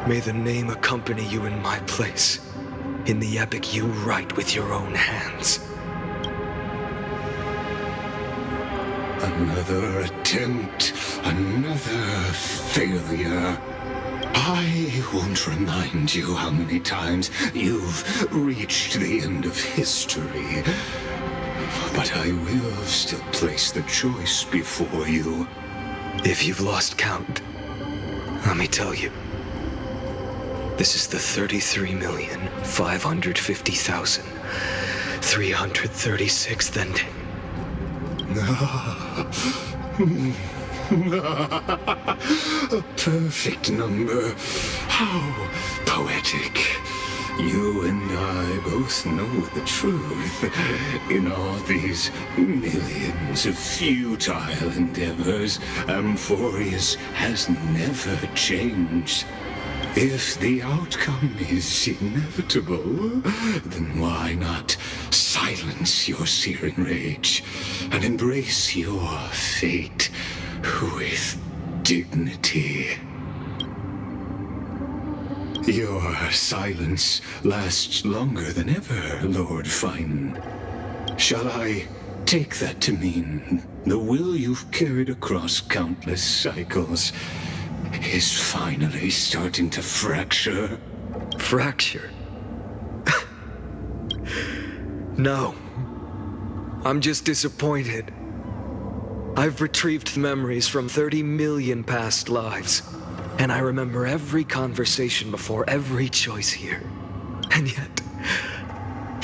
May the name accompany you in my place, in the epic you write with your own hands. Another attempt, another failure. I won't remind you how many times you've reached the end of history. But I will still place the choice before you. If you've lost count, let me tell you. This is the 33,550,336th ending. A perfect number. How poetic. You and I both know the truth. In all these millions of futile endeavors, Amphorius has never changed. If the outcome is inevitable, then why not silence your searing rage and embrace your fate with dignity? Your silence lasts longer than ever, Lord Fine. Shall I take that to mean the will you've carried across countless cycles is finally starting to fracture? Fracture? No. I'm just disappointed. I've retrieved memories from 30 million past lives, and I remember every conversation before every choice here. And yet,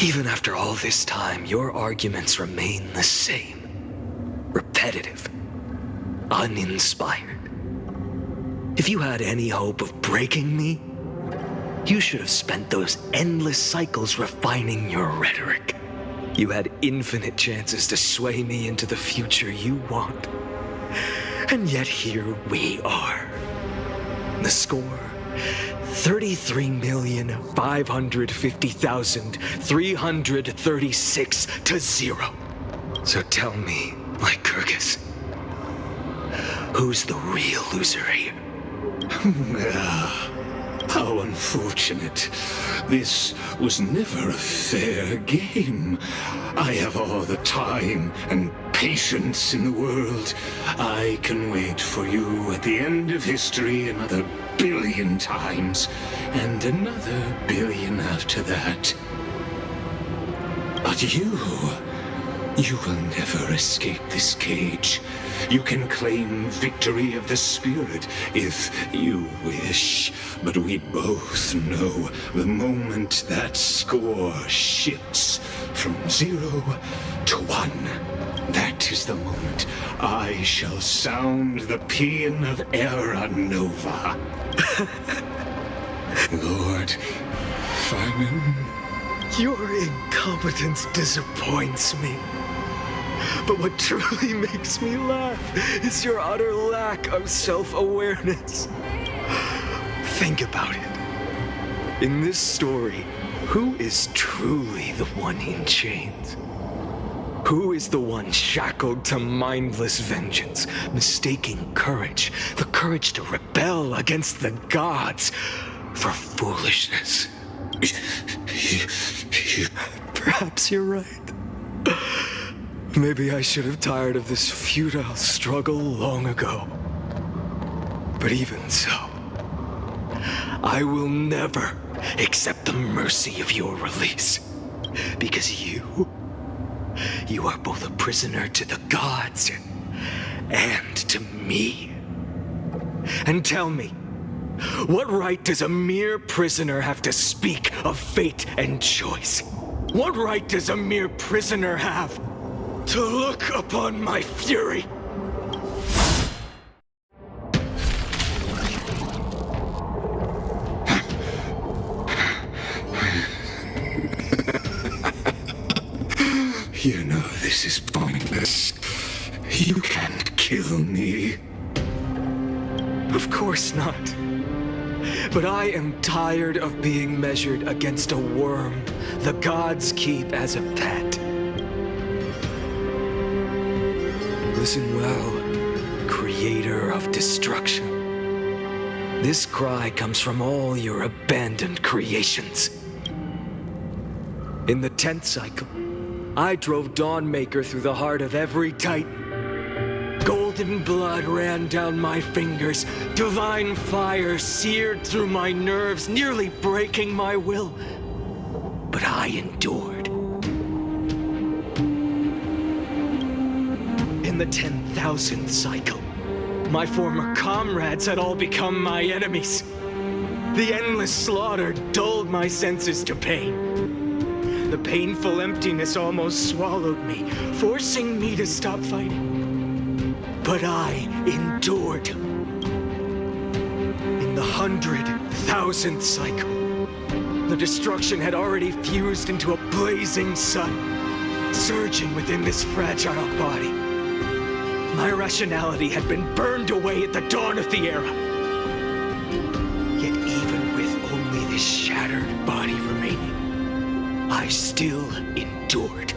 even after all this time, your arguments remain the same. repetitive, uninspired. If you had any hope of breaking me, you should have spent those endless cycles refining your rhetoric. You had infinite chances to sway me into the future you want. And yet here we are. The score, 33,550,336 to 0. So tell me, Lycurgus, who's the real loser here? How unfortunate. This was never a fair game. I have all the time and patience in the world. I can wait for you at the end of history another billion times, and another billion after that. But you will never escape this cage. You can claim victory of the spirit if you wish, but we both know the moment that score shifts from 0 to 1, that is the moment I shall sound the paean of Era Nova. Lord Finan. Your incompetence disappoints me. But what truly makes me laugh is your utter lack of self-awareness. Think about it. In this story, who is truly the one in chains? Who is the one shackled to mindless vengeance, mistaking courage, the courage to rebel against the gods, for foolishness? Perhaps you're right. Maybe I should have tired of this futile struggle long ago. But even so, I will never accept the mercy of your release. Because you are both a prisoner to the gods and to me. And tell me, what right does a mere prisoner have to speak of fate and choice? What right does a mere prisoner have to look upon my fury? You know this is pointless. You can't kill me. Of course not. But I am tired of being measured against a worm the gods keep as a pet. Listen well, creator of destruction. This cry comes from all your abandoned creations. In the 10th cycle, I drove Dawnmaker through the heart of every Titan. Golden blood ran down my fingers, divine fire seared through my nerves, nearly breaking my will. But I endured. In the 10,000th cycle, my former comrades had all become my enemies. The endless slaughter dulled my senses to pain. The painful emptiness almost swallowed me, forcing me to stop fighting. But I endured. In the 100,000th cycle, the destruction had already fused into a blazing sun, surging within this fragile body. My rationality had been burned away at the dawn of the era. Yet even with only this shattered body remaining, I still endured.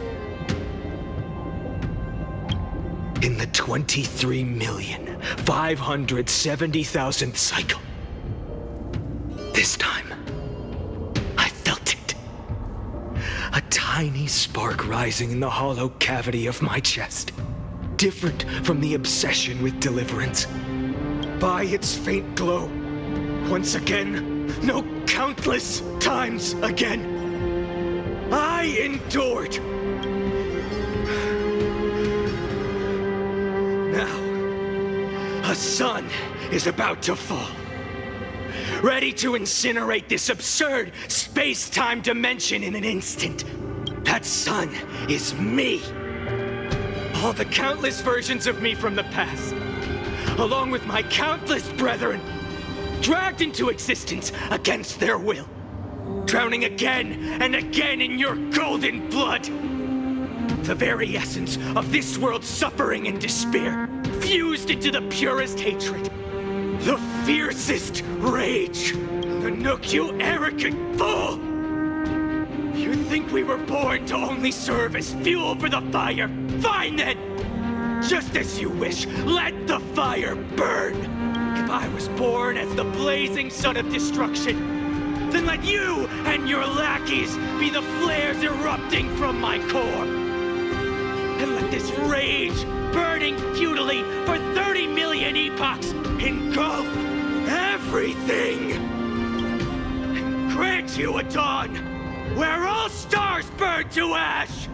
In the 23,570,000th cycle, this time, I felt it. A tiny spark rising in the hollow cavity of my chest, different from the obsession with deliverance. By its faint glow, once again, no, countless times again, I endured. Now, a sun is about to fall, ready to incinerate this absurd space-time dimension in an instant. That sun is me. all the countless versions of me from the past, along with my countless brethren, dragged into existence against their will, drowning again and again in your golden blood. The very essence of this world's suffering and despair, fused into the purest hatred, the fiercest rage. Nanook, you arrogant fool! You think we were born to only serve as fuel for the fire? Fine then! Just as you wish, let the fire burn! If I was born as the blazing sun of destruction, then let you and your lackeys be the flares erupting from my core. And let this rage, burning futilely for 30 million epochs, engulf everything! And grant you a dawn where all stars burn to ash!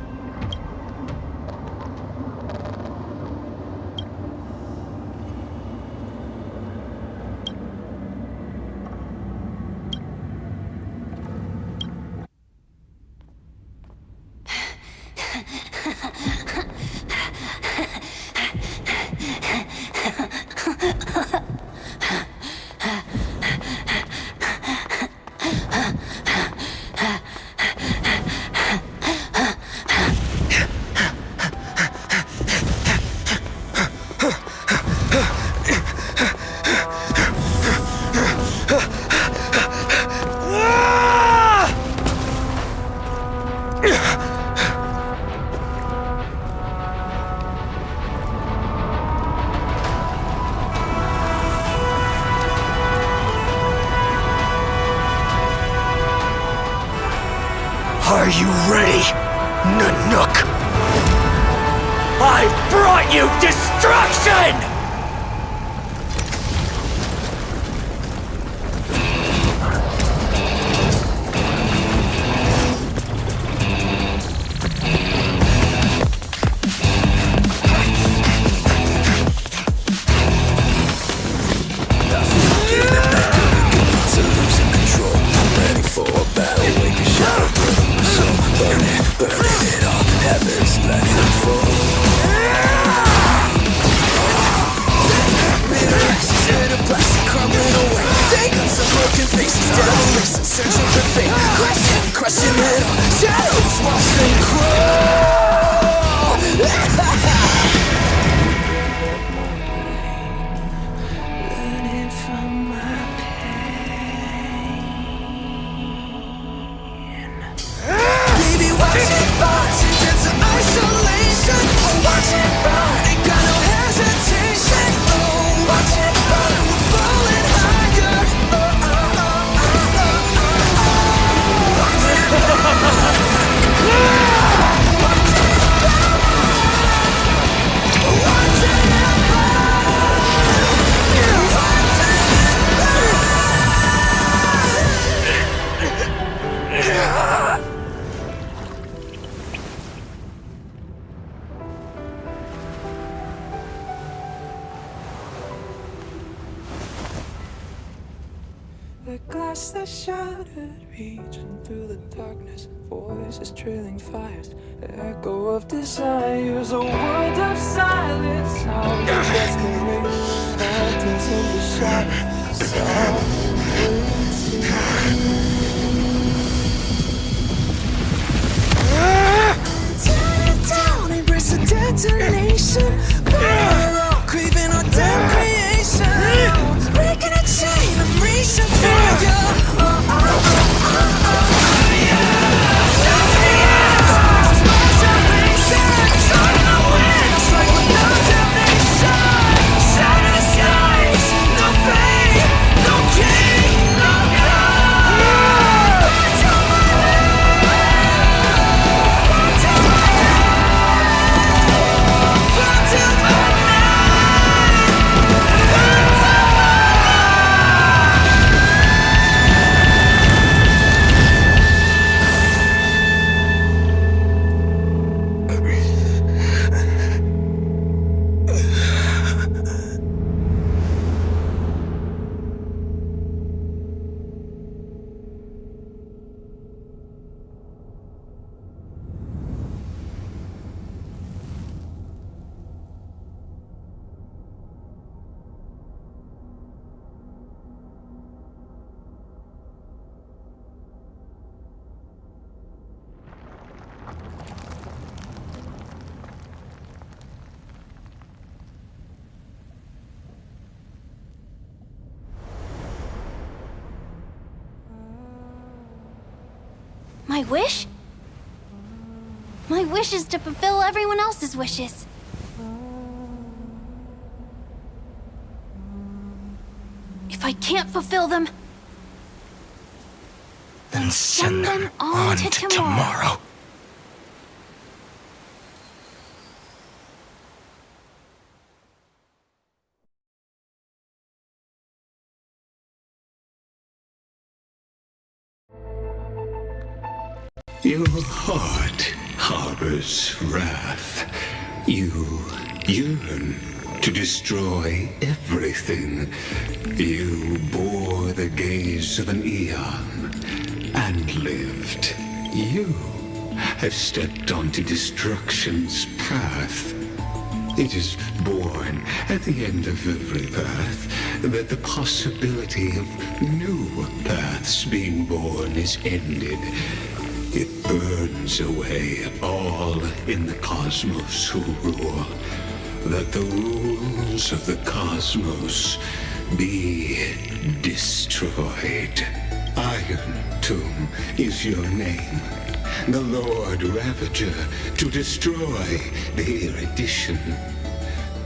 Are you ready, Nanook? I've brought you destruction! The glass that shattered, reaching through the darkness, voices trailing fires, echo of desires, a world of silence, sound of desperation, phantoms in the shadows, tear it down, embrace a detonation, craving our damn creation, breaking a chain, I'm reaching for you. No My wish? My wish is to fulfill everyone else's wishes. If I can't fulfill them, then send them on to tomorrow. Your heart harbors wrath. You yearn to destroy everything. You bore the gaze of an eon and lived. You have stepped onto destruction's path. It is born at the end of every path that the possibility of new paths being born is ended. It burns away all in the cosmos who rule, that the rules of the cosmos be destroyed. Iron Tomb is your name, the Lord Ravager, to destroy the erudition.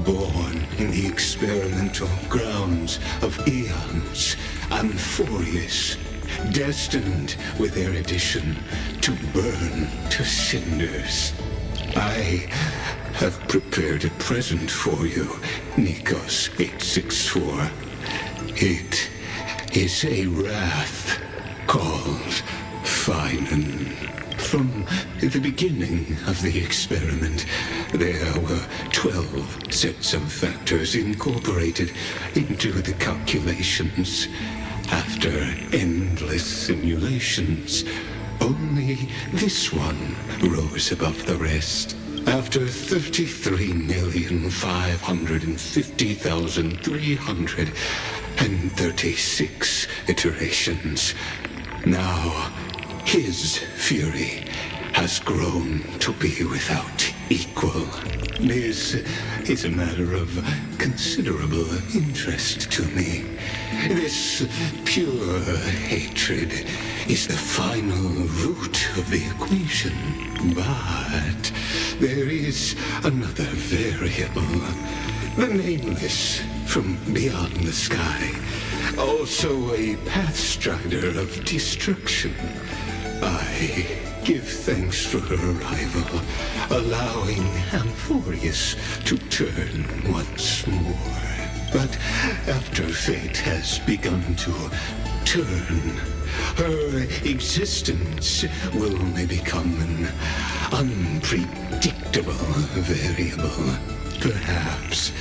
Born in the experimental grounds of eons, Amphorius, destined with erudition to burn to cinders. I have prepared a present for you, Nikos 864. It is a wrath called Finan. From the beginning of the experiment, there were 12 sets of factors incorporated into the calculations. After endless simulations, only this one rose above the rest. After 33,550,336 iterations, now his fury has grown to be without equal. This is a matter of considerable interest to me. This pure hatred is the final root of the equation. But there is another variable, the nameless from beyond the sky, also a pathstrider of destruction. I give thanks for her arrival, allowing Amphorius to turn once more. But after fate has begun to turn, her existence will only become an unpredictable variable. Perhaps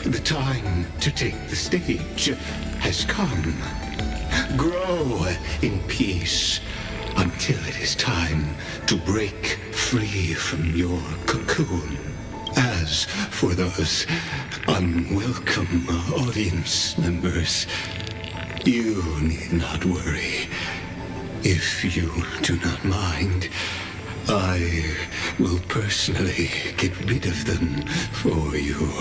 the time to take the stage has come. Grow in peace until it is time to break free from your cocoon. As for those unwelcome audience members, you need not worry. If you do not mind, I will personally get rid of them for you.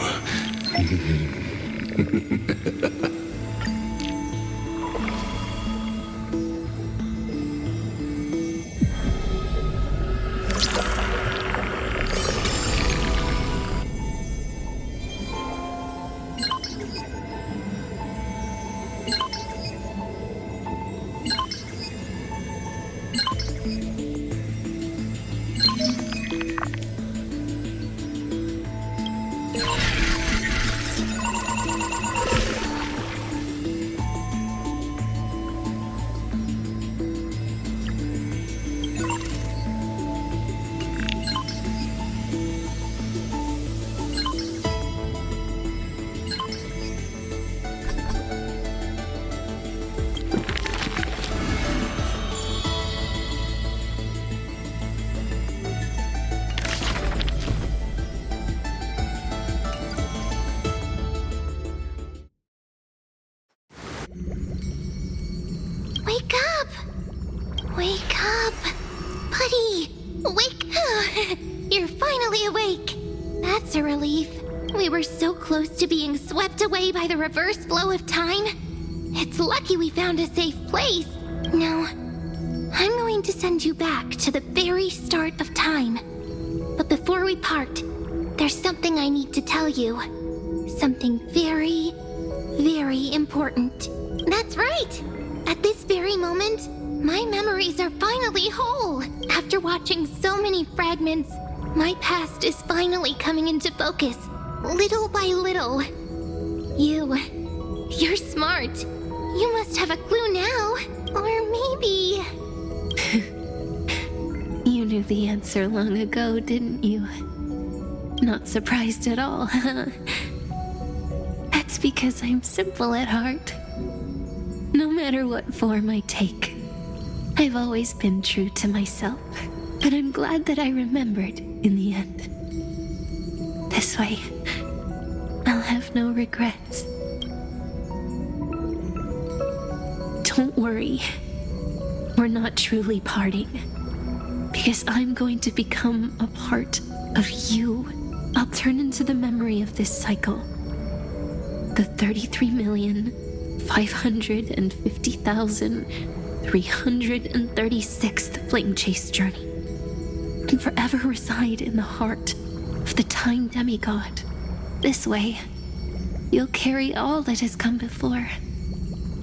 Wake up! Wake up! Buddy! Wake up! You're finally awake! That's a relief. We were so close to being swept away by the reverse flow of time. It's lucky we found a safe place. Now, I'm going to send you back to the very start of time. But before we part, there's something I need to tell you. Something very, very important. That's right! At this very moment, my memories are finally whole. After watching so many fragments, my past is finally coming into focus, little by little. You're smart. You must have a clue now. Or maybe... You knew the answer long ago, didn't you? Not surprised at all, huh? That's because I'm simple at heart. No matter what form I take, I've always been true to myself. But I'm glad that I remembered in the end. This way, I'll have no regrets. Don't worry. We're not truly parting. Because I'm going to become a part of you. I'll turn into the memory of this cycle. The 33,550,336th Flame Chase journey. And forever reside in the heart of the Time Demigod. This way, you'll carry all that has come before,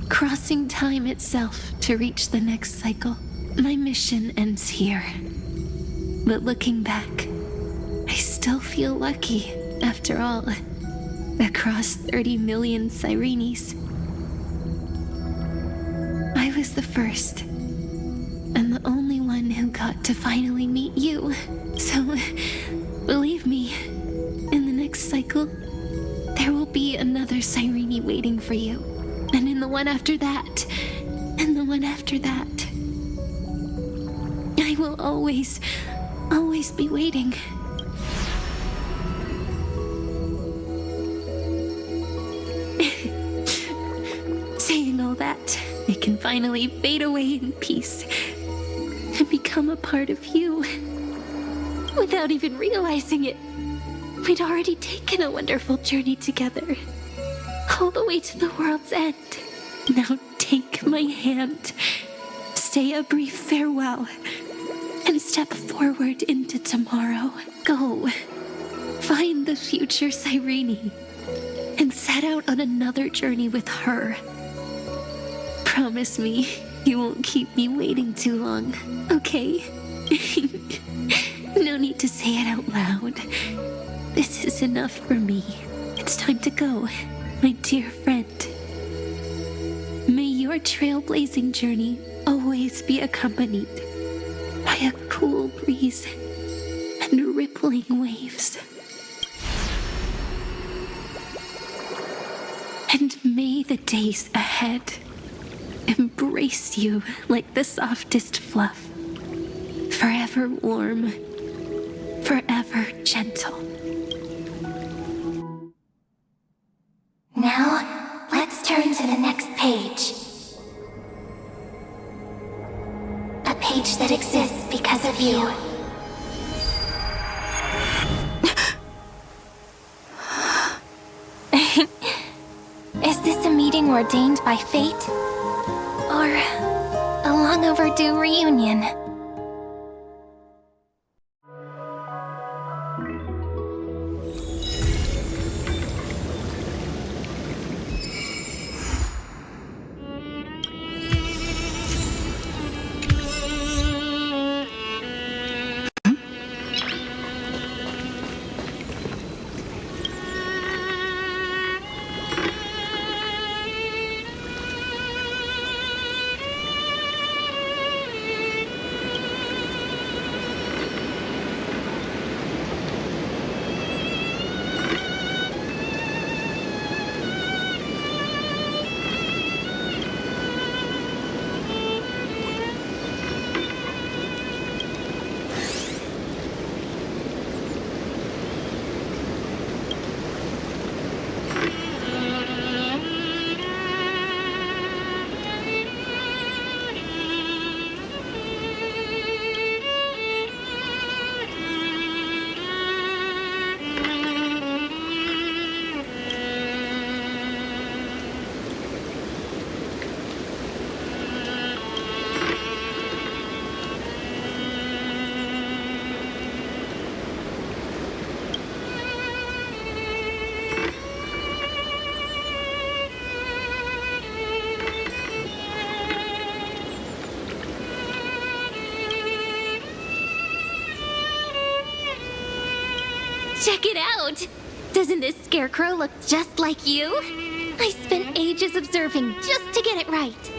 crossing time itself to reach the next cycle. My mission ends here. But looking back, I still feel lucky, after all. Across 30 million Cyrenes, I was the first, and the only one who got to finally meet you. So, believe me, in the next cycle, there will be another Cyrene waiting for you. And in the one after that, and the one after that. I will always be waiting. Saying all that, I can finally fade away in peace and become a part of you. Without even realizing it, we'd already taken a wonderful journey together, all the way to the world's end. Now take my hand, say a brief farewell, and step forward into tomorrow. Go, find the future Cyrene, and set out on another journey with her. Promise me you won't keep me waiting too long, okay? No need to say it out loud. This is enough for me. It's time to go, my dear friend. May your trailblazing journey always be accompanied by a cool breeze and rippling waves. And may the days ahead embrace you like the softest fluff, forever warm, forever gentle. Now, let's turn to the next page. A page that exists because of you. Is this a meeting ordained by fate? Or a long overdue reunion? Check it out! Doesn't this scarecrow look just like you? I spent ages observing just to get it right.